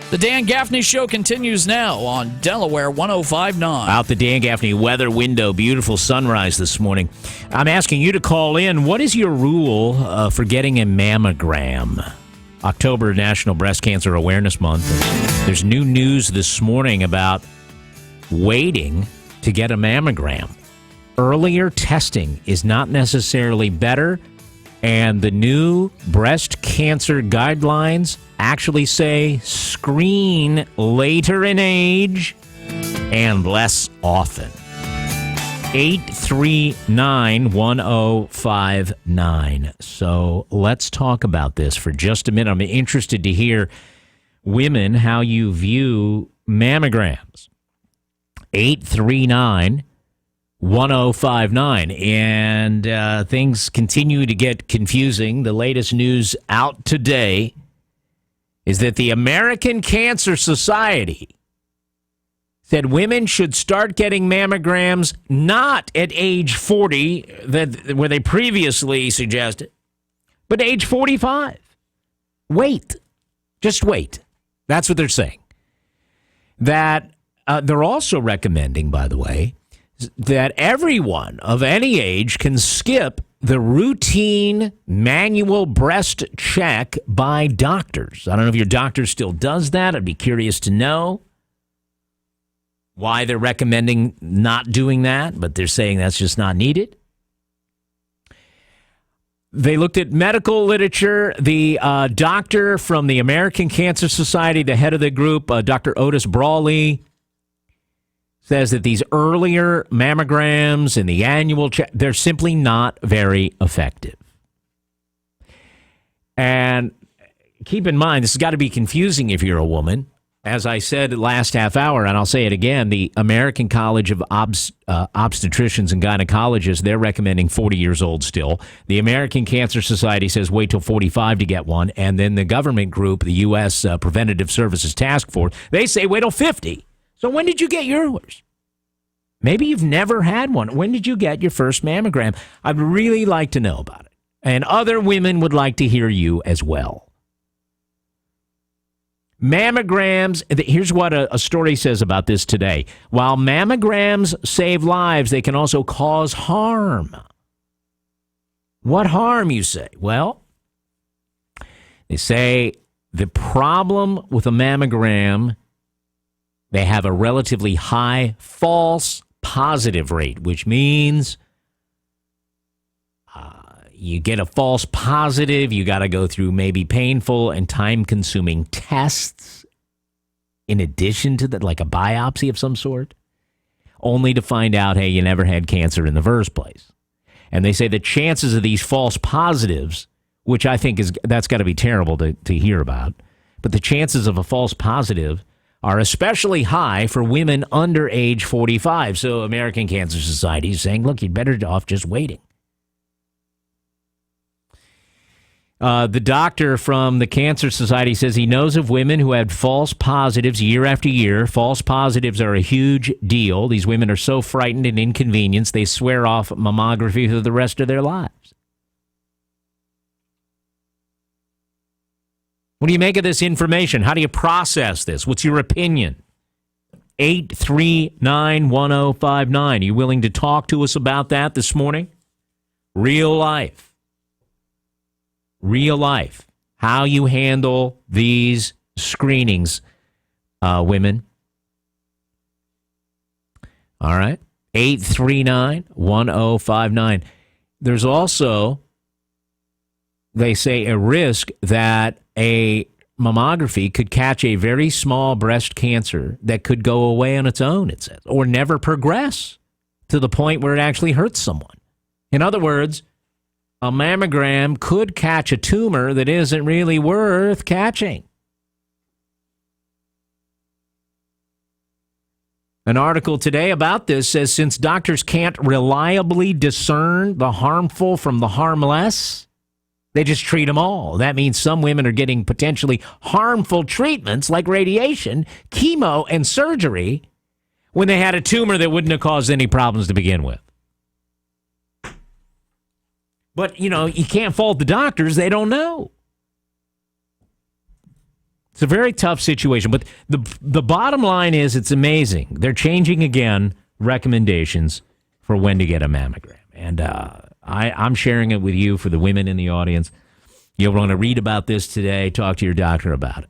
The Dan Gaffney Show continues now on Delaware 105.9. Out the Dan Gaffney weather window. Beautiful sunrise this morning. I'm asking you to call in. What is your rule for getting a mammogram? October, National Breast Cancer Awareness Month. There's new news this morning about waiting to get a mammogram. Earlier testing is not necessarily better, and the new breast cancer guidelines actually say screen later in age and less often. 839-1059. So let's talk about this for just a minute. I'm interested to hear, women, how you view mammograms. 839-1059. And things continue to get confusing. The latest news out today is that the American Cancer Society said women should start getting mammograms not at age 40, where they previously suggested, but age 45. Wait. Just wait. That's what they're saying. That they're also recommending, by the way, that everyone of any age can skip the routine manual breast check by doctors. I don't know if your doctor still does that. I'd be curious to know why they're recommending not doing that, but they're saying that's just not needed. They looked at medical literature. The doctor from the American Cancer Society, the head of the group, Dr. Otis Brawley, says that these earlier mammograms and the annual check, they're simply not very effective. And keep in mind, this has got to be confusing if you're a woman. As I said last half hour, and I'll say it again, the American College of Obstetricians and Gynecologists, they're recommending 40 years old still. The American Cancer Society says wait till 45 to get one. And then the government group, the U.S. Preventative Services Task Force, they say wait till 50. So when did you get yours? Maybe you've never had one. When did you get your first mammogram? I'd really like to know about it. And other women would like to hear you as well. Mammograms, here's what a story says about this today. While mammograms save lives, they can also cause harm. What harm, you say? Well, they say the problem with a mammogram, they have a relatively high false positive rate, which means you get a false positive, you got to go through maybe painful and time-consuming tests in addition to that, like a biopsy of some sort, only to find out, hey, you never had cancer in the first place. And they say the chances of these false positives, which I think that's got to be terrible to hear about, but the chances of a false positive are especially high for women under age 45. So American Cancer Society is saying, look, you'd better off just waiting. The doctor from the Cancer Society says he knows of women who had false positives year after year. False positives are a huge deal. These women are so frightened and inconvenienced, they swear off mammography for the rest of their lives. What do you make of this information? How do you process this? What's your opinion? 839-1059. Are you willing to talk to us about that this morning? Real life. Real life. How you handle these screenings, women. All right. 839-1059. There's also, they say, a risk that a mammography could catch a very small breast cancer that could go away on its own, it says, or never progress to the point where it actually hurts someone. In other words, a mammogram could catch a tumor that isn't really worth catching. An article today about this says since doctors can't reliably discern the harmful from the harmless, they just treat them all. That means some women are getting potentially harmful treatments like radiation, chemo, and surgery when they had a tumor that wouldn't have caused any problems to begin with. But, you can't fault the doctors. They don't know. It's a very tough situation. But the bottom line is it's amazing. They're changing, again, recommendations for when to get a mammogram. And I'm sharing it with you for the women in the audience. You'll want to read about this today. Talk to your doctor about it.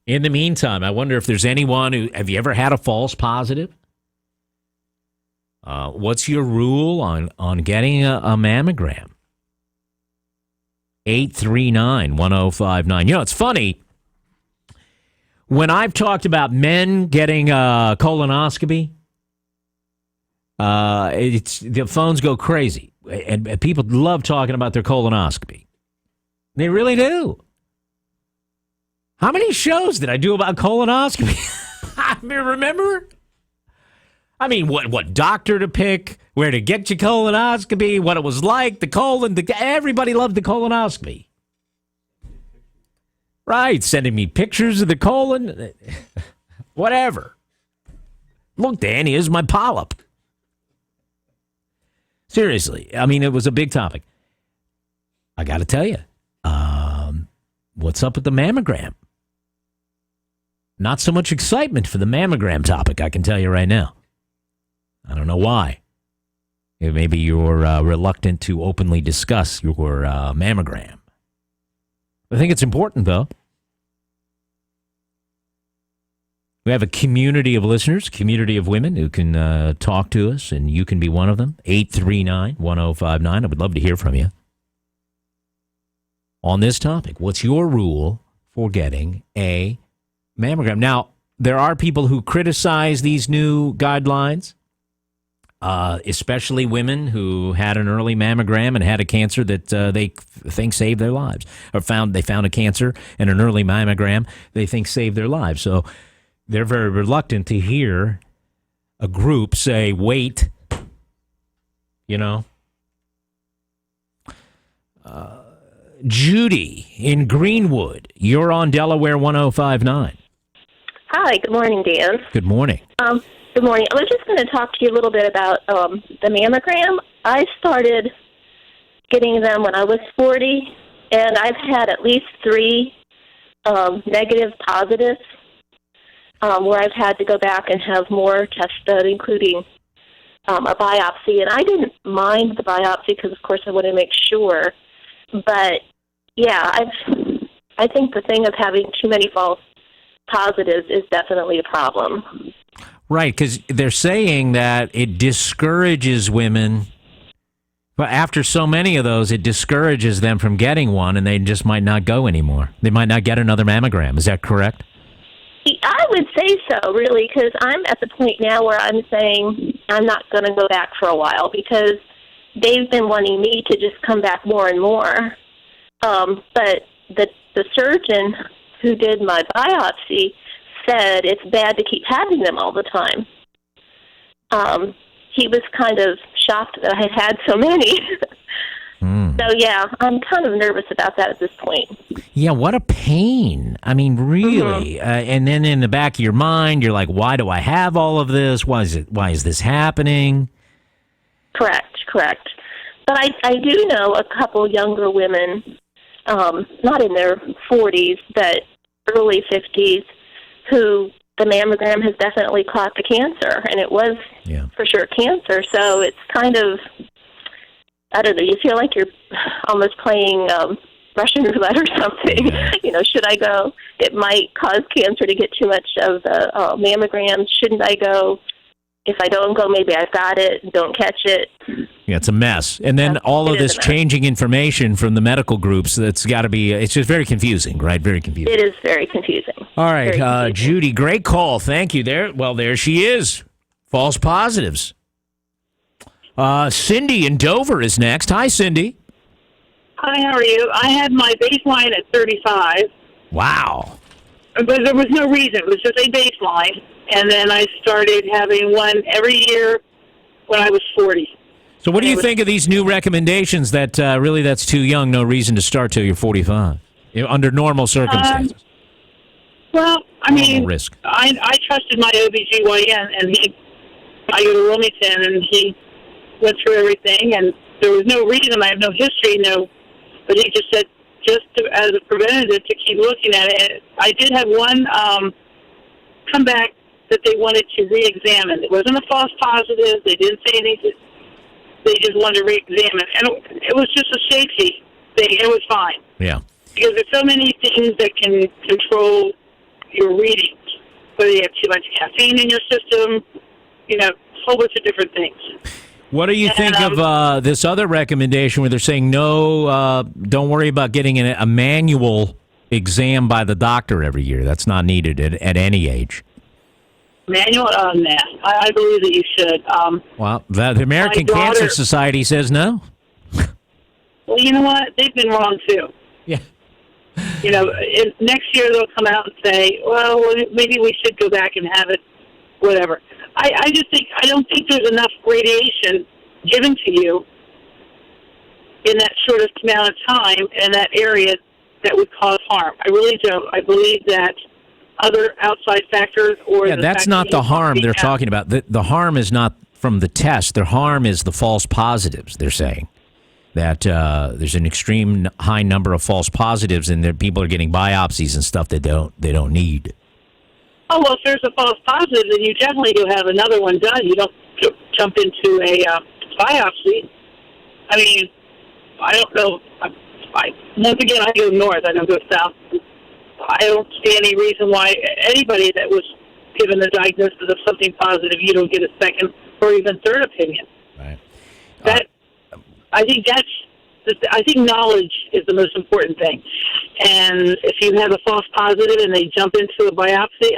In the meantime, I wonder if there's anyone who... Have you ever had a false positive? What's your rule on getting a mammogram? 839-1059. It's funny. When I've talked about men getting a colonoscopy, the phones go crazy. And people love talking about their colonoscopy. They really do. How many shows did I do about colonoscopy? I remember? I mean, what doctor to pick, where to get your colonoscopy, what it was like, the colon. Everybody loved the colonoscopy. Right, sending me pictures of the colon. Whatever. Look, Dan, here's my polyp. Seriously, I mean, it was a big topic. I got to tell you, what's up with the mammogram? Not so much excitement for the mammogram topic, I can tell you right now. I don't know why. Maybe you're reluctant to openly discuss your mammogram. I think it's important, though. We have a community of listeners, community of women who can talk to us, and you can be one of them. 839-1059. I would love to hear from you on this topic. What's your rule for getting a mammogram? Now, there are people who criticize these new guidelines, especially women who had an early mammogram and had a cancer that they think saved their lives, or they found a cancer and an early mammogram they think saved their lives. So they're very reluctant to hear a group say, wait, Judy in Greenwood, you're on Delaware 105.9. Hi, good morning, Dan. Good morning. Good morning. I was just going to talk to you a little bit about the mammogram. I started getting them when I was 40, and I've had at least 3 negative positives, where I've had to go back and have more tests done, including a biopsy. And I didn't mind the biopsy because, of course, I want to make sure. But, yeah, I think the thing of having too many false positives is definitely a problem. Right, because they're saying that it discourages women. But after so many of those, it discourages them from getting one, and they just might not go anymore. They might not get another mammogram. Is that correct? I would say so, really, because I'm at the point now where I'm saying I'm not going to go back for a while because they've been wanting me to just come back more and more. But the surgeon who did my biopsy said it's bad to keep having them all the time. He was kind of shocked that I had so many. So, yeah, I'm kind of nervous about that at this point. Yeah, what a pain. I mean, really. And then in the back of your mind, you're like, why do I have all of this? Why is this happening? Correct. But I do know a couple younger women, not in their 40s, but early 50s, who the mammogram has definitely caught the cancer, and it was for sure cancer. So it's kind of, I don't know, you feel like you're almost playing Russian roulette or something. Should I go? It might cause cancer to get too much of the mammogram. Shouldn't I go? If I don't go, maybe I've got it, don't catch it. Yeah, it's a mess. And then all of this changing information from the medical groups, that's got to be, it's just very confusing, right? Very confusing. It is very confusing. All right, Judy, great call. Thank you. There she is. False positives. Cindy in Dover is next. Hi, Cindy. Hi, how are you? I had my baseline at 35. Wow. But there was no reason. It was just a baseline. And then I started having one every year when I was 40. So what do you think of these new recommendations that really that's too young, no reason to start till you're 45, under normal circumstances? Well, I mean, risk. I trusted my OBGYN, and I go to Wilmington, and he went through everything, and there was no reason. I have no history, but he just said, as a preventative, to keep looking at it. I did have one come back that they wanted to re-examine. It wasn't a false positive. They didn't say anything. They just wanted to re-examine. And it was just a safety thing. It was fine. Yeah. Because there's so many things that can control your readings. Whether you have too much caffeine in your system, a whole bunch of different things. What do you think of this other recommendation where they're saying, no, don't worry about getting a manual exam by the doctor every year? That's not needed at any age. Manual? Nah. I believe that you should. Well, the American Cancer Society says no. Well, you know what? They've been wrong, too. Yeah. Next year they'll come out and say, well, maybe we should go back and have it, whatever. I don't think there's enough radiation given to you in that short amount of time in that area that would cause harm. I really don't. I believe that other outside factors that's not the harm they're talking about. The harm is not from the test. The harm is the false positives, they're saying. That there's an extreme high number of false positives, and that people are getting biopsies and stuff that they don't need. Oh, well, if there's a false positive, then you definitely do have another one done. You don't jump into a biopsy. I mean, I don't know. Once again, I go north. I don't go south. I don't see any reason why anybody that was given the diagnosis of something positive, you don't get a second or even third opinion. Right. I think knowledge is the most important thing. And if you have a false positive and they jump into a biopsy,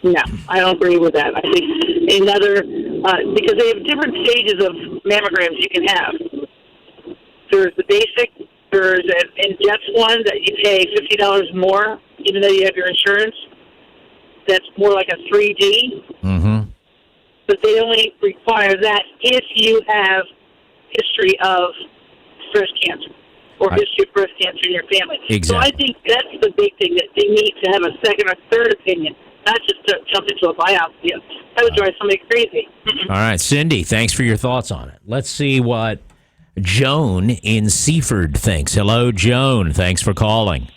no, I don't agree with that. I think because they have different stages of mammograms you can have. There's the basic, there's an in-depth one that you pay $50 more, even though you have your insurance. That's more like a 3D. Mm-hmm. But they only require that if you have history of breast cancer or history of breast cancer in your family. Exactly. So I think that's the big thing, that they need to have a second or third opinion, not just to jump into a biopsy. That would drive somebody crazy. All right, Cindy, thanks for your thoughts on it. Let's see what Joan in Seaford thinks. Hello, Joan. Thanks for calling.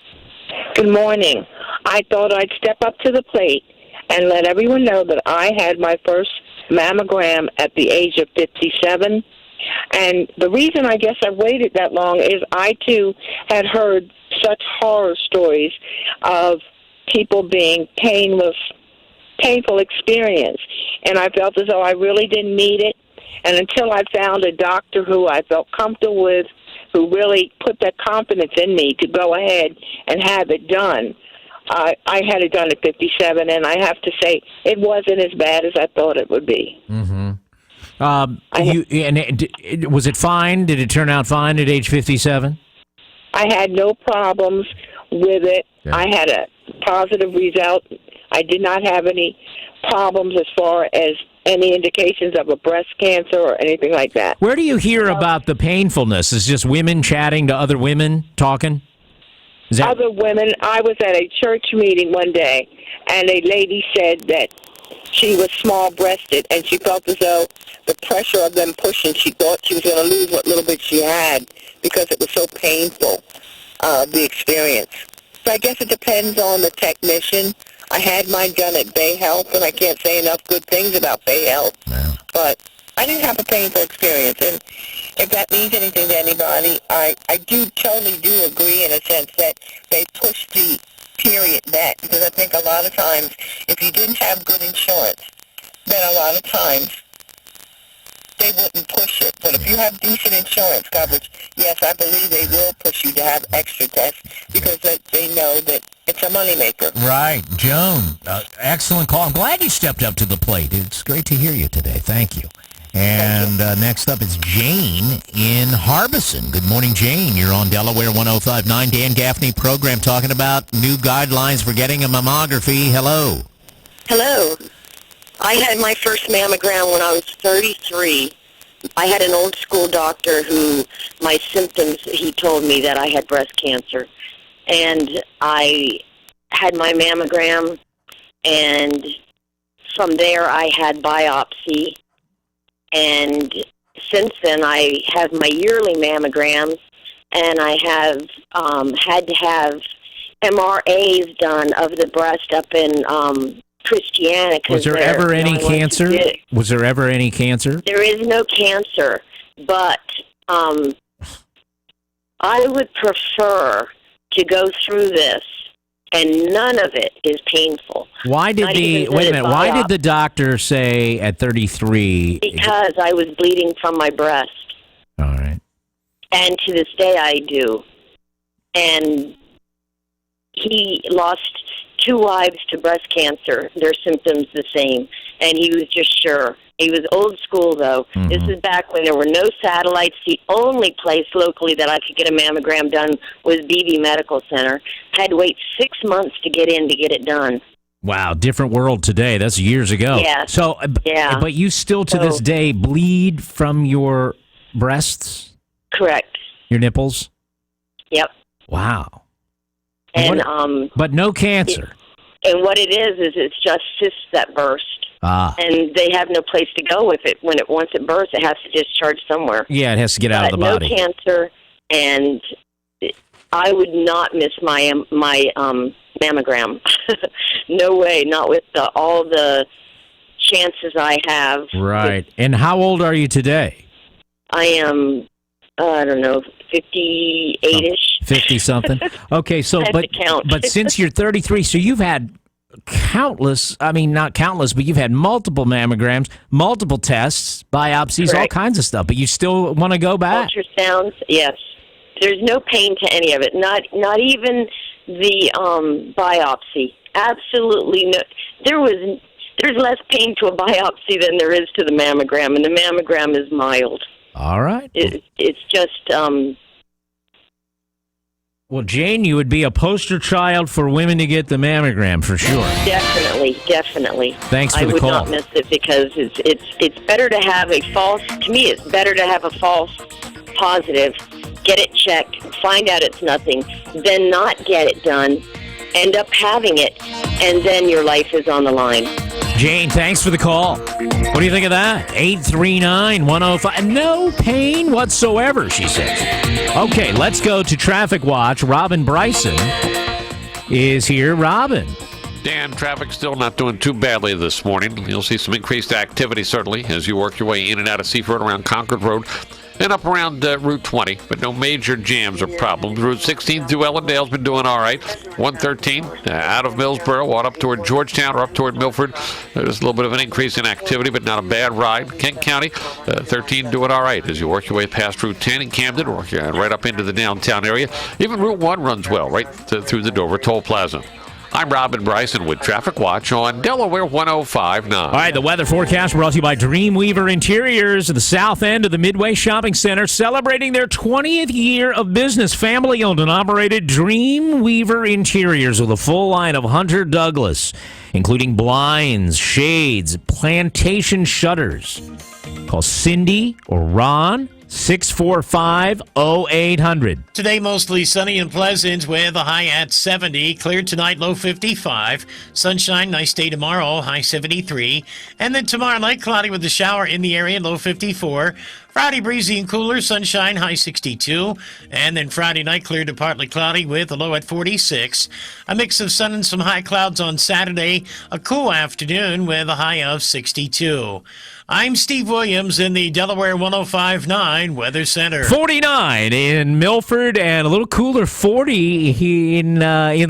Good morning. I thought I'd step up to the plate and let everyone know that I had my first mammogram at the age of 57. And the reason I guess I've waited that long is I, too, had heard such horror stories of people being painful experience. And I felt as though I really didn't need it. And until I found a doctor who I felt comfortable with, who really put that confidence in me to go ahead and have it done, I had it done at 57, and I have to say it wasn't as bad as I thought it would be. Mm-hmm. Was it fine? Did it turn out fine at age 57? I had no problems with it. Okay. I had a positive result. I did not have any problems as far as any indications of a breast cancer or anything like that. Where do you hear about the painfulness? Is just women chatting to other women, talking? Other women. I was at a church meeting one day, and a lady said that she was small-breasted, and she felt as though the pressure of them pushing, she thought she was going to lose what little bit she had because it was so painful, the experience. So I guess it depends on the technician. I had mine done at Bay Health, and I can't say enough good things about Bay Health. No. But I didn't have a painful experience, and if that means anything to anybody, I totally do agree in a sense that they push the period back, because I think a lot of times, if you didn't have good insurance, then a lot of times they wouldn't push it. But if you have decent insurance coverage, yes, I believe they will push you to have extra tests because they know that it's a moneymaker. Right. Joan, excellent call. I'm glad you stepped up to the plate. It's great to hear you today. Thank you. And next up is Jane in Harbison. Good morning, Jane. You're on Delaware 105.9. Dan Gaffney program talking about new guidelines for getting a mammography. Hello. Hello. I had my first mammogram when I was 33. I had an old school doctor who, my symptoms, he told me that I had breast cancer. And I had my mammogram, and from there I had biopsy. And since then, I have my yearly mammograms, and I have had to have MRAs done of the breast up in Christiana. Was there ever any cancer? Was there ever any cancer? There is no cancer, but I would prefer to go through this, and none of it is painful. Why did Why did the doctor say at 33? Because I was bleeding from my breast. All right. And to this day I do. And he lost 2 wives to breast cancer. Their symptoms the same. And he was just sure. He was old school, though. Mm-hmm. This is back when there were no satellites. The only place locally that I could get a mammogram done was BB Medical Center. I had to wait 6 months to get in to get it done. Wow, different world today. That's years ago. Yeah. So, but you still to this day bleed from your breasts? Correct. Your nipples? Yep. Wow. And but no cancer. And what it is it's just cysts that burst. And they have no place to go with it. Once it bursts, it has to discharge somewhere. Yeah, it has to get out of the body. No cancer, and I would not miss my mammogram. No way, not with all the chances I have. Right. And how old are you today? I am, I don't know, 58-ish. 50-something? Okay, so, but since you're 33, so you've had countless, I mean, not countless, but you've had multiple mammograms, multiple tests, biopsies, all kinds of stuff, but you still want to go back? Ultrasounds, yes. There's no pain to any of it, not even the biopsy. Absolutely no. There's less pain to a biopsy than there is to the mammogram, and the mammogram is mild. All right. It's just... Well, Jane, you would be a poster child for women to get the mammogram for sure. Definitely. Thanks for the call. I would not miss it because it's better to have a false. To me, it's better to have a false positive, get it checked, find out it's nothing, then not get it done, end up having it, and then your life is on the line. Jane, thanks for the call. What do you think of that? 839-105. No pain whatsoever, she says. Okay, let's go to Traffic Watch. Robin Bryson is here. Robin. Dan, traffic still not doing too badly this morning. You'll see some increased activity, certainly, as you work your way in and out of Seaford around Concord Road and up around Route 20, but no major jams or problems. Route 16 through Ellendale's been doing all right. 113 out of Millsboro, on up toward Georgetown or up toward Milford. There's a little bit of an increase in activity, but not a bad ride. Kent County, 13 doing all right as you work your way past Route 10 in Camden or right up into the downtown area. Even Route 1 runs well right through the Dover Toll Plaza. I'm Robin Bryson with Traffic Watch on Delaware 105.9. All right, the weather forecast brought to you by Dreamweaver Interiors, the south end of the Midway Shopping Center, celebrating their 20th year of business. Family-owned and operated Dreamweaver Interiors with a full line of Hunter Douglas, including blinds, shades, plantation shutters. Call Cindy or Ron. 645-0800. Today, mostly sunny and pleasant with a high at 70. Clear tonight, low 55. Sunshine, nice day tomorrow, high 73. And then tomorrow night, cloudy with a shower in the area, low 54. Friday, breezy and cooler, sunshine, high 62. And then Friday night, clear to partly cloudy with a low at 46. A mix of sun and some high clouds on Saturday. A cool afternoon with a high of 62. I'm Steve Williams in the Delaware 105.9 Weather Center. 49 in Milford and a little cooler 40 in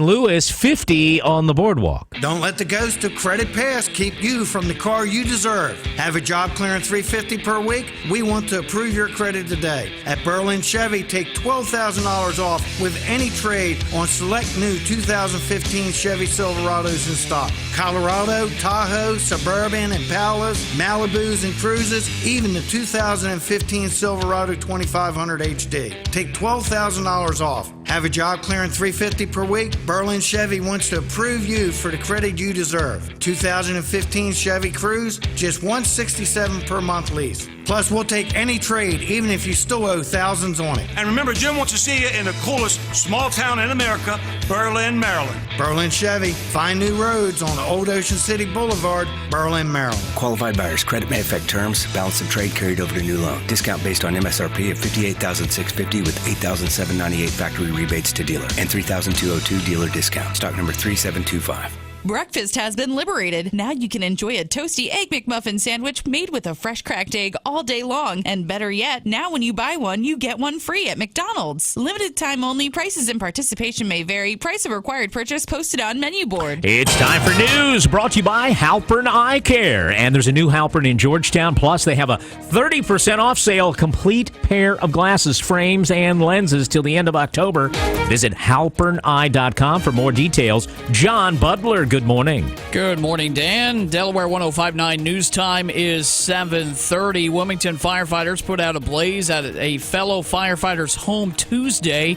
Lewis, 50 on the boardwalk. Don't let the ghost of credit past keep you from the car you deserve. Have a job clearing $350 per week? We want to approve your credit today. At Berlin Chevy, take $12,000 off with any trade on select new 2015 Chevy Silverados in stock. Colorado, Tahoe, Suburban, Impalas, Malibu, and Cruises, even the 2015 Silverado 2500 HD. Take $12,000 off. Have a job clearing $350 per week? Berlin Chevy wants to approve you for the credit you deserve. 2015 Chevy Cruze, just $167 per month lease. Plus, we'll take any trade, even if you still owe thousands on it. And remember, Jim wants to see you in the coolest small town in America, Berlin, Maryland. Berlin Chevy. Find new roads on Old Ocean City Boulevard, Berlin, Maryland. Qualified buyers. Credit may affect terms. Balance of trade carried over to new loan. Discount based on MSRP of $58,650 with $8,798 factory rebates to dealer and $3,202 dealer discount. Stock number 3725. Breakfast has been liberated. Now you can enjoy a toasty Egg McMuffin sandwich made with a fresh cracked egg all day long. And better yet, now when you buy one, you get one free at McDonald's. Limited time only. Prices and participation may vary. Price of required purchase posted on menu board. It's time for news brought to you by Halpern Eye Care. And there's a new Halpern in Georgetown. Plus, they have a 30% off sale. Complete pair of glasses, frames, and lenses till the end of October. Visit halperneye.com for more details. John Butler, good morning. Good morning, Dan. Delaware 105.9 news time is 7:30. Wilmington firefighters put out a blaze at a fellow firefighter's home Tuesday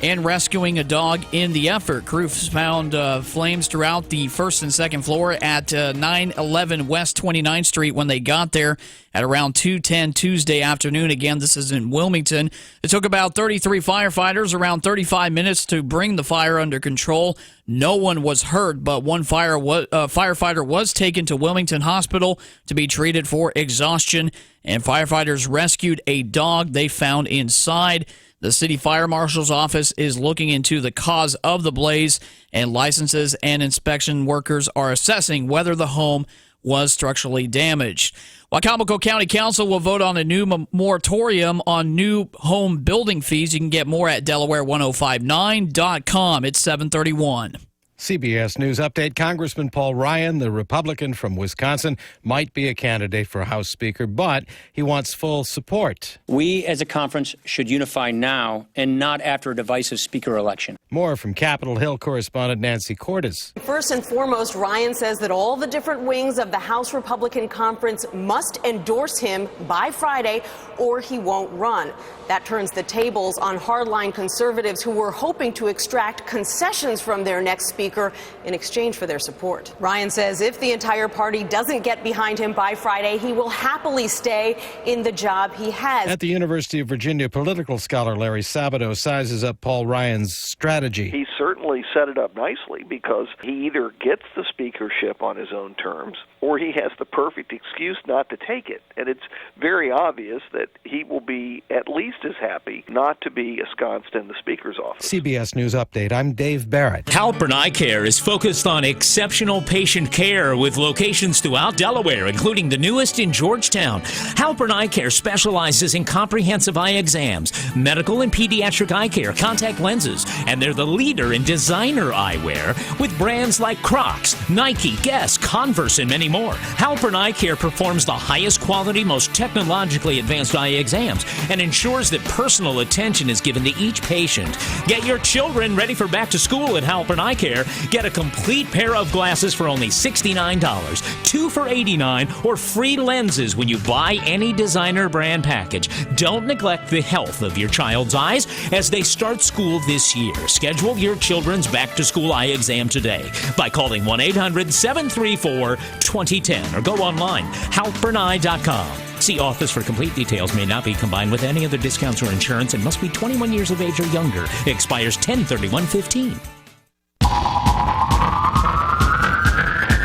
and rescuing a dog in the effort. Crews found flames throughout the first and second floor at 911 West 29th Street when they got there at around 2:10 Tuesday afternoon. Again, this is in Wilmington. It took about 33 firefighters around 35 minutes to bring the fire under control. No one was hurt, but one firefighter was taken to Wilmington Hospital to be treated for exhaustion, and firefighters rescued a dog they found inside. The city fire marshal's office is looking into the cause of the blaze, and licenses and inspection workers are assessing whether the home was structurally damaged. Wacomico County Council will vote on a new moratorium on new home building fees. You can get more at Delaware105.9.com. It's 7:31. CBS News Update. Congressman Paul Ryan, the Republican from Wisconsin, might be a candidate for House Speaker, but he wants full support. We as a conference should unify now and not after a divisive Speaker election. More from Capitol Hill correspondent Nancy Cordes. First and foremost, Ryan says that all the different wings of the House Republican Conference must endorse him by Friday or he won't run. That turns the tables on hardline conservatives who were hoping to extract concessions from their next speaker Speaker in exchange for their support. Ryan says if the entire party doesn't get behind him by Friday, he will happily stay in the job he has. At the University of Virginia, political scholar Larry Sabato sizes up Paul Ryan's strategy. He certainly set it up nicely because he either gets the speakership on his own terms or he has the perfect excuse not to take it. And it's very obvious that he will be at least as happy not to be ensconced in the Speaker's office. CBS News Update. I'm Dave Barrett. Halpern Eye Care is focused on exceptional patient care with locations throughout Delaware, including the newest in Georgetown. Halpern Eye Care specializes in comprehensive eye exams, medical and pediatric eye care, contact lenses, and they're the leader in designer eyewear with brands like Crocs, Nike, Guess, Converse, and many more. Halpern Eye Care performs the highest quality, most technologically advanced eye exams and ensures that personal attention is given to each patient. Get your children ready for back to school at Halpern Eye Care. Get a complete pair of glasses for only $69, 2 for $89, or free lenses when you buy any designer brand package. Don't neglect the health of your child's eyes as they start school this year. Schedule your children's back to school eye exam today by calling 1-800-734-2010 or go online, halperneye.com. See office for complete details. May not be combined with any other discounts or insurance and must be 21 years of age or younger. Expires 10/31/15.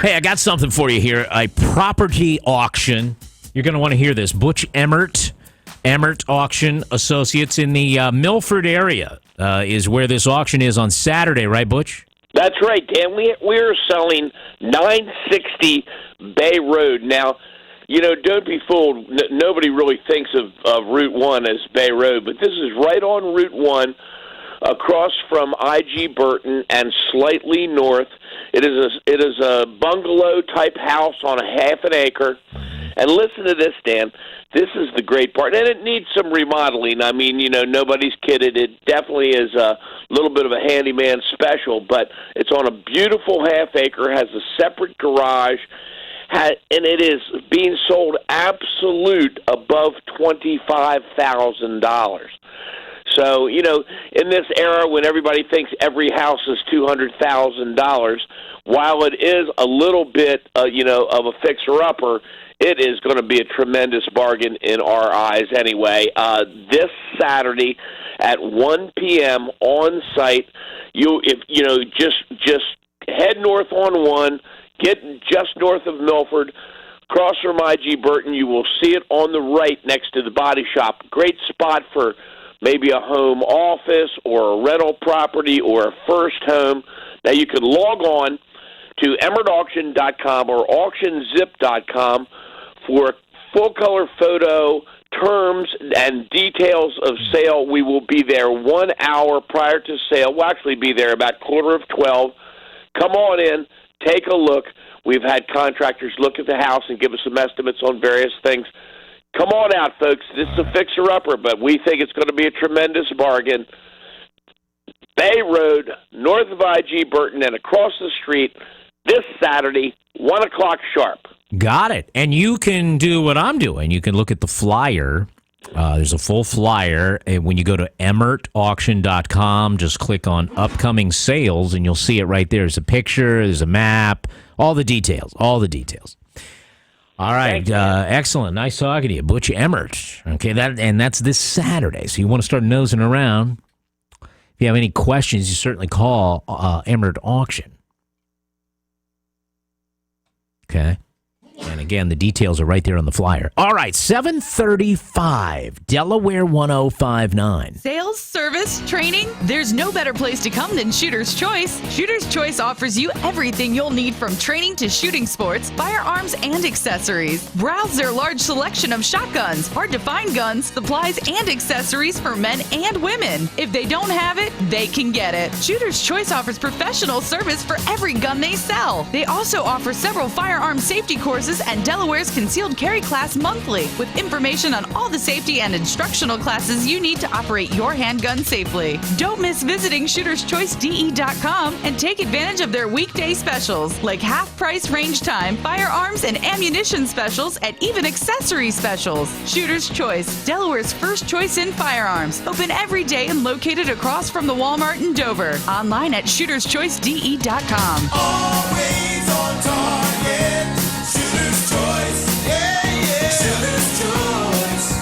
Hey, I got something for you here. A property auction. You're going to want to hear this. Butch Emmert Auction Associates in the Milford area is where this auction is on Saturday, right, Butch? That's right, Dan. We're selling 960 Bay Road. Now, you know, don't be fooled. Nobody really thinks of Route 1 as Bay Road, but this is right on Route 1 across from I.G. Burton and slightly north. It is a bungalow-type house on a half an acre. And listen to this, Dan. This is the great part. And it needs some remodeling. I mean, you know, nobody's kidded. It definitely is a little bit of a handyman special, but it's on a beautiful half acre, has a separate garage, and it is being sold absolute above $25,000. So, you know, in this era when everybody thinks every house is $200,000, while it is a little bit, you know, of a fixer-upper, it is going to be a tremendous bargain in our eyes anyway. This Saturday at 1 p.m. on site, just head north on 1, get just north of Milford, across from I.G. Burton. You will see it on the right next to the body shop. Great spot for maybe a home office or a rental property or a first home. Now, you can log on to emmertauction.com or auctionzip.com for full-color photo, terms, and details of sale. We will be there 1 hour prior to sale. We'll actually be there about 11:45. Come on in, take a look. We've had contractors look at the house and give us some estimates on various things. Come on out, folks. This is a fixer-upper, but we think it's going to be a tremendous bargain. Bay Road, north of I.G. Burton, and across the street this Saturday, 1 o'clock sharp. Got it. And you can do what I'm doing. You can look at the flyer. There's a full flyer. And when you go to emmertauction.com, just click on upcoming sales, and you'll see it right there. There's a picture, there's a map, all the details. All right. Excellent. Nice talking to you, Butch Emmert. Okay, that's this Saturday. So you want to start nosing around. If you have any questions, you certainly call Emmert Auction. Okay. And again, the details are right there on the flyer. All right, 735, Delaware 105.9. Sales, service, training, there's no better place to come than Shooter's Choice. Shooter's Choice offers you everything you'll need from training to shooting sports, firearms, and accessories. Browse their large selection of shotguns, hard-to-find guns, supplies, and accessories for men and women. If they don't have it, they can get it. Shooter's Choice offers professional service for every gun they sell. They also offer several firearm safety courses classes and Delaware's concealed carry class monthly, with information on all the safety and instructional classes you need to operate your handgun safely. Don't miss visiting shooterschoicede.com and take advantage of their weekday specials, like half-price range time, firearms and ammunition specials, and even accessory specials. Shooter's Choice, Delaware's first choice in firearms. Open every day and located across from the Walmart in Dover. Online at shooterschoicede.com. Always on target. Shooter's Choice. Yeah, yeah. Shooter's Choice.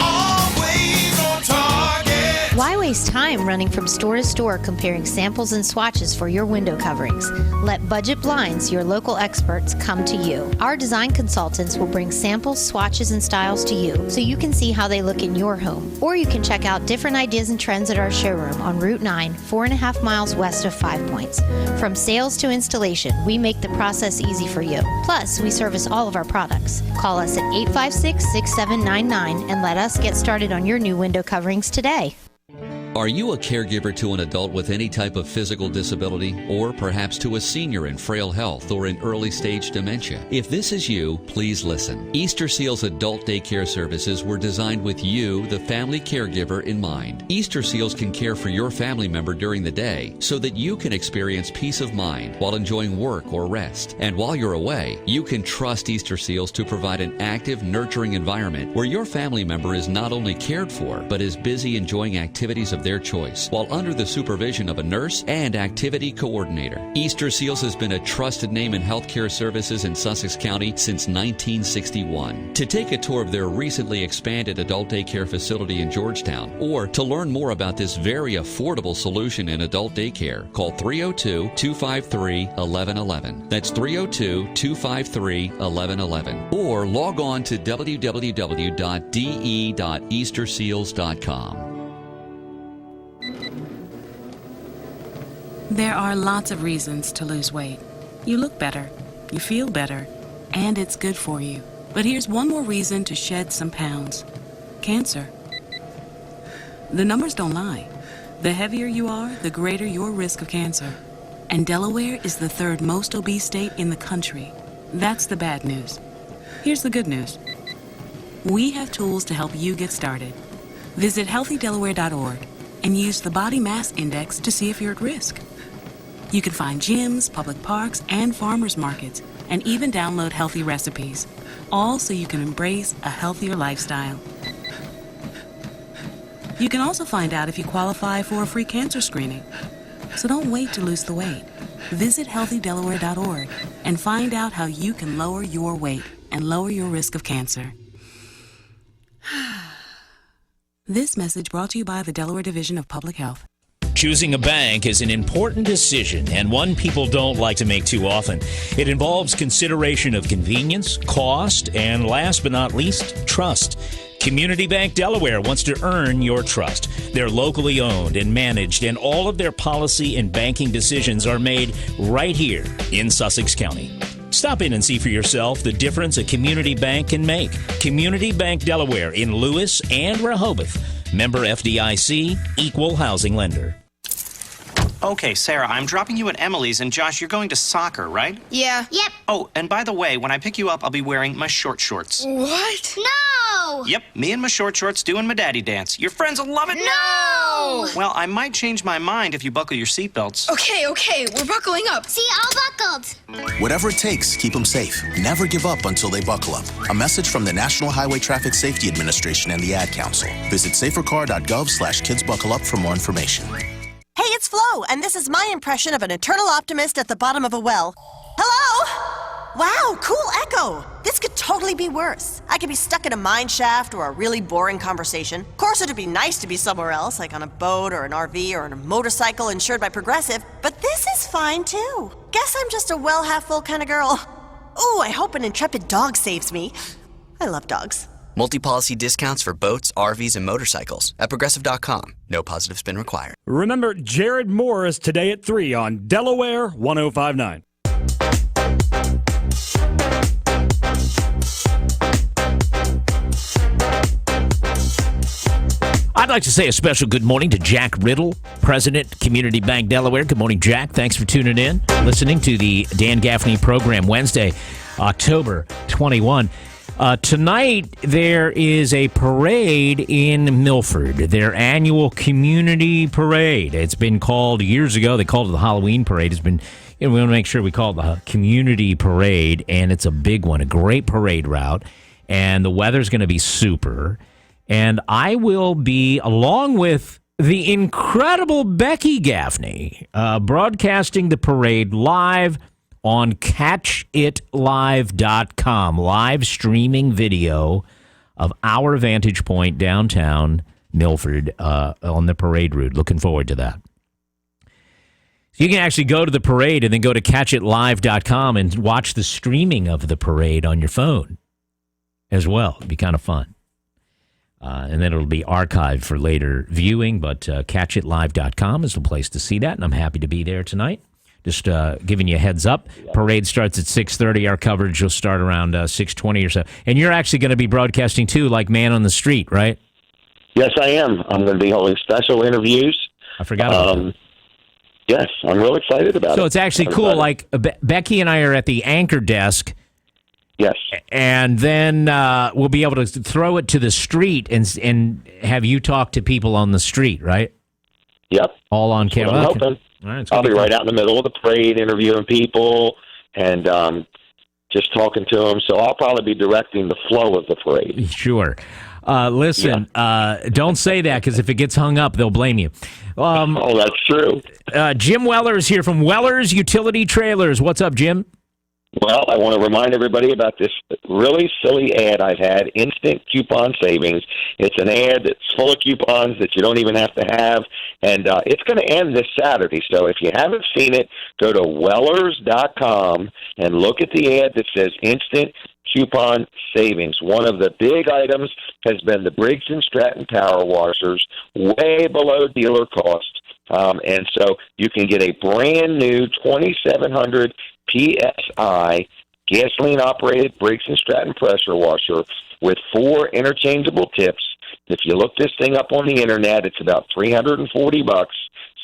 Always on target. Why waste time running from store to store comparing samples and swatches for your window coverings? Let Budget Blinds, your local experts, come to you. Our design consultants will bring samples, swatches, and styles to you so you can see how they look in your home. Or you can check out different ideas and trends at our showroom on Route 9, 4.5 miles west of 5 Points. From sales to installation, we make the process easy for you. Plus, we service all of our products. Call us at 856-6799 and let us get started on your new window coverings today. Are you a caregiver to an adult with any type of physical disability, or perhaps to a senior in frail health or in early stage dementia? If this is you, please listen. Easter Seals adult daycare services were designed with you, the family caregiver, in mind. Easter Seals can care for your family member during the day so that you can experience peace of mind while enjoying work or rest. And while you're away, you can trust Easter Seals to provide an active, nurturing environment where your family member is not only cared for, but is busy enjoying activities of their choice, while under the supervision of a nurse and activity coordinator. Easter Seals has been a trusted name in healthcare services in Sussex County since 1961. To take a tour of their recently expanded adult daycare facility in Georgetown, or to learn more about this very affordable solution in adult daycare, call 302-253-1111. That's 302-253-1111. Or log on to www.de.easterseals.com. There are lots of reasons to lose weight. You look better, you feel better, and it's good for you. But here's one more reason to shed some pounds. Cancer. The numbers don't lie. The heavier you are, the greater your risk of cancer. And Delaware is the third most obese state in the country. That's the bad news. Here's the good news. We have tools to help you get started. Visit healthydelaware.org and use the body mass index to see if you're at risk. You can find gyms, public parks, and farmers markets, and even download healthy recipes, all so you can embrace a healthier lifestyle. You can also find out if you qualify for a free cancer screening. So don't wait to lose the weight. Visit healthydelaware.org and find out how you can lower your weight and lower your risk of cancer. This message brought to you by the Delaware Division of Public Health. Choosing a bank is an important decision and one people don't like to make too often. It involves consideration of convenience, cost, and last but not least, trust. Community Bank Delaware wants to earn your trust. They're locally owned and managed, and all of their policy and banking decisions are made right here in Sussex County. Stop in and see for yourself the difference a community bank can make. Community Bank Delaware in Lewis and Rehoboth. Member FDIC, equal housing lender. Okay, Sarah, I'm dropping you at Emily's, and Josh, you're going to soccer, right? Yeah. Yep. Oh, and by the way, when I pick you up, I'll be wearing my short shorts. What? No! Yep, me and my short shorts doing my daddy dance. Your friends will love it. No! Well, I might change my mind if you buckle your seatbelts. Okay, we're buckling up. See, all buckled. Whatever it takes, keep them safe. Never give up until they buckle up. A message from the National Highway Traffic Safety Administration and the Ad Council. Visit safercar.gov/kidsbuckleup for more information. Hey, it's Flo, and this is my impression of an eternal optimist at the bottom of a well. Hello? Wow, cool echo. This could totally be worse. I could be stuck in a mine shaft or a really boring conversation. Of course, it'd be nice to be somewhere else, like on a boat or an RV or on a motorcycle insured by Progressive, but this is fine too. Guess I'm just a well half-full kind of girl. Ooh, I hope an intrepid dog saves me. I love dogs. Multi-policy discounts for boats, RVs, and motorcycles at Progressive.com. No positive spin required. Remember Jared Morris today at 3 on Delaware 105.9. I'd like to say a special good morning to Jack Riddle, President, Community Bank Delaware. Good morning, Jack. Thanks for tuning in, listening to the Dan Gaffney program Wednesday. October 21. Tonight, there is a parade in Milford, their annual community parade. It's been called years ago. They called it the Halloween parade. It's been, we want to make sure we call it the community parade, and it's a big one, a great parade route, and the weather's going to be super. And I will be, along with the incredible Becky Gaffney, broadcasting the parade live on catchitlive.com, live streaming video of our vantage point downtown Milford on the parade route. Looking forward to that. So you can actually go to the parade and then go to catchitlive.com and watch the streaming of the parade on your phone as well. It'd be kind of fun. And then it'll be archived for later viewing, but catchitlive.com is the place to see that, and I'm happy to be there tonight. Just giving you a heads up. Parade starts at 6:30. Our coverage will start around 6:20 or so. And you're actually going to be broadcasting, too, like man on the street, right? Yes, I am. I'm going to be holding special interviews. I forgot about that. Yes, I'm real excited about it. So it's actually cool. Like, Becky and I are at the anchor desk. Yes. And then we'll be able to throw it to the street and have you talk to people on the street, right? Yep. All on camera. I'm hoping. All right, I'll be right out in the middle of the parade interviewing people and just talking to them. So I'll probably be directing the flow of the parade. Sure. Listen, don't say that, because if it gets hung up, they'll blame you. Oh, that's true. Jim Weller is here from Weller's Utility Trailers. What's up, Jim? Well, I want to remind everybody about this really silly ad I've had, Instant Coupon Savings. It's an ad that's full of coupons that you don't even have to have, and it's going to end this Saturday. So if you haven't seen it, go to Wellers.com and look at the ad that says Instant Coupon Savings. One of the big items has been the Briggs & Stratton power washers, way below dealer cost. And so you can get a brand new 2700 PSI gasoline-operated Briggs & Stratton pressure washer with 4 interchangeable tips. If you look this thing up on the internet, it's about $340.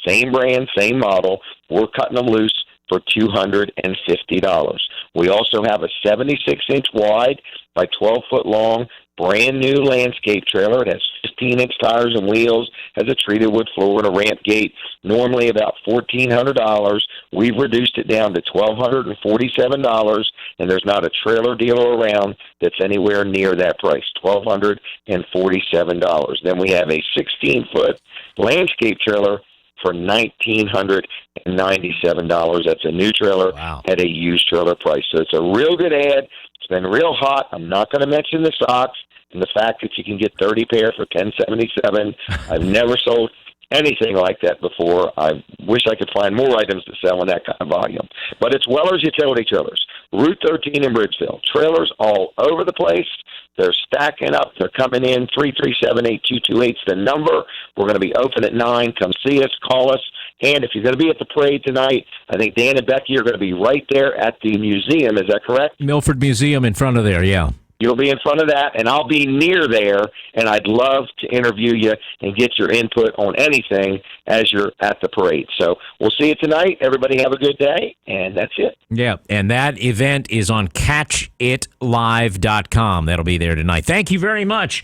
Same brand, same model. We're cutting them loose for $250. We also have a 76-inch wide by 12-foot long brand new landscape trailer. It has 15-inch tires and wheels, has a treated wood floor and a ramp gate, normally about $1,400. We've reduced it down to $1,247, and there's not a trailer dealer around that's anywhere near that price, $1,247. Then we have a 16-foot landscape trailer for $1,997. That's a new trailer at a used trailer price. So it's a real good ad. It's been real hot. I'm not going to mention the socks and the fact that you can get 30 pair for $10.77. I've never sold anything like that before. I wish I could find more items to sell in that kind of volume. But it's Weller's Utility Trailers, Route 13 in Bridgeville. Trailers all over the place. They're stacking up. They're coming in. 337-8228 is the number. We're going to be open at 9. Come see us. Call us. And if you're going to be at the parade tonight, I think Dan and Becky are going to be right there at the museum. Is that correct? Milford Museum in front of there, yeah. You'll be in front of that, and I'll be near there, and I'd love to interview you and get your input on anything as you're at the parade. So we'll see you tonight. Everybody have a good day, and that's it. Yeah, and that event is on catchitlive.com. That'll be there tonight. Thank you very much.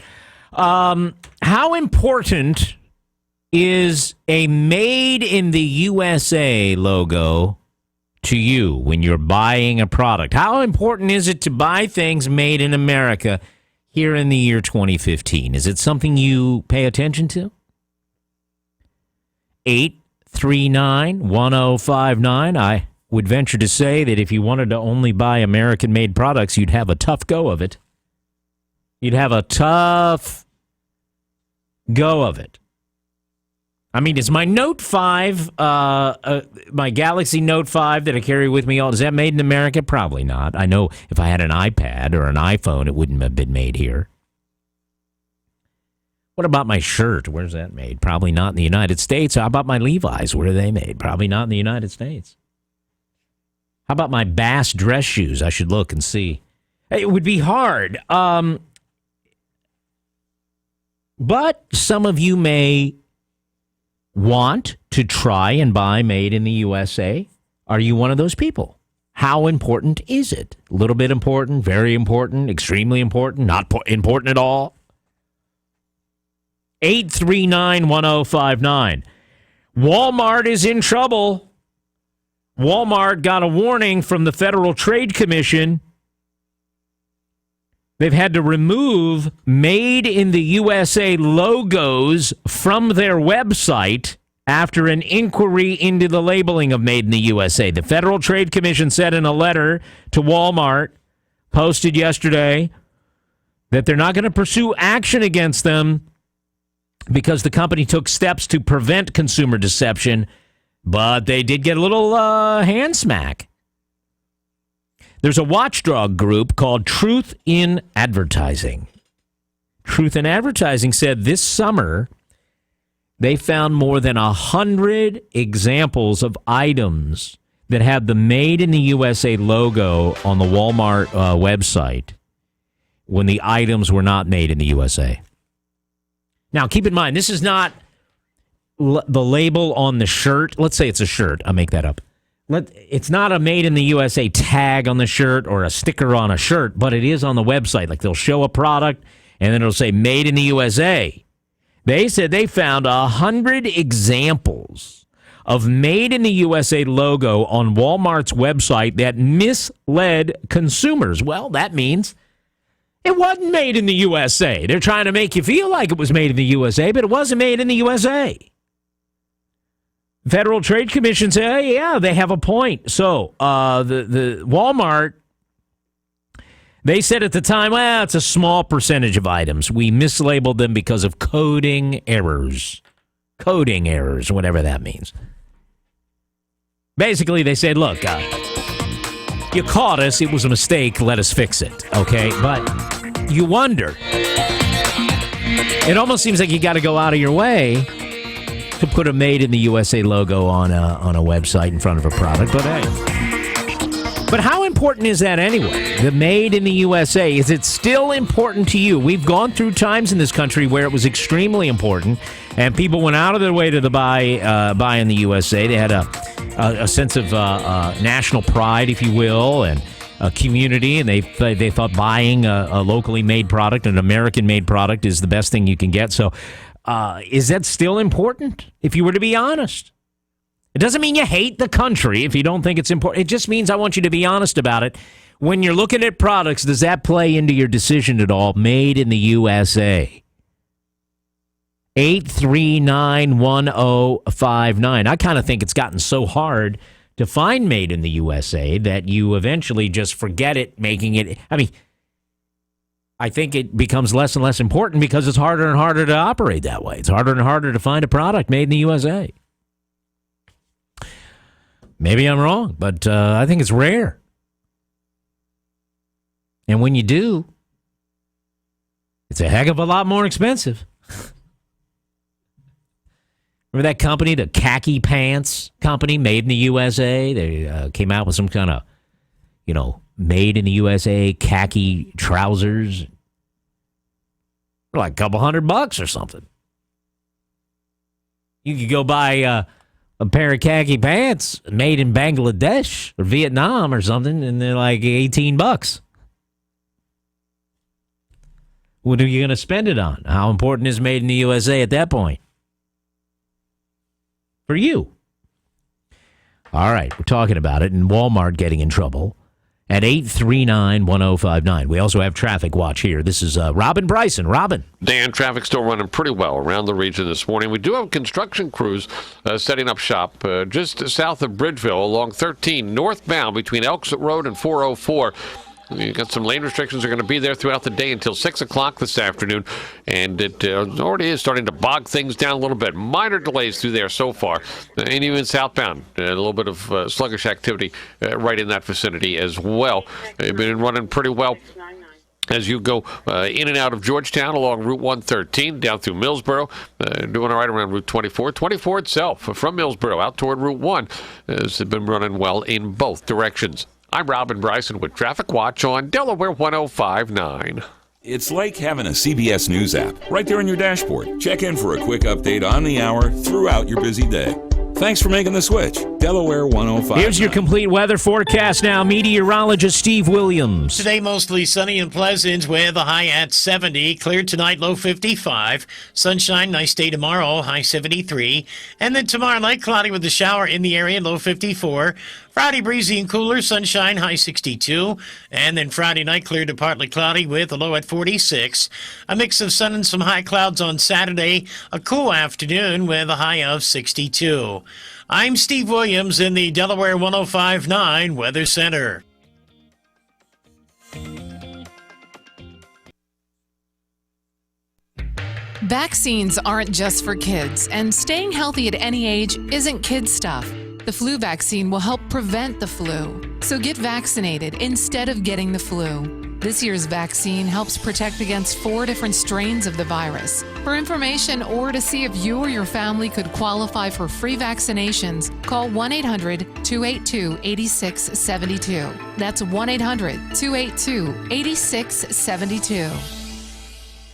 How important is a Made in the USA logo to you when you're buying a product? How important is it to buy things made in America here in the year 2015? Is it something you pay attention to? 839-1059. I would venture to say that if you wanted to only buy American-made products, you'd have a tough go of it. You'd have a tough go of it. I mean, is my Note 5, my Galaxy Note 5 that I carry with me, is that made in America? Probably not. I know if I had an iPad or an iPhone, it wouldn't have been made here. What about my shirt? Where's that made? Probably not in the United States. How about my Levi's? Where are they made? Probably not in the United States. How about my Bass dress shoes? I should look and see. It would be hard. But some of you may want to try and buy Made in the USA. Are you one of those people? How important is it? A little bit important, very important, extremely important, not important at all? 839-1059. Walmart is in trouble. Walmart got a warning from the Federal Trade Commission. They've had to remove Made in the USA logos from their website after an inquiry into the labeling of Made in the USA. The Federal Trade Commission said in a letter to Walmart, posted yesterday, that they're not going to pursue action against them because the company took steps to prevent consumer deception, but they did get a little hand smack. There's a watchdog group called Truth in Advertising. Truth in Advertising said this summer they found more than 100 examples of items that have the Made in the USA logo on the Walmart website when the items were not made in the USA. Now, keep in mind, this is not the label on the shirt. Let's say it's a shirt. I'll make that up. It's not a Made in the USA tag on the shirt or a sticker on a shirt, but it is on the website. Like they'll show a product and then it'll say Made in the USA. They said they found 100 examples of Made in the USA logo on Walmart's website that misled consumers. Well, that means it wasn't made in the USA. They're trying to make you feel like it was made in the USA, but it wasn't made in the USA. Federal Trade Commission said, oh, yeah, they have a point. So the Walmart, they said at the time, well, it's a small percentage of items. We mislabeled them because of coding errors. Coding errors, whatever that means. Basically, they said, look, you caught us. It was a mistake. Let us fix it. Okay? But you wonder. It almost seems like you got to go out of your way to put a Made in the USA logo on a website in front of a product. But hey. But how important is that anyway? The Made in the USA, is it still important to you? We've gone through times in this country where it was extremely important, and people went out of their way to buy in the USA. They had a sense of national pride, if you will, and a community, and they thought buying a locally made product, an American-made product, is the best thing you can get. So is that still important, if you were to be honest? It doesn't mean you hate the country if you don't think it's important. It just means I want you to be honest about it. When you're looking at products, does that play into your decision at all? Made in the USA. 839-1059. I kind of think it's gotten so hard to find Made in the USA that you eventually just forget it, making it. I mean, I think it becomes less and less important because it's harder and harder to operate that way. It's harder and harder to find a product made in the USA. Maybe I'm wrong, but I think it's rare. And when you do, it's a heck of a lot more expensive. Remember that company, the khaki pants company, Made in the USA? They came out with some kind of, Made in the USA khaki trousers. For like a couple $100 or something. You could go buy a pair of khaki pants made in Bangladesh or Vietnam or something, and they're like $18. What are you going to spend it on? How important is Made in the USA at that point? For you. All right, we're talking about it, and Walmart getting in trouble at 839-1059. We also have Traffic Watch here. This is Robin Bryson. Robin. Dan, traffic still running pretty well around the region this morning. We do have construction crews setting up shop just south of Bridgeville along 13 northbound between Elks Road and 404. You've got some lane restrictions are going to be there throughout the day until 6 o'clock this afternoon, and it already is starting to bog things down a little bit. Minor delays through there so far, and even southbound, a little bit of sluggish activity right in that vicinity as well. They've been running pretty well as you go in and out of Georgetown along Route 113 down through Millsboro, doing all right around Route 24. 24 itself from Millsboro out toward Route 1 has been running well in both directions. I'm Robin Bryson with Traffic Watch on Delaware 105.9. It's like having a CBS News app right there on your dashboard. Check in for a quick update on the hour throughout your busy day. Thanks for making the switch. Delaware 105. Here's your complete weather forecast now. Meteorologist Steve Williams. Today, mostly sunny and pleasant with a high at 70. Clear tonight, low 55. Sunshine, nice day tomorrow, high 73. And then tomorrow night, cloudy with a shower in the area, low 54. Friday, breezy and cooler, sunshine, high 62. And then Friday night, clear to partly cloudy with a low at 46. A mix of sun and some high clouds on Saturday. A cool afternoon with a high of 62. I'm Steve Williams in the Delaware 105.9 Weather Center. Vaccines aren't just for kids, and staying healthy at any age isn't kid stuff. The flu vaccine will help prevent the flu. So get vaccinated instead of getting the flu. This year's vaccine helps protect against 4 different strains of the virus. For information or to see if you or your family could qualify for free vaccinations, call 1-800-282-8672. That's 1-800-282-8672.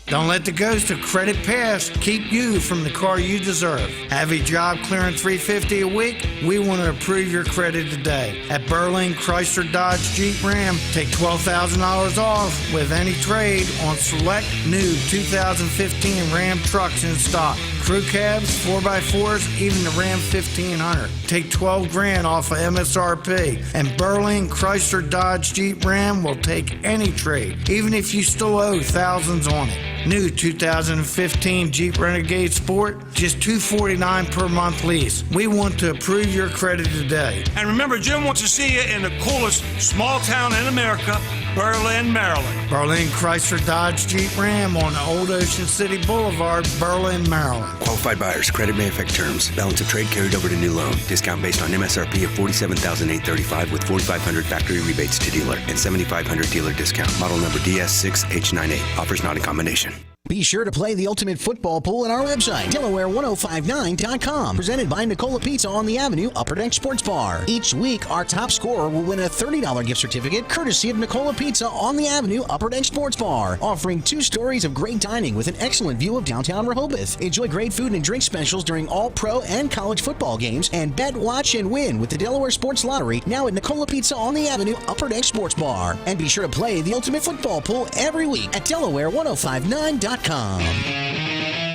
Don't let the ghost of credit past keep you from the car you deserve. Have a job clearing $350 a week? We want to approve your credit today. At Berlin Chrysler Dodge Jeep Ram, take $12,000 off with any trade on select new 2015 Ram trucks in stock. Crew cabs, 4x4s, even the Ram 1500. Take $12,000 off of MSRP. And Berlin Chrysler Dodge Jeep Ram will take any trade, even if you still owe thousands on it. New 2015 Jeep Renegade Sport, just $249 per month lease. We want to approve your credit today. And remember, Jim wants to see you in the coolest small town in America, Berlin, Maryland. Berlin Chrysler Dodge Jeep Ram on Old Ocean City Boulevard, Berlin, Maryland. Qualified buyers. Credit may affect terms. Balance of trade carried over to new loan. Discount based on MSRP of $47,835 with $4,500 factory rebates to dealer and $7,500 dealer discount. Model number DS6H98. Offers not in combination. Be sure to play the ultimate football pool at our website, Delaware1059.com. Presented by Nicola Pizza on the Avenue, Upper Deck Sports Bar. Each week, our top scorer will win a $30 gift certificate courtesy of Nicola Pizza on the Avenue, Upper Deck Sports Bar. Offering 2 stories of great dining with an excellent view of downtown Rehoboth. Enjoy great food and drink specials during all pro and college football games. And bet, watch, and win with the Delaware Sports Lottery now at Nicola Pizza on the Avenue, Upper Deck Sports Bar. And be sure to play the ultimate football pool every week at Delaware1059.com.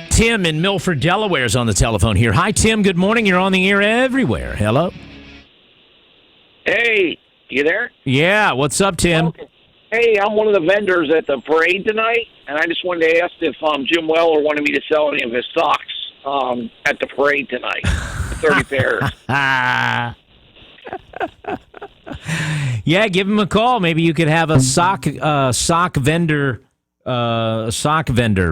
Tim in Milford, Delaware is on the telephone here. Hi, Tim. Good morning. You're on the air everywhere. Hello. Hey, you there? Yeah. What's up, Tim? Okay. Hey, I'm one of the vendors at the parade tonight, and I just wanted to ask if Jim Weller wanted me to sell any of his socks at the parade tonight. 30 pairs. Yeah, give him a call. Maybe you could have a sock vendor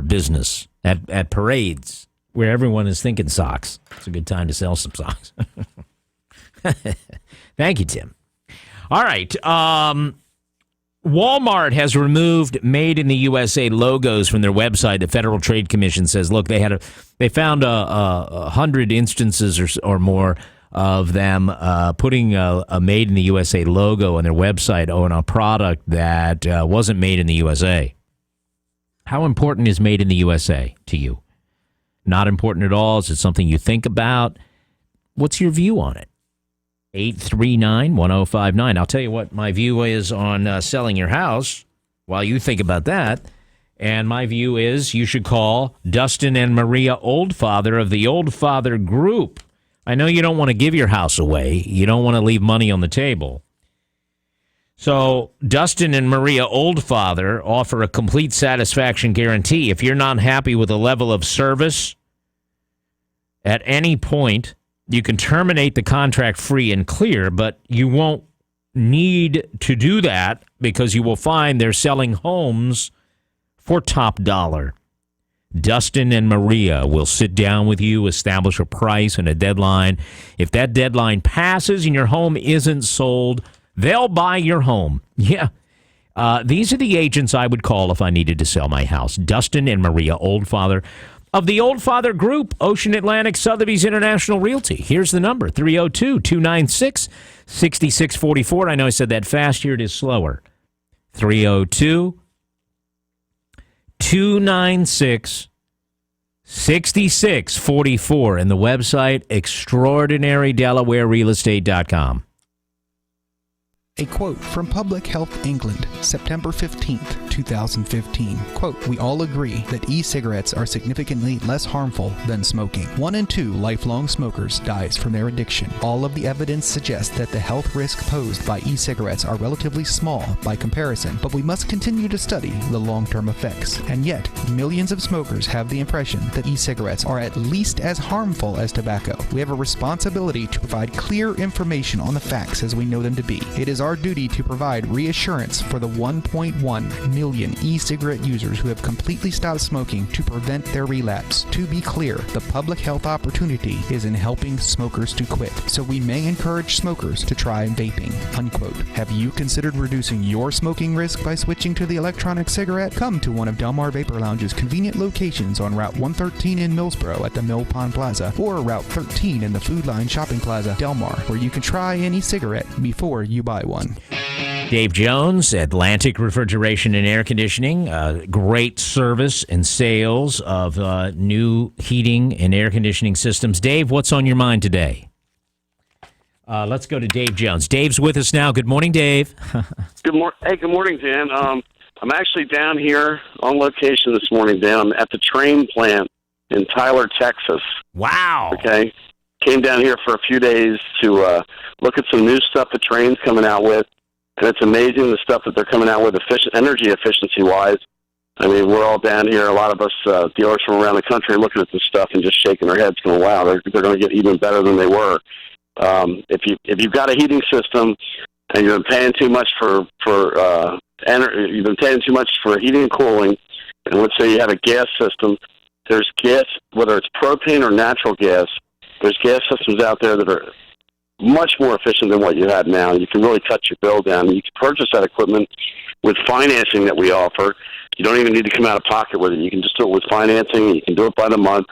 business at parades where everyone is thinking socks. It's a good time to sell some socks. Thank you, Tim. All right. Walmart has removed Made in the USA logos from their website. The Federal Trade Commission says, look, they found 100 instances or more of them putting a Made in the USA logo on their website on a product that wasn't made in the USA. How important is Made in the USA to you? Not important at all? Is it something you think about? What's your view on it? 839-1059. I'll tell you what my view is on selling your house while you think about that. And my view is you should call Dustin and Maria Oldfather of the Oldfather Group. I know you don't want to give your house away. You don't want to leave money on the table. So Dustin and Maria Oldfather offer a complete satisfaction guarantee. If you're not happy with the level of service at any point, you can terminate the contract free and clear, but you won't need to do that because you will find they're selling homes for top dollar. Dustin and Maria will sit down with you, establish a price and a deadline. If that deadline passes and your home isn't sold, they'll buy your home. Yeah. These are the agents I would call if I needed to sell my house. Dustin and Maria Oldfather of the Oldfather Group, Ocean Atlantic Sotheby's International Realty. Here's the number, 302-296-6644. I know I said that fast. Here it is slower. 302-296-6644. 6644, and the website extraordinarydelawarerealestate.com. A quote from Public Health England, September 15th, 2015. Quote, "We all agree that e-cigarettes are significantly less harmful than smoking. 1 in 2 lifelong smokers dies from their addiction. All of the evidence suggests that the health risk posed by e-cigarettes are relatively small by comparison, but we must continue to study the long-term effects. And yet, millions of smokers have the impression that e-cigarettes are at least as harmful as tobacco. We have a responsibility to provide clear information on the facts as we know them to be. It is our duty to provide reassurance for the 1.1 million e-cigarette users who have completely stopped smoking to prevent their relapse. To be clear, the public health opportunity is in helping smokers to quit, so we may encourage smokers to try vaping." Unquote. Have you considered reducing your smoking risk by switching to the electronic cigarette? Come to one of Delmar Vapor Lounge's convenient locations on Route 113 in Millsboro at the Mill Pond Plaza, or Route 13 in the Food Line Shopping Plaza, Delmar, where you can try any cigarette before you buy one. Dave Jones, Atlantic Refrigeration and Air Conditioning, great service and sales of new heating and air conditioning systems. Dave, what's on your mind today? Let's go to Dave Jones. Dave's with us now. Good morning, Dave. Good morning, Dan. I'm actually down here on location this morning, Dan. I'm at the train plant in Tyler, Texas. Wow. Okay. Came down here for a few days to look at some new stuff the train's coming out with. And it's amazing the stuff that they're coming out with energy efficiency-wise. I mean, we're all down here, a lot of us dealers from around the country looking at this stuff and just shaking our heads going, wow, they're going to get even better than they were. If you've got a heating system and you've been paying too much for you've been paying too much for heating and cooling, and let's say you have a gas system, there's gas, whether it's propane or natural gas, there's gas systems out there that are much more efficient than what you have now. You can really cut your bill down. You can purchase that equipment with financing that we offer. You don't even need to come out of pocket with it. You can just do it with financing. You can do it by the month.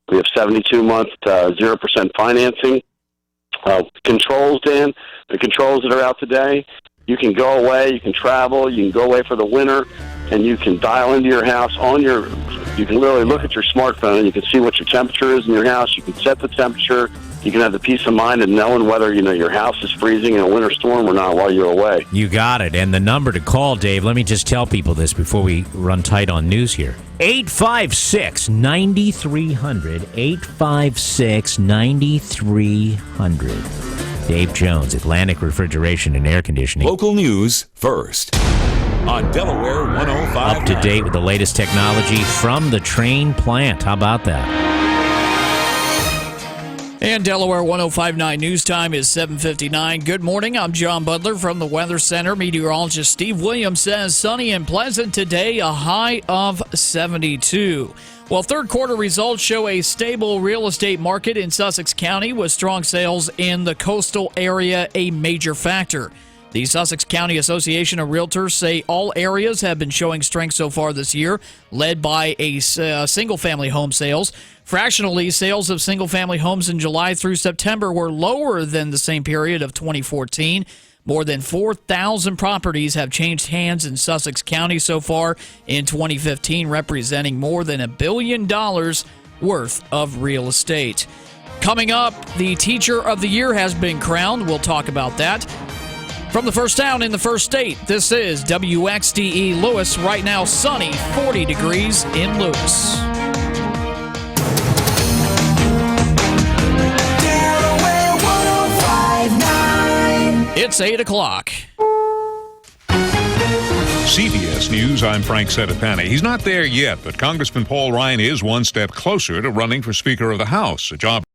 We have 72-month 0% financing. Controls, Dan, the controls that are out today, you can go away, you can travel, you can go away for the winter, and you can dial into your house you can literally look at your smartphone and you can see what your temperature is in your house. You can set the temperature. You can have the peace of mind of knowing whether, your house is freezing in a winter storm or not while you're away. You got it. And the number to call, Dave, let me just tell people this before we run tight on news here. 856-9300. 856-9300. Dave Jones, Atlantic Refrigeration and Air Conditioning. Local news first on Delaware 105.9. Up to date with the latest technology from the train plant. How about that? And Delaware 105.9 news time is 7:59. Good morning. I'm John Butler from the Weather Center. Meteorologist Steve Williams says sunny and pleasant today, a high of 72. Well, third quarter results show a stable real estate market in Sussex County with strong sales in the coastal area a major factor. The Sussex County Association of Realtors say all areas have been showing strength so far this year, led by single-family home sales. Fractionally, sales of single-family homes in July through September were lower than the same period of 2014. More than 4,000 properties have changed hands in Sussex County so far in 2015, representing more than $1 billion worth of real estate. Coming up, the Teacher of the Year has been crowned. We'll talk about that. From the first town in the first state, this is WXDE Lewis. Right now, sunny, 40 degrees in Lewis. Delaware 105.9. It's 8 o'clock. CBS News, I'm Frank Sedapani. He's not there yet, but Congressman Paul Ryan is one step closer to running for Speaker of the House, a job